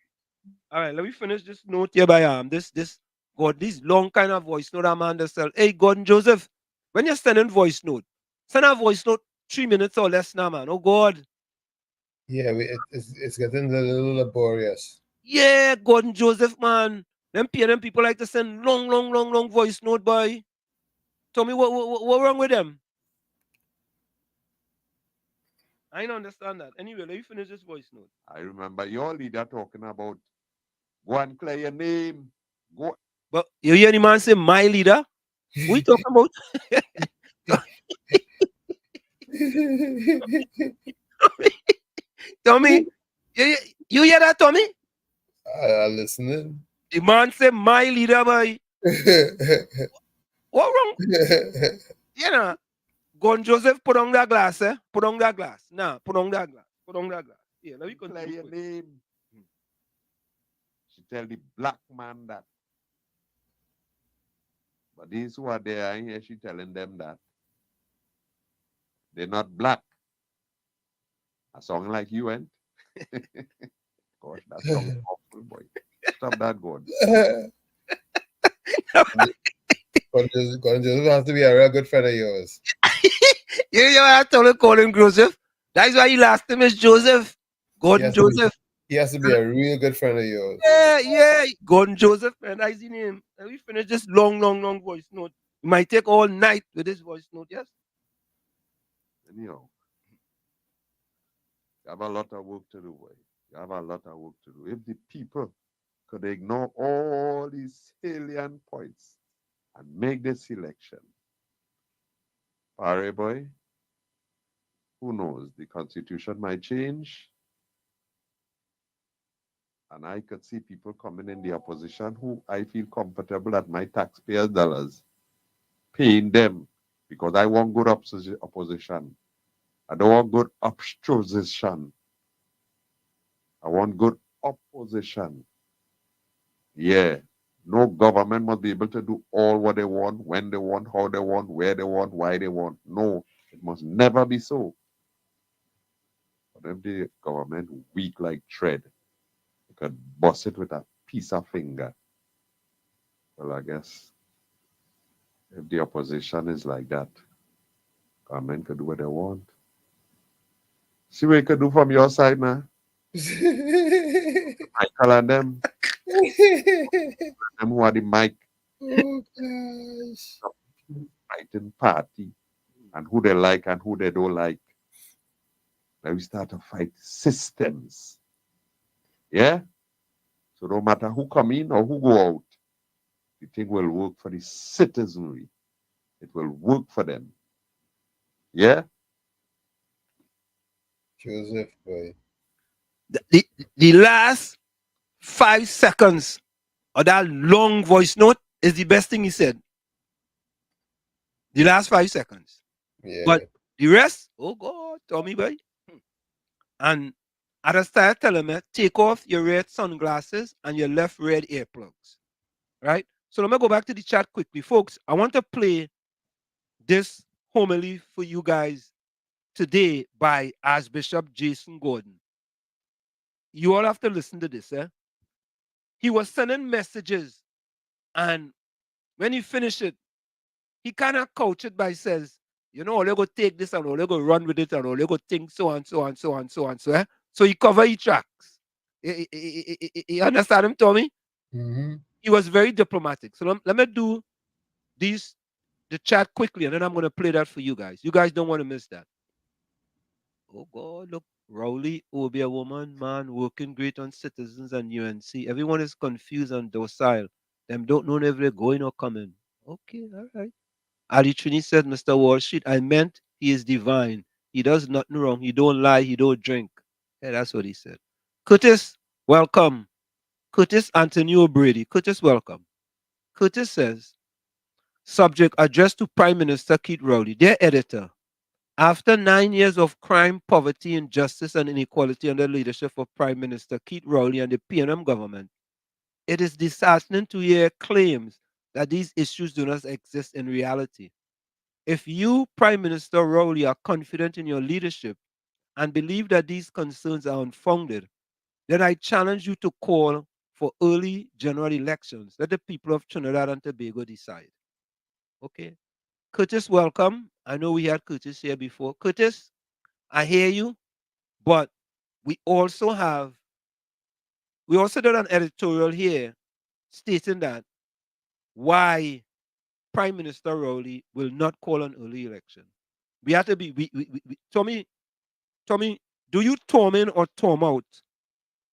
All right, let me finish this note here by this long kind of voice note I'm understand. Hey, Gordon Joseph, when you're sending voice note, send a voice note 3 minutes or less now, man. Oh God. Yeah, it's getting a little laborious. Yeah, Gordon Joseph, man. Them people like to send long voice note, boy. Tell me what wrong with them? I don't understand that. Anyway, let me finish this voice note. I remember your leader talking about go and clear your name. Go. But you hear the man say my leader? Who you talking about? Tommy, you hear that, Tommy? Listening. The man say my leader, boy. What wrong? You know, Gon Joseph, put on that glass, eh? Put on that glass. Nah, put on that glass. Put on that glass. Yeah, let me Clear continue. your name. She tell the black man that. But these who are there, I hear she telling them that they're not black. A song like you went. Gosh, that song is awful, boy. Stop that, God. Gordon Joseph has to be a real good friend of yours. You know, I told him call him Joseph. That's why he last name is Joseph. Gordon Joseph. He has to be a real good friend of yours. Yeah. Gordon Joseph, man. That's his name. And we finish this long voice note. It might take all night with this voice note, yes? Anyhow, you have a lot of work to do, boy. You have a lot of work to do. If the people could ignore all these salient points and make this election, Pare boy, who knows? The constitution might change. And I could see people coming in the opposition who I feel comfortable that my taxpayers' dollars paying them because I want good opposition. I don't want good opposition. I want good opposition. Yeah. No government must be able to do all what they want, when they want, how they want, where they want, why they want. No, it must never be so. But if the government weak like thread, you could bust it with a piece of finger. Well, I guess if the opposition is like that, government could do what they want. See what you could do from your side now. Michael and them. Them who are the mic. Oh gosh. Fighting party and who they like and who they don't like. Now we start to fight systems. Yeah? So no matter who come in or who go out, the thing will work for the citizenry. It will work for them. Yeah? Joseph, boy. The last 5 seconds of that long voice note is the best thing he said. The last 5 seconds. Yeah. But the rest, oh God, Tommy boy. And at the start, tell me, take off your red sunglasses and your left red earplugs. Right? So let me go back to the chat quickly. Folks, I want to play this homily for you guys today by Archbishop Jason Gordon. You all have to listen to this. He was sending messages, and when he finished it, he kind of couched it by says, you know, they're going to take this and they're going to run with it and they're going to think so and so and so and so and so. So he covered his tracks. You understand him, Tommy? Mm-hmm. He was very diplomatic. So let me do the chat quickly, and then I'm going to play that for you guys. You guys don't want to miss that. Oh, God, look. Rowley, Obia woman, man, working great on citizens and UNC. Everyone is confused and docile. Them don't know if they're going or coming. Okay, all right. Ali Trini said, Mr. Wall Street, I meant he is divine. He does nothing wrong. He don't lie. He don't drink. Yeah, that's what he said. Curtis, welcome. Curtis Antonio Brady. Curtis, welcome. Curtis says, subject addressed to Prime Minister Keith Rowley. Dear editor, after 9 years of crime, poverty, injustice, and inequality under the leadership of Prime Minister Keith Rowley and the PNM government, it is disheartening to hear claims that these issues do not exist in reality. If you, Prime Minister Rowley, are confident in your leadership and believe that these concerns are unfounded, then I challenge you to call for early general elections. Let the people of Trinidad and Tobago decide. Okay? Curtis, welcome. I know we had Curtis here before. Curtis, I hear you, but we also did an editorial here stating that why Prime Minister Rowley will not call an early election. We have to be, Tommy, do you torment or torm out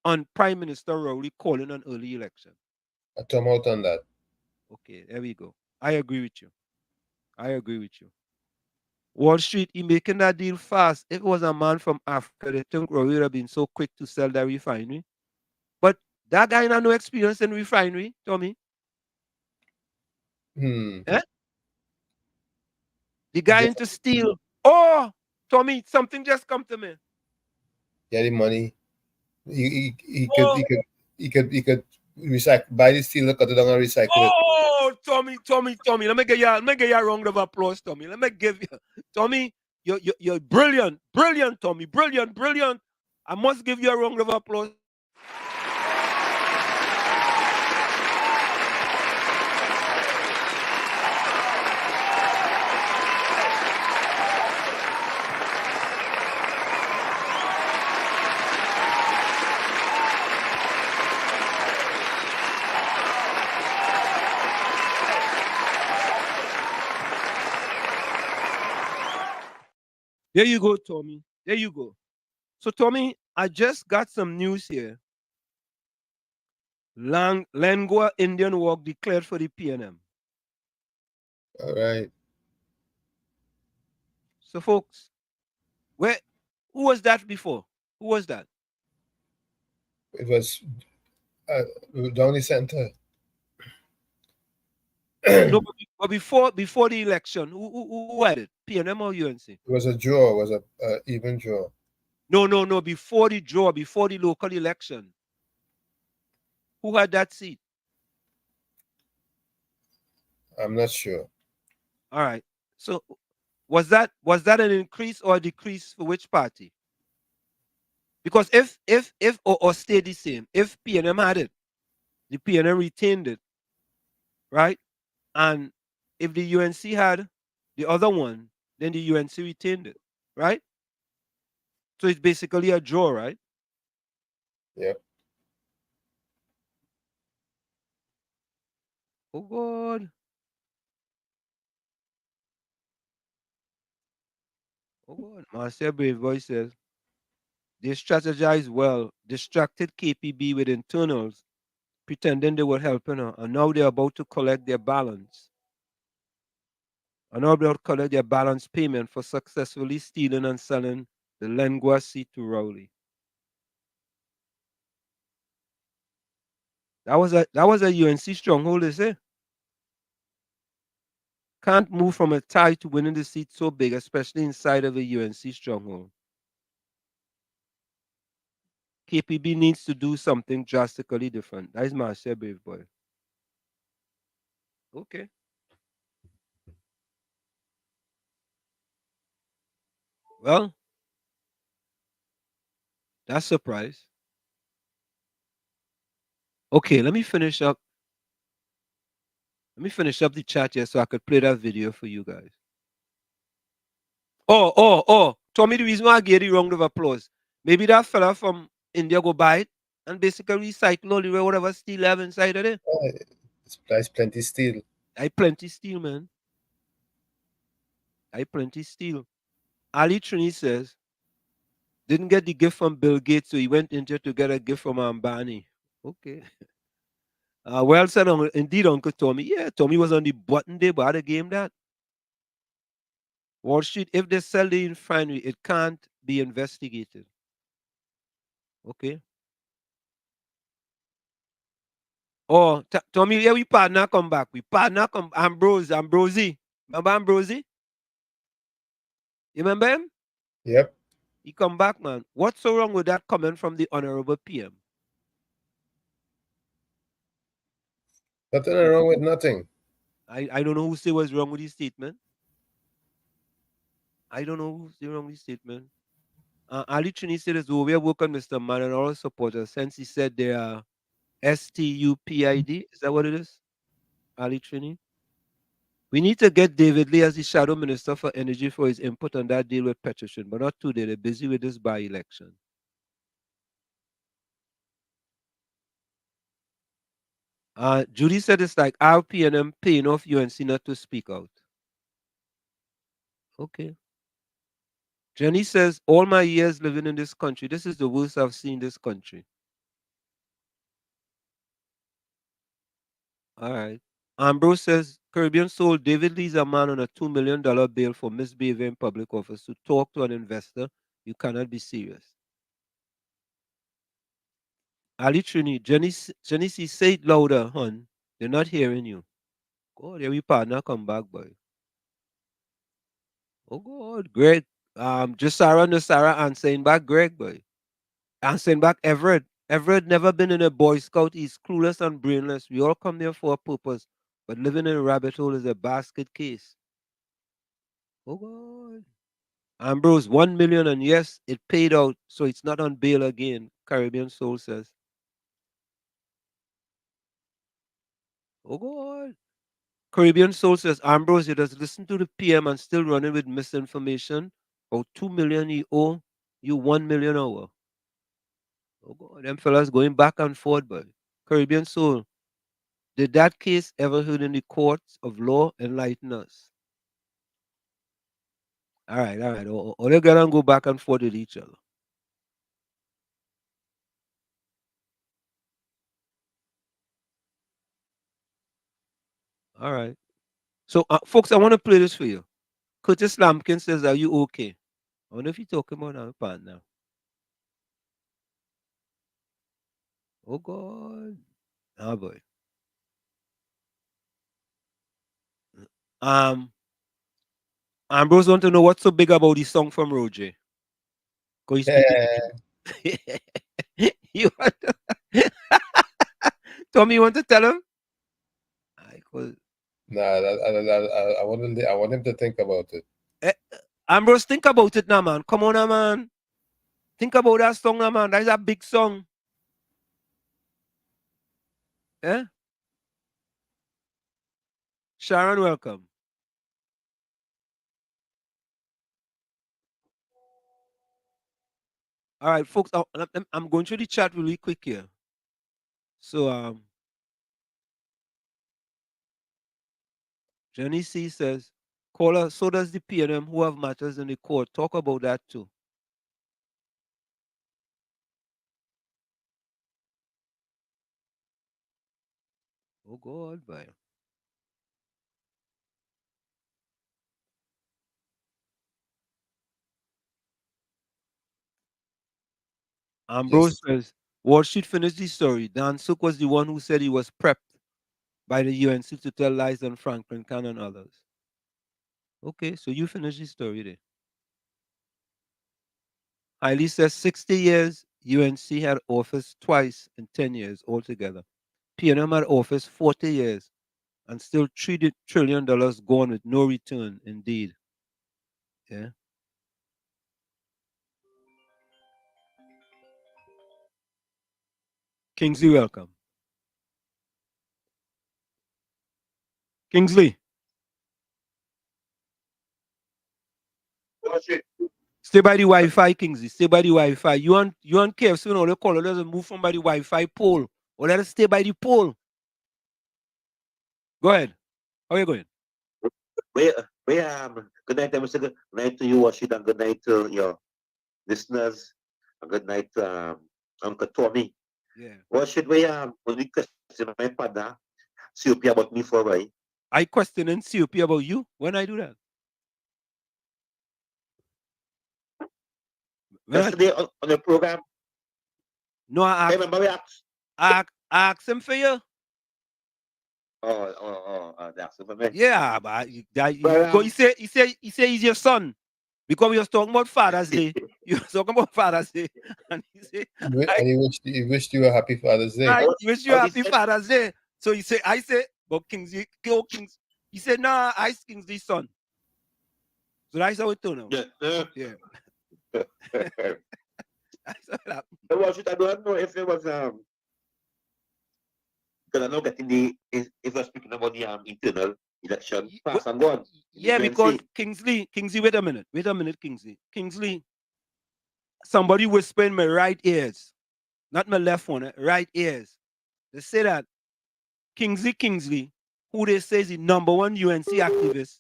on Prime Minister Rowley calling an early election? I torm out on that. Okay, there we go. I agree with you. Wall Street, he making that deal fast. If it was a man from Africa, they think Rowley would have been so quick to sell that refinery. But that guy had no experience in refinery, Tommy. Eh? The guy into steel. Oh, Tommy, something just come to me. Yeah, the money. He could recycle, buy the steel, cut it down and recycle it. Oh, Tommy. Let me get you a round of applause, Tommy. Let me give you, Tommy. You're brilliant, Tommy. Brilliant. I must give you a round of applause. There you go, Tommy. There you go. So, Tommy, I just got some news here. Lengua Indian Walk declared for the PNM. All right. So, folks, Where? Who was that before? Who was that? It was down the center. No, but before the election, who had it? PNM or UNC? It was a draw. It was a even draw. No. Before the draw, before the local election, who had that seat? I'm not sure. All right. So was that an increase or a decrease for which party? Because if or stay the same, if PNM had it, the PNM retained it, right? And if the UNC had the other one, then the UNC retained it, right? So it's basically a draw, right? Yep. Oh God. Oh God. Marcia Brave Boy says they strategized well, distracted KPB with internals, pretending they were helping her, and now they're about to collect their balance. And now they'll collect their balance payment for successfully stealing and selling the Lengua seat to Rowley. That was a UNC stronghold, they say. Can't move from a tie to winning the seat so big, especially inside of a UNC stronghold. KPB needs to do something drastically different. That is Marcia Brave Boy. Okay. Well, that's a surprise. Okay, let me finish up. Let me finish up the chat here so I could play that video for you guys. Oh. Tell me the reason why I gave the round of applause. Maybe that fella from India go buy it and basically recycle all the whatever steel have inside of it. There's plenty steel. I plenty steel, man. I plenty steel. Ali Trini says, didn't get the gift from Bill Gates, so he went India to get a gift from Ambani. Okay. Well said, indeed, Uncle Tommy. Yeah, Tommy was on the button day, but the game that. Wall Street, if they sell the refinery, it can't be investigated. Okay. Oh, Tommy, yeah, we partner come back. We partner come. Ambrosi. Remember Ambrosi? You remember him? Yep. He come back, man. What's so wrong with that comment from the Honorable PM? Nothing wrong with nothing. I don't know who say what's wrong with his statement. I don't know who's wrong with his statement. Ali Trini said it's over work on Mr. Man and all supporters since he said they are STUPID. Is that what it is? Ali Trini? We need to get David Lee as the shadow minister for energy for his input on that deal with Petroshan, but not today. They're busy with this by-election. Judy said it's like RPNM paying off UNC not to speak out. Okay. Jenny says, all my years living in this country, this is the worst I've seen this country. All right. Ambrose says, Caribbean Soul, David Lee's a man on a $2 million bail for misbehavior in public office. To talk to an investor, you cannot be serious. Ali Trini, Jenny C, say it louder, hon. They're not hearing you. God, every partner come back, boy. Oh, God. Greg. Just Sarah, no Sarah answering back Greg, boy. Answering back Everett. Everett never been in a Boy Scout. He's clueless and brainless. We all come there for a purpose. But living in a rabbit hole is a basket case. Oh, God. Ambrose, 1 million, and yes, it paid out, so it's not on bail again, Caribbean Soul says. Oh, God. Caribbean Soul says, Ambrose, you just listen to the PM and still running with misinformation. Oh, 2 million you owe, you 1 million over. Oh, God, them fellas going back and forth, but Caribbean Soul, did that case ever heard in the courts of law? Enlighten us. All right. Or they're going to go back and forth with each other. All right. So, folks, I want to play this for you. Curtis Lampkin says, are you okay? I wonder if you're talking about our partner. Oh God. Oh boy. Ambrose want to know what's so big about this song from Roger. Cause he's speaking the truth. You want to Tommy, you want to tell him? Nah, I want him to think about it. Ambrose, think about it now, man. Come on now, man. Think about that song now, man. That's a big song. Yeah? Sharon, welcome. All right, folks, I'm going through the chat really quick here. So, Jenny C says, caller, so does the PNM who have matters in the court. Talk about that too. Oh, God, boy. Ambrose says, Wall Street finished the story. Dan Sook was the one who said he was prepped by the UNC to tell lies on Franklin Can and others. Okay, so you finish the story there. Hailey says 60 years, UNC had office twice in 10 years altogether. PNM had office 40 years and still $3 trillion gone with no return, indeed. Yeah. Kingsley, welcome. Kingsley. Stay by the Wi-Fi, Kingsley. Stay by the Wi-Fi. You want KFC when all the caller doesn't move from by the Wi-Fi pole. Or let us stay by the pole. Go ahead. How are you going? Good night, Mr. Good night to you, Washington, and good night to your listeners. And good night to Uncle Tommy. Yeah. What should we only question my partner, COP about me for right? I questioning COP about you when I do that. Yesterday on the program. No, I remember we asked. I asked him for you. That's for me. Yeah, but he say he's your son. Because we was talking about Father's Day. You was talking about Father's Day. And he said, And he wished you a happy Father's Day. I wish you a happy Father's Day. So he said, but Kingsley, he said, nah, I Kingsley's son. So that's how it turned out. Yeah. I don't know if it was because I'm not getting if we're speaking about the internal election pass and go on. Yeah, because Kingsley, wait a minute, Kingsley, somebody whisper in my right ears, not my left one, right ears. They say that Kingsley, who they say is the #1 UNC activist.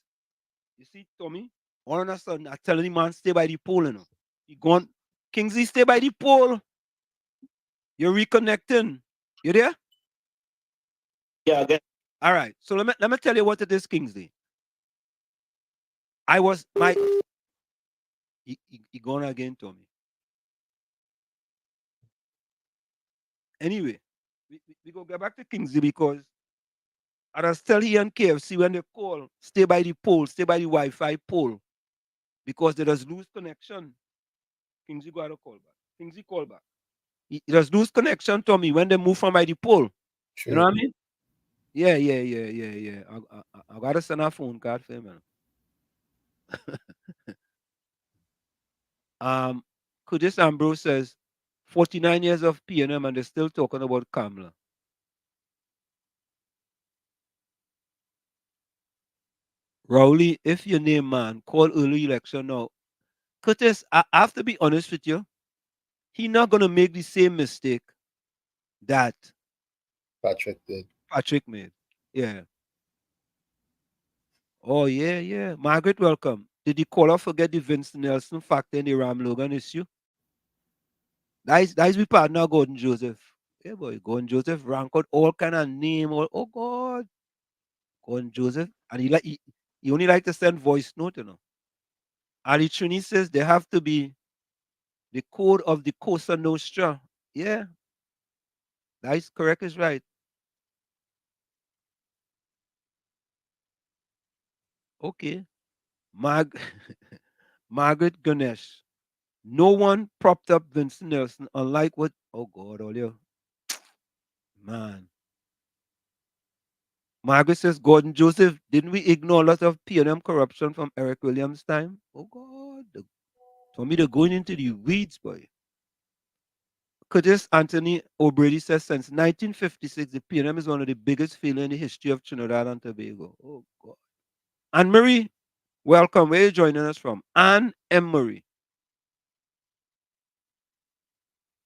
You see, Tommy, all of a sudden, I tell the man stay by the pole, you know. He gone, Kingsley, stay by the pole. You're reconnecting. You there? Yeah, again. All right. So let me tell you what it is, Kingsley. He gone again, Tommy. Anyway, we go get back to Kingsley because I was tell he and KFC when they call, stay by the pole, stay by the Wi-Fi pole, because they just lose connection. Kingsley got a call back. Kingsley call back. He just lose connection, Tommy, when they move from by the pole. True. You know what I mean? Yeah. I gotta send a phone card for him, man. Kudis Ambrose says 49 years of PNM and they're still talking about Kamla. Rowley, if your name man, call early election now. Curtis, I have to be honest with you. He's not gonna make the same mistake that Patrick did. Patrick made. Yeah. Oh yeah. Margaret, welcome. Did the caller forget the Vince Nelson factor in the Ram Logan issue? That's we partner Gordon Joseph. Yeah, boy, Gordon Joseph rank out all kind of name. Oh God, Gordon Joseph, and he only like to send voice note, you know. Ali Trini says there have to be the code of the Cosa Nostra. Yeah, that is correct, is right. Okay. Margaret Ganesh. No one propped up Vincent Nelson, unlike what, oh God, Olio. Man. Margaret says, Gordon Joseph, didn't we ignore a lot of P&M corruption from Eric Williams' time? Oh God. For me, they're going into the weeds, boy. Curtis Anthony O'Brady says, since 1956, the P&M is one of the biggest failures in the history of Trinidad and Tobago. Oh God. Anne Marie, welcome. Where are you joining us from? Anne M. Marie.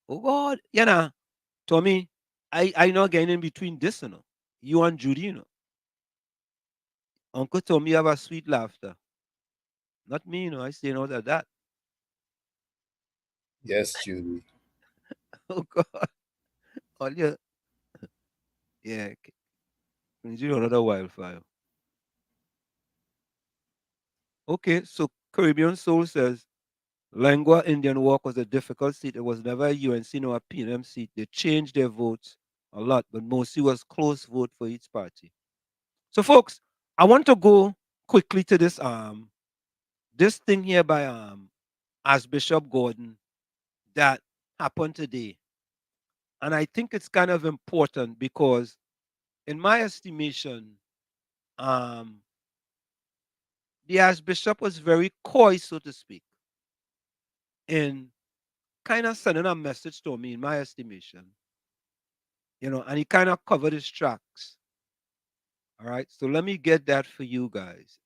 Oh God. You know, Tommy, I not getting in between this, you know. You and Judy, you know. Uncle Tommy have a sweet laughter. Not me, you know. I stay out of that. Yes, Judy. Oh God. All you, yeah. Can you do another wildfire? Okay, so Caribbean Soul says Lengua Indian Walk was a difficult seat. It was never a UNC nor a PNM seat. They changed their votes a lot, but mostly was close vote for each party. So, folks, I want to go quickly to this thing here by Archbishop Gordon that happened today. And I think it's kind of important because, in my estimation, um, the Archbishop was very coy, so to speak, in kind of sending a message to me, in my estimation. You know, and he kind of covered his tracks. All right. So let me get that for you guys.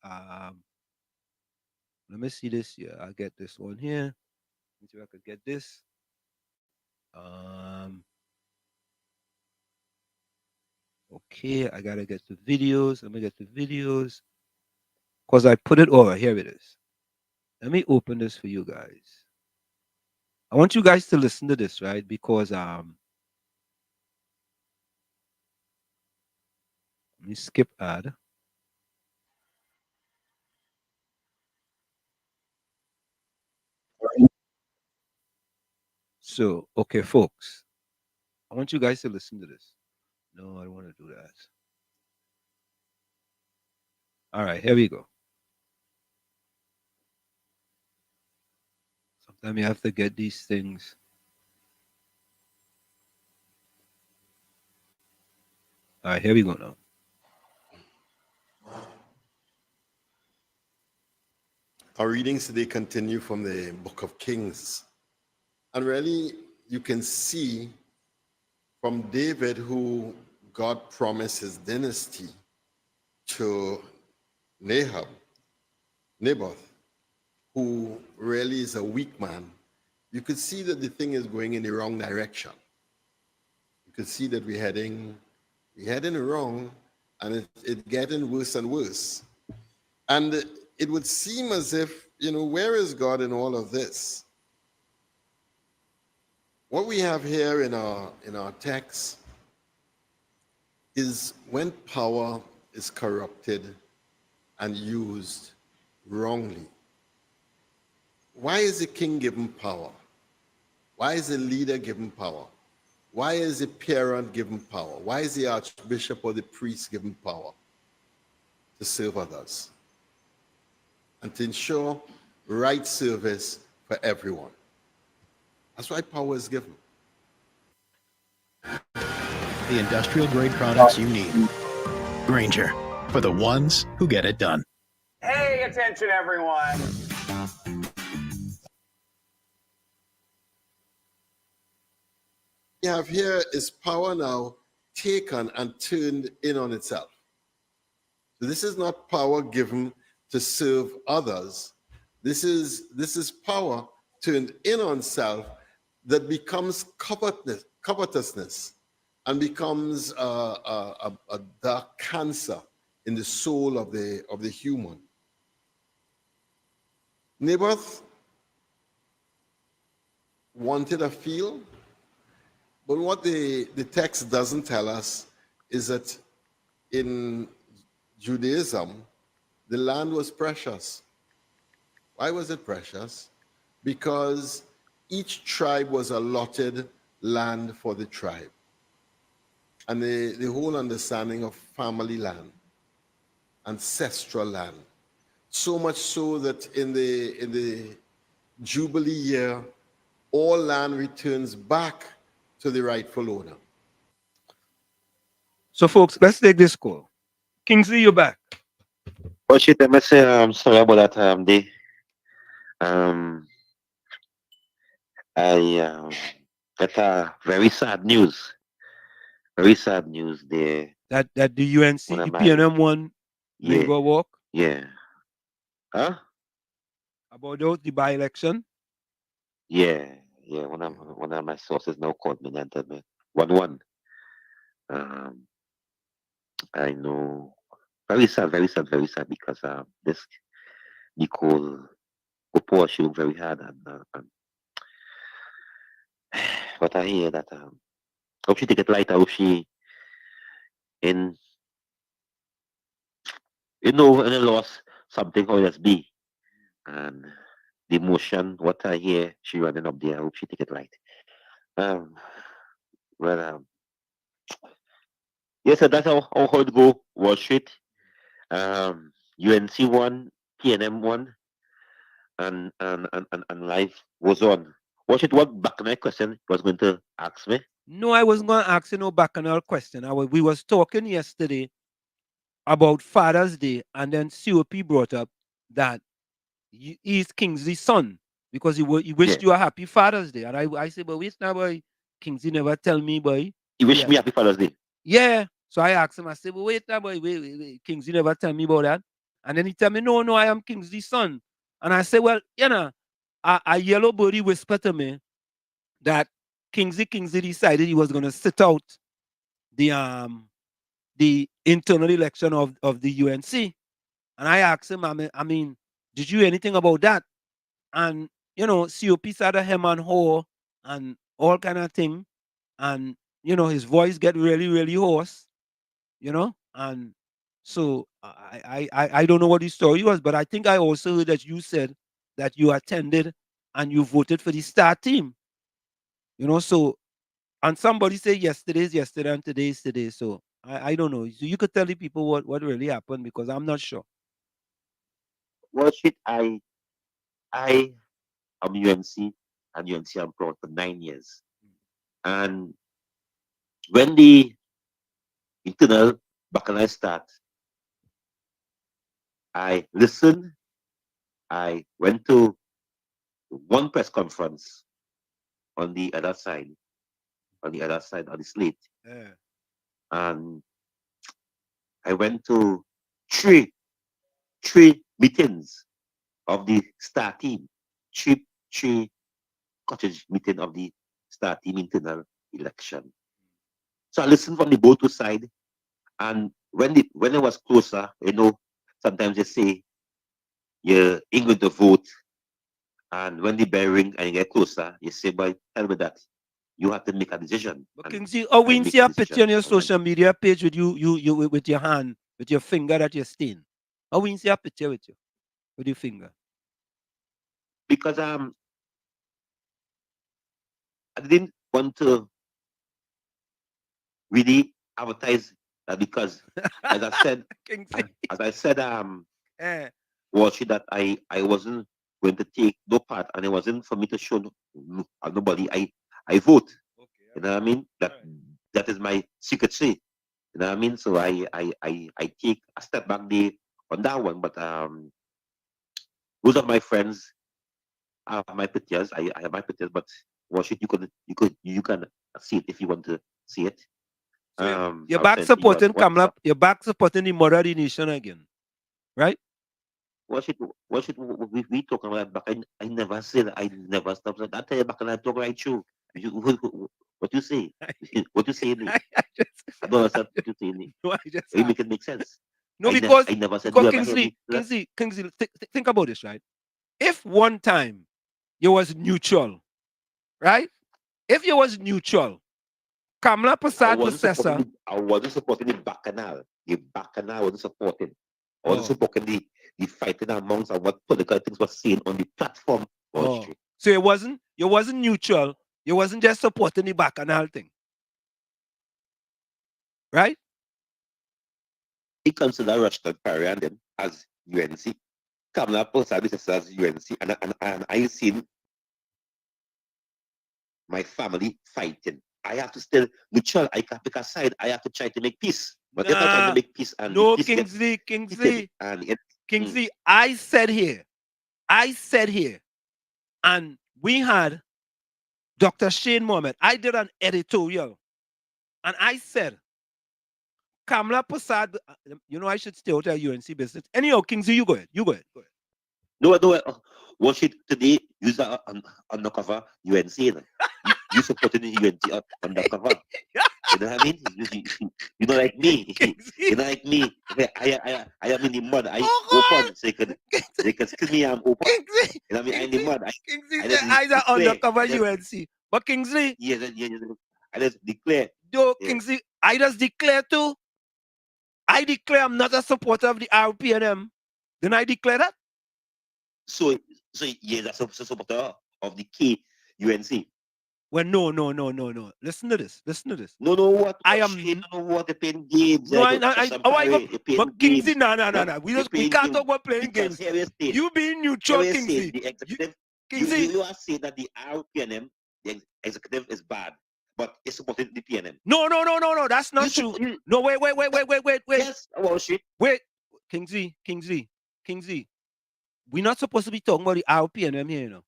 Let me see this here. I'll get this one here. Let me see if I could get this. Um, okay, I gotta get the videos. Let me get the videos. Because I put it over. Here it is. Let me open this for you guys. I want you guys to listen to this, right? Because let me skip ad. So, okay, folks, I want you guys to listen to this. No, I don't want to do that. All right, here we go. Sometimes you have to get these things. All right, here we go now. Our readings today continue from the book of Kings. And really, you can see from David, who God promised his dynasty, to Naboth, who really is a weak man. You could see that the thing is going in the wrong direction. You could see that we're heading wrong, and it's getting worse and worse. And it would seem as if, where is God in all of this? What we have here in our text is when power is corrupted and used wrongly. Why is the king given power? Why is the leader given power? Why is the parent given power? Why is the archbishop or the priest given power? To serve others and to ensure right service for everyone. That's why power is given. The industrial grade products you need. Granger, for the ones who get it done. Hey, attention everyone. We have here is power now taken and turned in on itself. So this is not power given to serve others. This is power turned in on self that becomes covetousness and becomes a dark cancer in the soul of the human. Naboth wanted a field, but what the text doesn't tell us is that in Judaism, the land was precious. Why was it precious? Because each tribe was allotted land for the tribe. And the whole understanding of family land, ancestral land. So much so that in the Jubilee year, all land returns back to the rightful owner. So, folks, let's take this call. Kingsley, you're back. Well, shit, I must say, I'm sorry about that day. I got very sad news. Very sad news there. That the UNC, One of the my- PNM one, Yeah. Labor walk. Yeah. Huh? About those, the by-election. Yeah. Yeah. One of my sources now called me and told me 1-1. I know. Very sad, very sad, very sad because this Nicole Opo, she worked very hard and but I hear that hope she take it lighter, hope she in in a loss something how it be. And the emotion, what I hear she running up there, I hope she take it light. Well yeah, so that's how it go. Wall Street. UNC won, PNM won, and life was on. Was it what bacchanal question you was going to ask me? No, I wasn't going to ask you no bacchanal question. We was talking yesterday about Father's Day, and then COP brought up that he's Kingsley's son because he wished you a happy Father's Day. And I said, but wait now, boy, Kingsley never tell me, boy. He wished me happy Father's Day. Yeah. So I asked him, I said, but wait now, boy, wait. Kingsley never tell me about that. And then he tell me, no, I am Kingsley's son. And I said, well, you know, a yellow birdie whispered to me that Kingsley decided he was going to sit out the internal election of the UNC. And I asked him, I mean, did you hear anything about that? And, you know, COP started hem and haw and all kind of thing. And, you know, his voice get really, really hoarse, you know? And so I don't know what the story was, but I think I also heard that you said that you attended and you voted for the star team. You know, so, and somebody said yesterday's yesterday and today's today. So I don't know. So you could tell the people what really happened because I'm not sure. Well, shit, I am UNC and UNC I'm proud for 9 years. And when the internal bacchanal start, I listened. I went to one press conference on the other side of the slate. Yeah. And I went to three meetings of the star team, three cottage meeting of the star team internal election. So I listened from the both side, and when it was closer, you know, sometimes they say you're going to vote, and when the bell ring and you get closer, you say, "Boy, tell me that you have to make a decision." But Kingsley, we see a picture on your social media page with you with your hand, with your finger that you're stained. How we see a picture with you, with your finger? Because I didn't want to really advertise that because, as I said, Walshy, that I wasn't going to take no part, and it wasn't for me to show nobody. I vote. You know what I mean? That is my secret say. You know what I mean? So I take a step back there on that one. But most of my friends have my pictures. I have my pictures, but Walshy, you can see it if you want to see it. So you're back supporting Kamala. You're back supporting the mother of the nation again, right? What we talking about back? I never said I never stopped. I tell you back and I talk right through. What you say? What you say? I don't understand what you say. No, You make it make sense. No, because I never said Kingsley, think about this, right? If one time you was neutral, right? If you was neutral, Kamala Prasad Processor. I wasn't supporting the bacchanal. The bacchanal wasn't supporting. I wasn't supporting the fighting amongst and what political things was saying on the platform. Oh. So you wasn't neutral. You wasn't just supporting the bacchanal thing. Right? He considered Rushton Perry and them as UNC. Kamala Posad as UNC. And I seen my family fighting. I have to still neutral. I can't pick a side. I have to try to make peace. But if I'm trying to make peace and no, peace Kingsley, Kingsley, I said here, and we had Dr. Shane Mohammed. I did an editorial, and I said, Kamala Posad, you know, I should stay out of UNC business. Anyhow, Kingsley, you go ahead. No, watch it today. Use that undercover UNC. You supported the UNC undercover. You know what I mean? You know, like me. You know, like me. I am in the mud. I open so they can kill me. I'm open. You know what I mean? I'm in the mud. I undercover UNC. But Kingsley. Yes. I just declare. Yo, Kingsley, I just declare too. I declare I'm not a supporter of the RPNM. Then I declare that? So yeah, that's a supporter of the KUNC. Well, no. Listen to this. No, what? I am. What they playing games? No, but Kingsley, no. We can't talk about playing games. You being neutral, Kingsley. The executive. Kingsley, you are saying that the RPNM, the executive is bad, but it's supporting the PNM. No. That's not true. No, wait. Yes, well, shit. Wait, Kingsley. We're not supposed to be talking about the RPNM here, you know.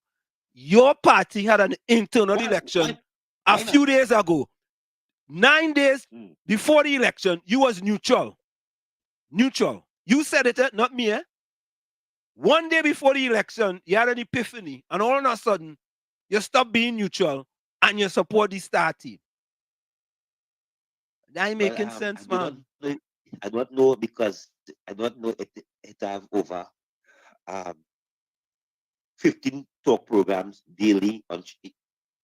Your party had an internal election a few days ago. 9 days before the election, you was neutral. You said it, not me. 1 day before the election, you had an epiphany, and all of a sudden, you stop being neutral and you support the star team. That ain't making sense, man. I don't know because I don't know it have over 15 talk programs daily on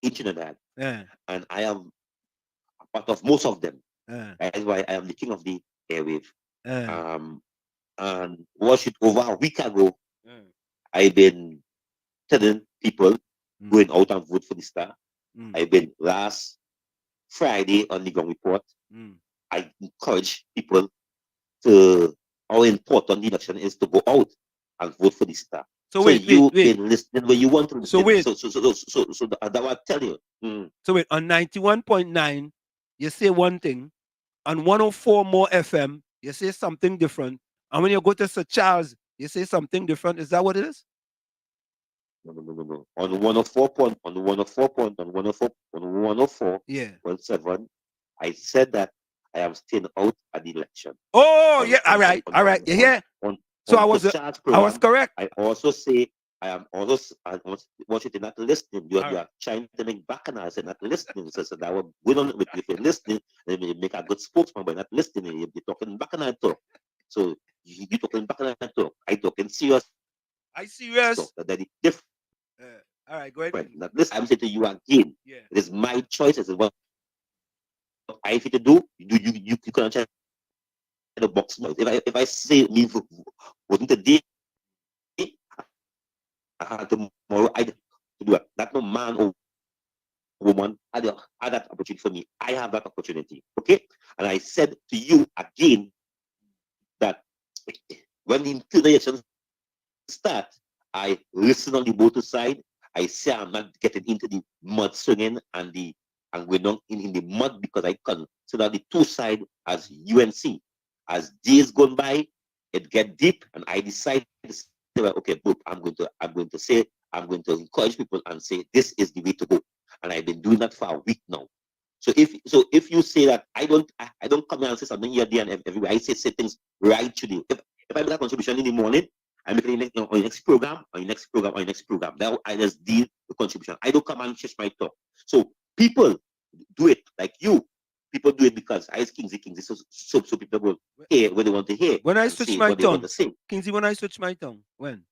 internet. And I am a part of most of them. That's why I am the king of the airwave. And watch it over a week ago. I've been telling people going out and vote for the star. I've been last Friday on the Ground Report. I encourage people to how important the election is to go out and vote for the star. So you've been listening when you want to listen. So wait. So that what I tell you. So wait, on 91.9, you say one thing. On 104 more FM, you say something different. And when you go to Sir Charles, you say something different. Is that what it is? No. On 104, yeah. 107, I said that I am staying out at the election. Oh, yeah, all right. Yeah. So I was correct. I also say I am also want you to not listening. You are trying to make bacchanals and not listening. So that was good on with if you're listening, then you make a good spokesman, but not listening. You're talking bacchanal talk. So you talking bacchanal talk. I talking serious. I serious. So that is different. All right, go ahead. Now, this I'm saying to you again. Yeah. It is my choice. It is what I have to do. You can try the box. If I say me wasn't the day, tomorrow I do it. That no man or woman had that opportunity for me. I have that opportunity. Okay, and I said to you again that when the election start, I listen on the both side. I say I'm not getting into the mud swinging and we're not in the mud because I consider the two sides as UNC. As days gone by, it get deep, and I decide to say, okay, boop, I'm going to encourage people and say this is the way to go. And I've been doing that for a week now. So if you say that I don't come here and say something here, there, and everywhere, I say things right to you. If I make a contribution in the morning, I make it on your next program. That I just deal the contribution. I don't come and change my talk. So people do it like you. People do it because I Kingsley. So people will hear what they want to hear. When I switch my tongue, Kingsley, when I switch my tongue, when?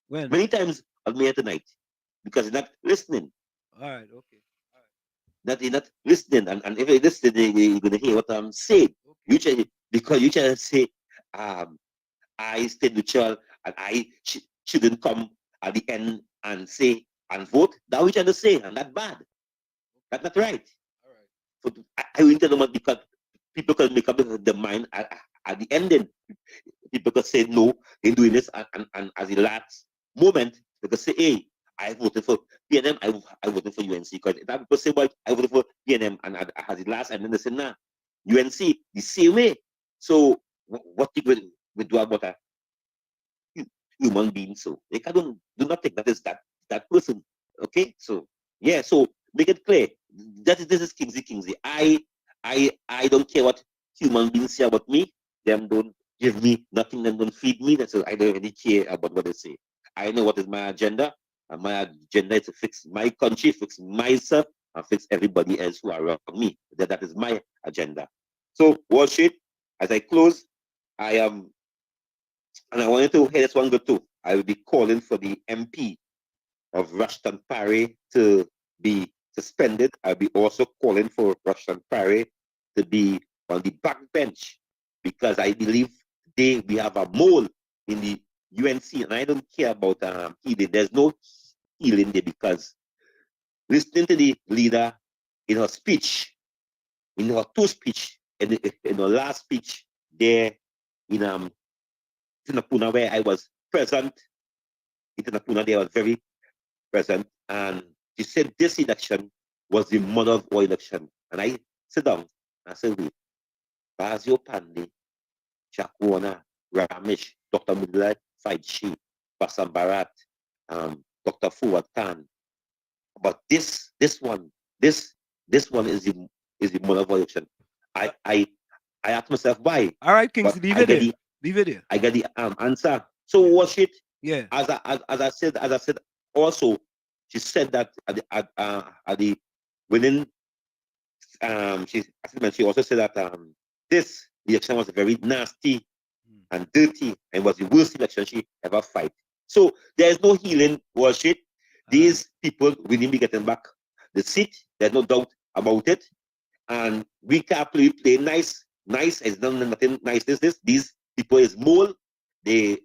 Many times on here tonight because you're not listening. All right, okay. That you're not listening, and if you're listening, you're gonna hear what I'm saying. Okay. You try to say I stayed neutral, and I shouldn't come at the end and say and vote. That what you're trying to say, and that's bad. That's not right. So I will tell them because people can make up the mind at the ending. People can say no, they're doing this, and as the last moment, they can say, hey, I voted for PNM, I voted for UNC. Because that people say, well, I voted for PNM, and as the last, and then they say, nah, UNC, the same way. So what you will do about a human being? So they can do not think that is that person. Okay, so yeah, so make it clear. This is Kingsley. I don't care what human beings say about me. Them don't give me nothing, them don't feed me. That's I don't really care about what they say. I know what is my agenda, and my agenda is to fix my country, fix myself, and fix everybody else who are around me. That is my agenda. So watch it. As I close, I am, and I wanted to hear this one go too. I will be calling for the MP of Rushton Parry to be suspended. I'll be also calling for Rushton Parry to be on the backbench because I believe today we have a mole in the UNC, and I don't care about healing. There's no healing there because listening to the leader in her speech, in her two speech, in her last speech there in Tinapuna where I was present, in Tinapuna there I was very present, and she said this election was the mother of all election. And I sit down and I said, wait, Bazio Pande, Chakwana, Ramesh, Dr. Mudlai Faidshi, Basam Barat, Dr. Fuad Khan. But this one is the mother of all election. I asked myself why. All right, Kings, leave it there. Leave it there. I got the answer. So watch it. Yeah. As I said also, she said that at the winning she also said that this election was very nasty and dirty and was the worst election she ever fight. So there is no healing, watch it. These people will be getting back the seat. There's no doubt about it. And we can't play nice. Nice is nothing nice. These people is mole. They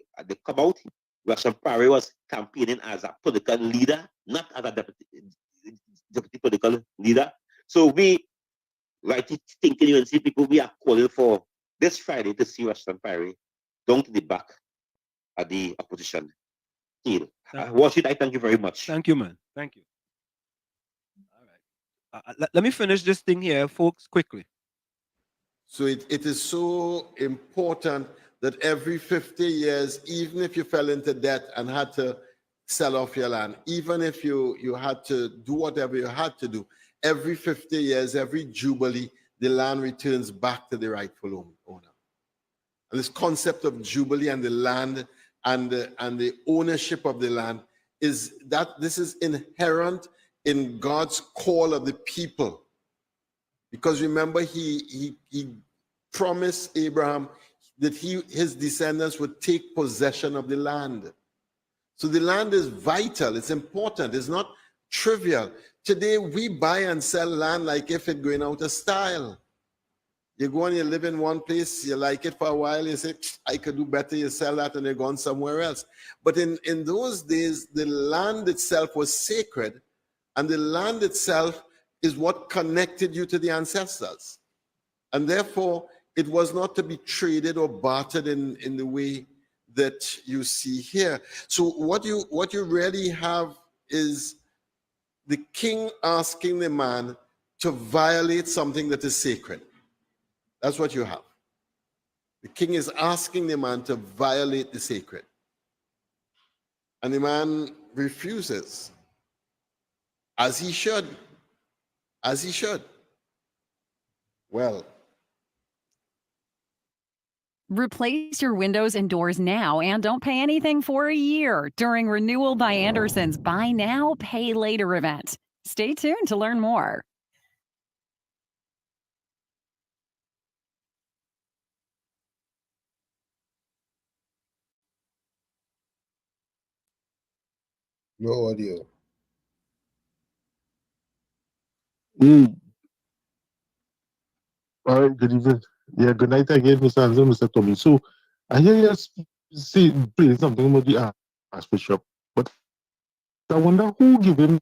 come out. Russian Parry was campaigning as a political leader, not as a deputy political leader. So we, right, thinking UNC people, we are calling for this Friday to see Russian Parry down to the back at the opposition hill. Watch it. I thank you very much. Thank you, man. Thank you. All right. Let me finish this thing here, folks, quickly. So it is so important that every 50 years, even if you fell into debt and had to sell off your land, even if you had to do whatever you had to do, every 50 years, every jubilee, the land returns back to the rightful owner. And this concept of jubilee and the land and the ownership of the land is that this is inherent in God's call of the people. Because remember, he promised Abraham that his descendants would take possession of the land. So the land is vital, it's important, it's not trivial. Today we buy and sell land like if it's going out of style. You go and you live in one place, you like it for a while, you say, I could do better, you sell that and you're gone somewhere else. But in those days, the land itself was sacred, and the land itself is what connected you to the ancestors. And therefore, it was not to be traded or bartered in the way that you see here. So what you really have is the king asking the man to violate something that is sacred. That's what you have. The king is asking the man to violate the sacred. And the man refuses, as he should. As he should. Well, replace your windows and doors now and don't pay anything for a year during Renewal by Anderson's Buy Now, Pay Later event. Stay tuned to learn more. No audio. All right, good evening. Yeah, good night again, Mr. Anzo, Mr. Tommy. So I hear you say play something about the Archbishop, but I wonder who give him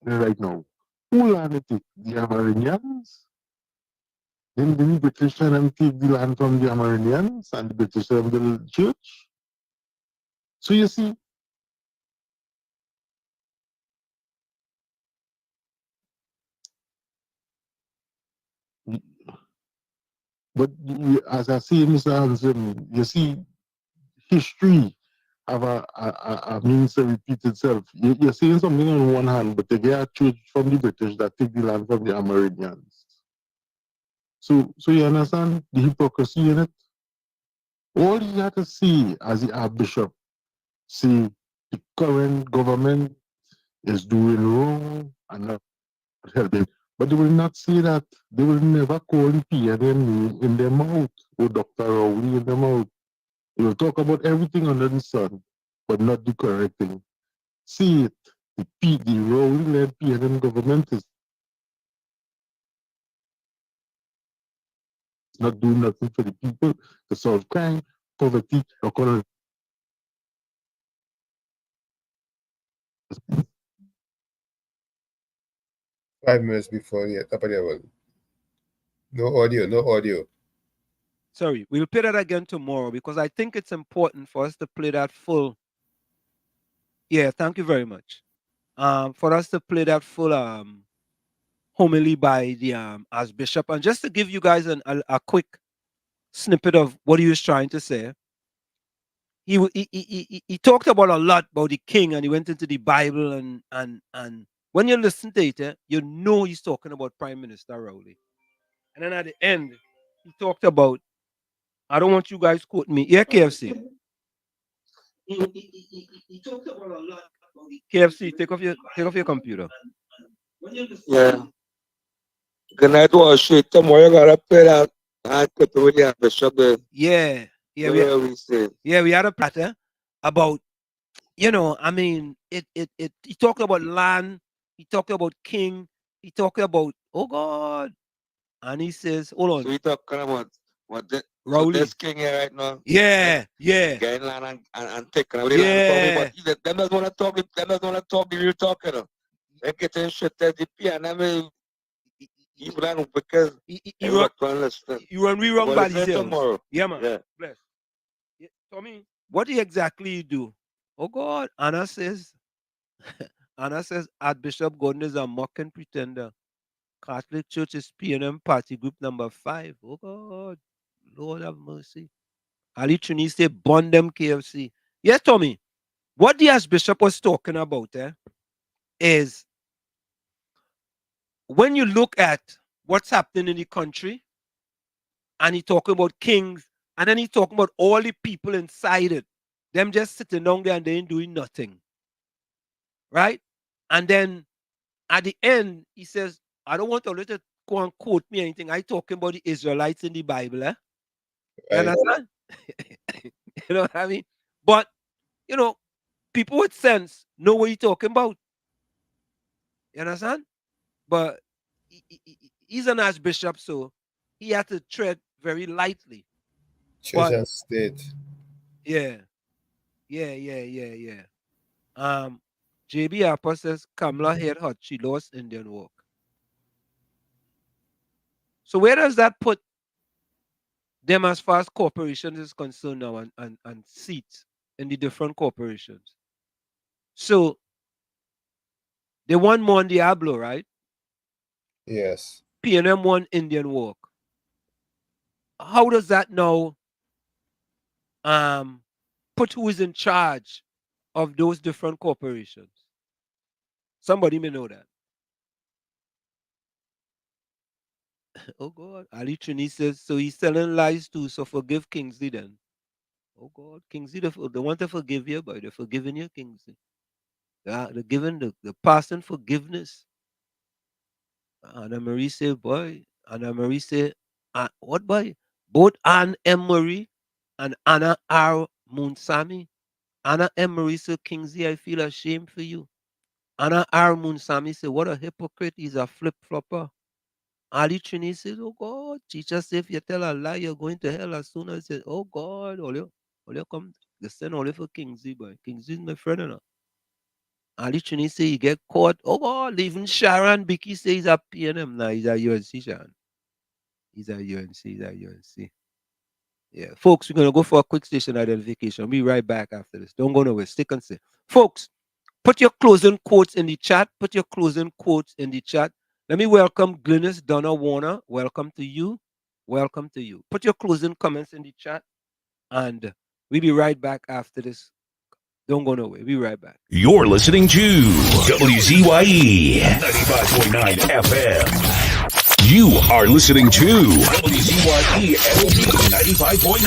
right now. Who land it? The Amerindians? Then the British and take the land from the Amerindians and the British and the church. So you see, but as I say, Mr. Hanson, you see, history have a means to repeat itself. You're saying something on one hand, but they get a church from the British that take the land from the Amerindians. So you understand the hypocrisy in it? All you have to see as the Archbishop, see the current government is doing wrong and not helping. But they will not say that. They will never call the PNM in their mouth or Dr. Rowley in their mouth. They will talk about everything under the sun, but not the correct thing. See it. The Rowley-led PNM government is not doing nothing for the people to solve crime, poverty, or color. 5 minutes before the top of the hour. No audio, no audio. Sorry, we'll play that again tomorrow because I think it's important for us to play that full. Yeah, thank you very much. For us to play that full homily by the Archbishop, and just to give you guys a quick snippet of what he was trying to say. He talked about a lot about the king, and he went into the Bible, and when you listen to it, you know he's talking about Prime Minister Rowley. And then at the end, he talked about, I don't want you guys quoting me. Yeah, KFC. He talked about a lot about the KFC. Take off your computer. Yeah. Good night, Wall Street. Tomorrow you gotta play that and put with the Bishop there. Yeah, we had a platter about, I mean, he talked about land, he talked about king, he talked about, oh God, and he says, hold on. So we talking about what the, so Rowley. this king here right now. Yeah. Getting land and taking away the land from me, but them doesn't want to talk. Them doesn't want to talk. The real talking. They getting shit at the P and I mean, even because you run we wrong by these tomorrow. Yeah, man. Yeah. Bless. Yeah, Tommy, what exactly you do? Oh God, Anna says, Archbishop Gordon is a mocking pretender. Catholic Church is PNM party group number 5. Oh God, Lord have mercy. Ali Trini say bond them KFC. Yes, Tommy. What the Archbishop was talking about is when you look at what's happening in the country, and he talking about kings, and then he talking about all the people inside it, them just sitting down there and they ain't doing nothing. Right? And then at the end, he says, I don't want to let it go and quote me anything. I talking about the Israelites in the Bible. You understand? You know what I mean? But, people with sense know what you're talking about. You understand? But he's an archbishop, so he had to tread very lightly. Church and state. Yeah. JB Harper says Kamala head hot. She lost Indian walk. So where does that put them as far as corporations is concerned now and seats in the different corporations? So they won Mon Diablo, right? Yes. PNM won Indian walk. How does that now put who is in charge of those different corporations? Somebody may know that. Oh God. Ali Trini says, so he's telling lies too, so forgive Kingsley then. Oh God, Kingsley, they want to forgive you, but they're forgiving you, Kingsley. They're giving the passing forgiveness. Anna Marie said, boy, Anna Marie said, what boy? Both Anne M. Marie and Anna R. Munsami. Anna M. Marie said, Kingsley, I feel ashamed for you. Anna R. Munsami said, what a hypocrite. He's a flip-flopper. Ali Trini says, oh God, teacher said, if you tell a lie, you're going to hell as soon as you say, oh God, all you come. They send only for Kingsley, boy. Kingsley's my friend, you know. Ali Trini say he get caught. Oh God, even Sharon Bicky say he's a PNM. Nah, he's a UNC, Sharon. He's a UNC, he's a UNC. Yeah, folks, we're gonna go for a quick station identification. Be right back after this. Don't go nowhere. Stick and stay. Folks, put your closing quotes in the chat. Put your closing quotes in the chat. Let me welcome Glynis Donna Warner. Welcome to you. Welcome to you. Put your closing comments in the chat, and we'll be right back after this. Don't go nowhere. Be right back. You're listening to WZYE 95.9 FM. You are listening to WZYE LP 95.9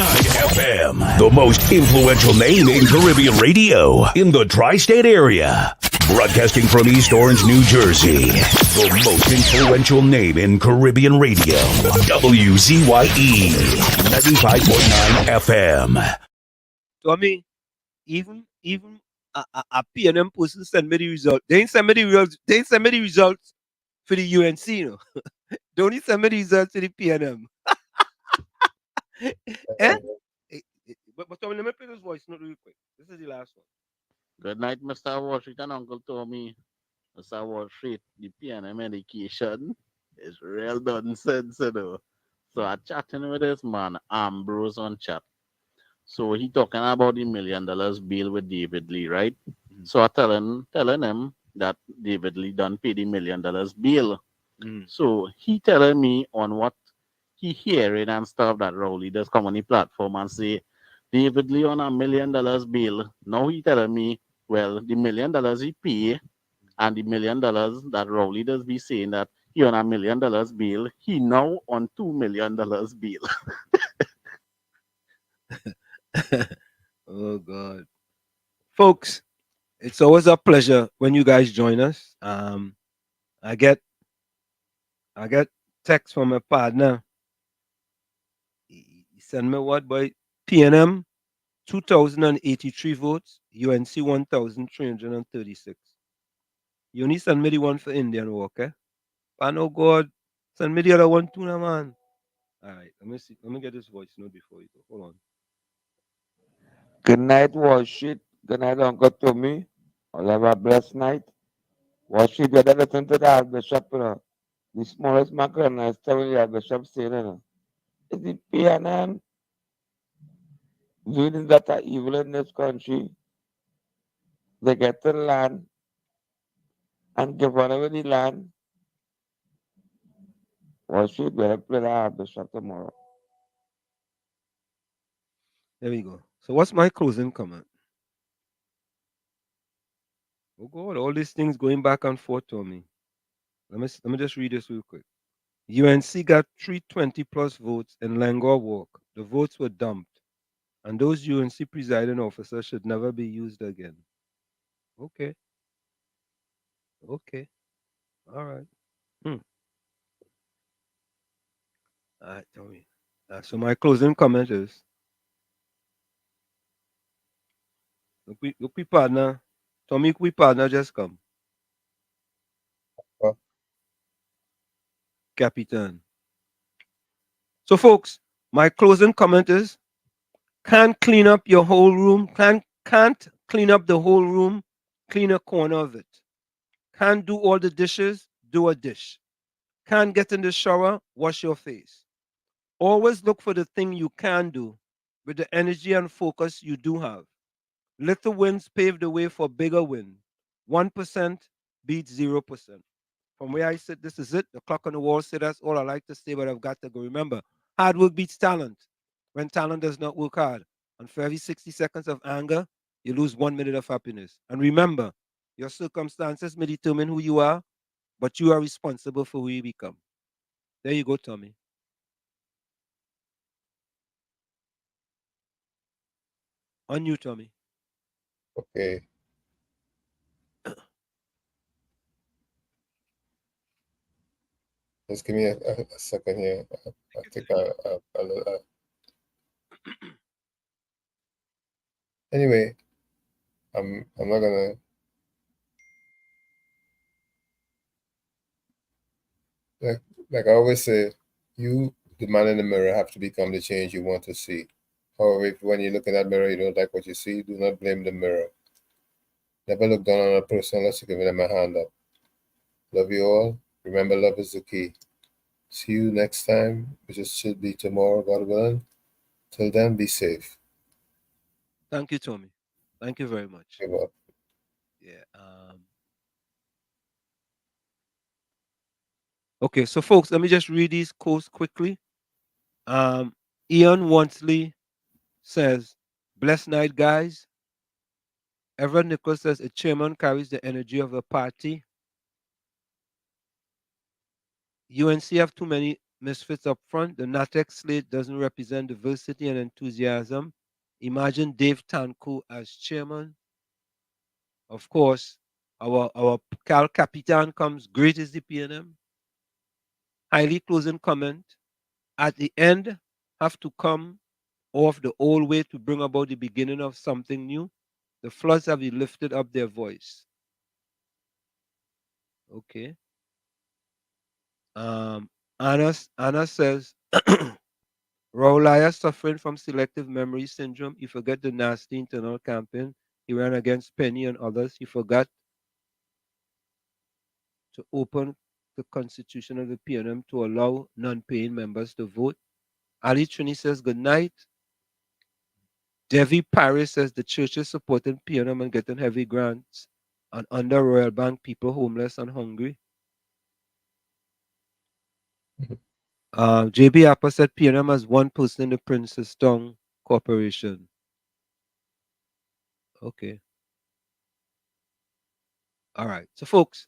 FM, the most influential name in Caribbean radio in the tri-state area. Broadcasting from East Orange, New Jersey, the most influential name in Caribbean radio, WZYE 95.9 FM. Tommy, even a PNM person send me the result. They ain't send me the results. They ain't send me the results for the UNC, you know. Don't you send me the results to the PNM. Eh? But Tommy, let me play this voice note real quick. This is the last one. Good night, Mr. Wall Street and Uncle Tommy. Mr. Wall Street, the PNM education is real nonsense, you know. So I chatting with this man, Ambrose, on chat. So he talking about the $1 million bill with David Lee, right? So I telling him that David Lee done pay the $1 million bill. So he telling me on what he hearing and stuff that Rowley does come on the platform and say, David Lee on $1 million bill. Now he telling me, well, the $1 million he pay and the $1 million that Rowley does be saying that he on $1 million bill, he now on $2 million bill. Oh God. Folks, it's always a pleasure when you guys join us. I get text from a partner. He sent me what, boy? PNM 2,083 votes, UNC 1,336. You only send me the one for Indian Walk, eh? I know God. Send me the other one too, now, man. All right, let me see. Let me get this voice note before you go. Hold on. Good night, Wall Street. Good night, Uncle Tommy. I'll have a blessed night. Wall Street, you better listen to the Archbishop, you know. The smallest mackerel is telling the Archbishop saying, you know. Is it PNM doing that are evil in this country? They get the land and give away the land. Wall Street, better play the Archbishop tomorrow. There we go. So what's my closing comment? Oh God, all these things going back and forth to me. Let me just read this real quick. UNC got 320 plus votes in Langor Walk. The votes were dumped, and those UNC presiding officers should never be used again. Okay. Okay. All right. All right, Tommy. So my closing comment is, look, we partner. Tommy, we partner just come. Capitan. So, folks, my closing comment is, can't clean up your whole room, can't clean up the whole room, clean a corner of it. Can't do all the dishes, do a dish. Can't get in the shower, wash your face. Always look for the thing you can do with the energy and focus you do have. Little wins pave the way for bigger wins. 1% beats 0%. From where I sit, this is it. The clock on the wall said that's all I like to say, but I've got to go. Remember, hard work beats talent. When talent does not work hard, and for every 60 seconds of anger, you lose 1 minute of happiness. And remember, your circumstances may determine who you are, but you are responsible for who you become. There you go, Tommy. On you, Tommy. Okay. Just give me a second here. I'll take a little. Anyway, I'm not gonna. Like I always say, you, the man in the mirror, have to become the change you want to see. However, if when you look in that mirror, you don't like what you see, do not blame the mirror. Never look down on a person unless you're giving them a hand up. Love you all. Remember, love is the key. See you next time, which should be tomorrow, God willing. Till then, be safe. Thank you, Tommy. Thank you very much. You're welcome. Yeah. Okay, so folks, let me just read these quotes quickly. Ian Wansley says, "Blessed night, guys." Everett Nichols says, "A chairman carries the energy of a party." UNC have too many misfits up front. The NATEC slate doesn't represent diversity and enthusiasm. Imagine Dave Tanko as chairman. Of course, our Cal Capitan comes, great is the PNM. Highly closing comment. At the end, have to come off the old way to bring about the beginning of something new. The floods have lifted up their voice. Okay. Anna says, Raulaya suffering from selective memory syndrome. He forgot the nasty internal campaign. He ran against Penny and others. He forgot to open the constitution of the PNM to allow non-paying members to vote. Ali Trini says, good night. Devi Paris says the church is supporting PNM and getting heavy grants. And under Royal Bank, people homeless and hungry. JB Apple said PNM has one person in the Princestown Corporation. Okay. All right. So, folks,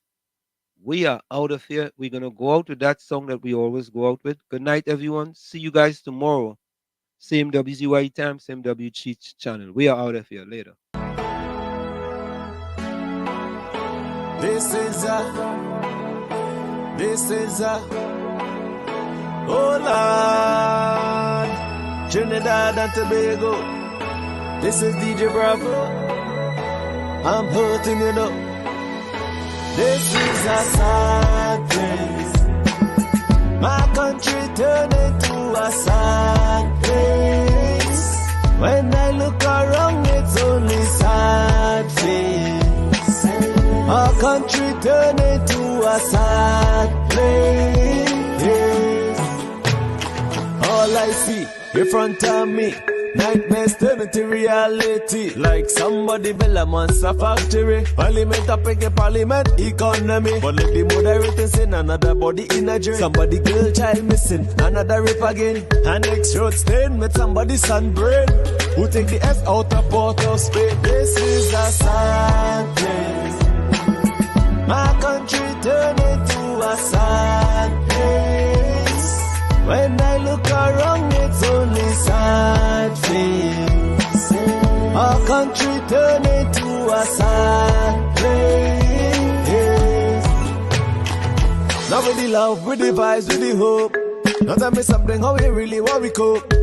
we are out of here. We're going to go out with that song that we always go out with. Good night, everyone. See you guys tomorrow. Same WZYE time, same WCheats channel. We are out of here. Later. This is oh Lord, Trinidad and Tobago. This is DJ Bravo. I'm hurting you know. This is a sad place. My country turned into a sad place. When I look around, it's only sad face. Our country turned into a sad place. All I see in front of me, nightmares turn into reality. Like somebody build a monster factory. Parliament up against parliament economy. But let the moderators in another body in a dream. Somebody girl child missing, another rape again. An ex-road stain with somebody's son brain. Who take the S out of Port of Spain. This is a sad place. My country turned into a sad place. When I look around, it's only sad face. Our country turned into a sad place. Now with the love, with the vibes, with the hope. Now tell me something, how we really want we cope.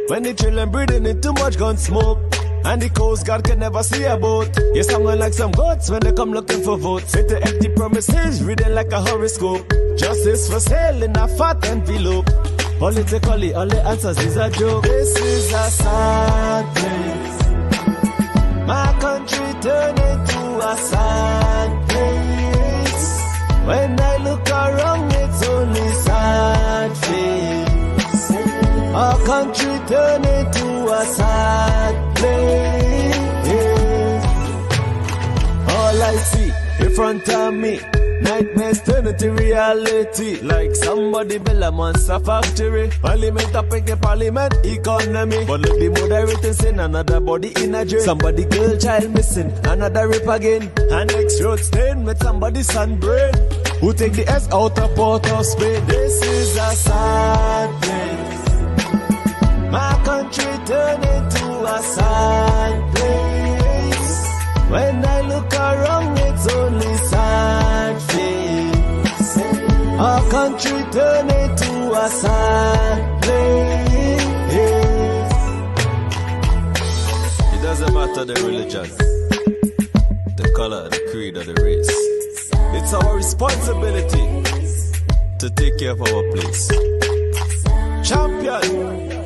When the children breathing in too much gun smoke. And the Coast Guard can never see a boat. Yes, I'm like some goats when they come looking for votes. Fit the empty promises, reading like a horoscope. Justice for sale in a fat envelope. Politically, all the answers is a joke. This is a sad place. My country turned into a sad place. When I look around, it's only sad face. Our country turned into a sad place. All I see in front of me, nightmares turn into reality. Like somebody build a monster factory. Parliament up against parliament economy. But let the moderators in another body in a dream. Somebody girl child missing, another rape again. An ex-road stain with somebody's son brain. Who take the S out of Port of Spain. This is a sad place. My country turned into a sad place. When I look around, it's only sad face. Our country turned into a sad place. It doesn't matter the religion, the color, the creed, or the race. It's our responsibility to take care of our place. Champion.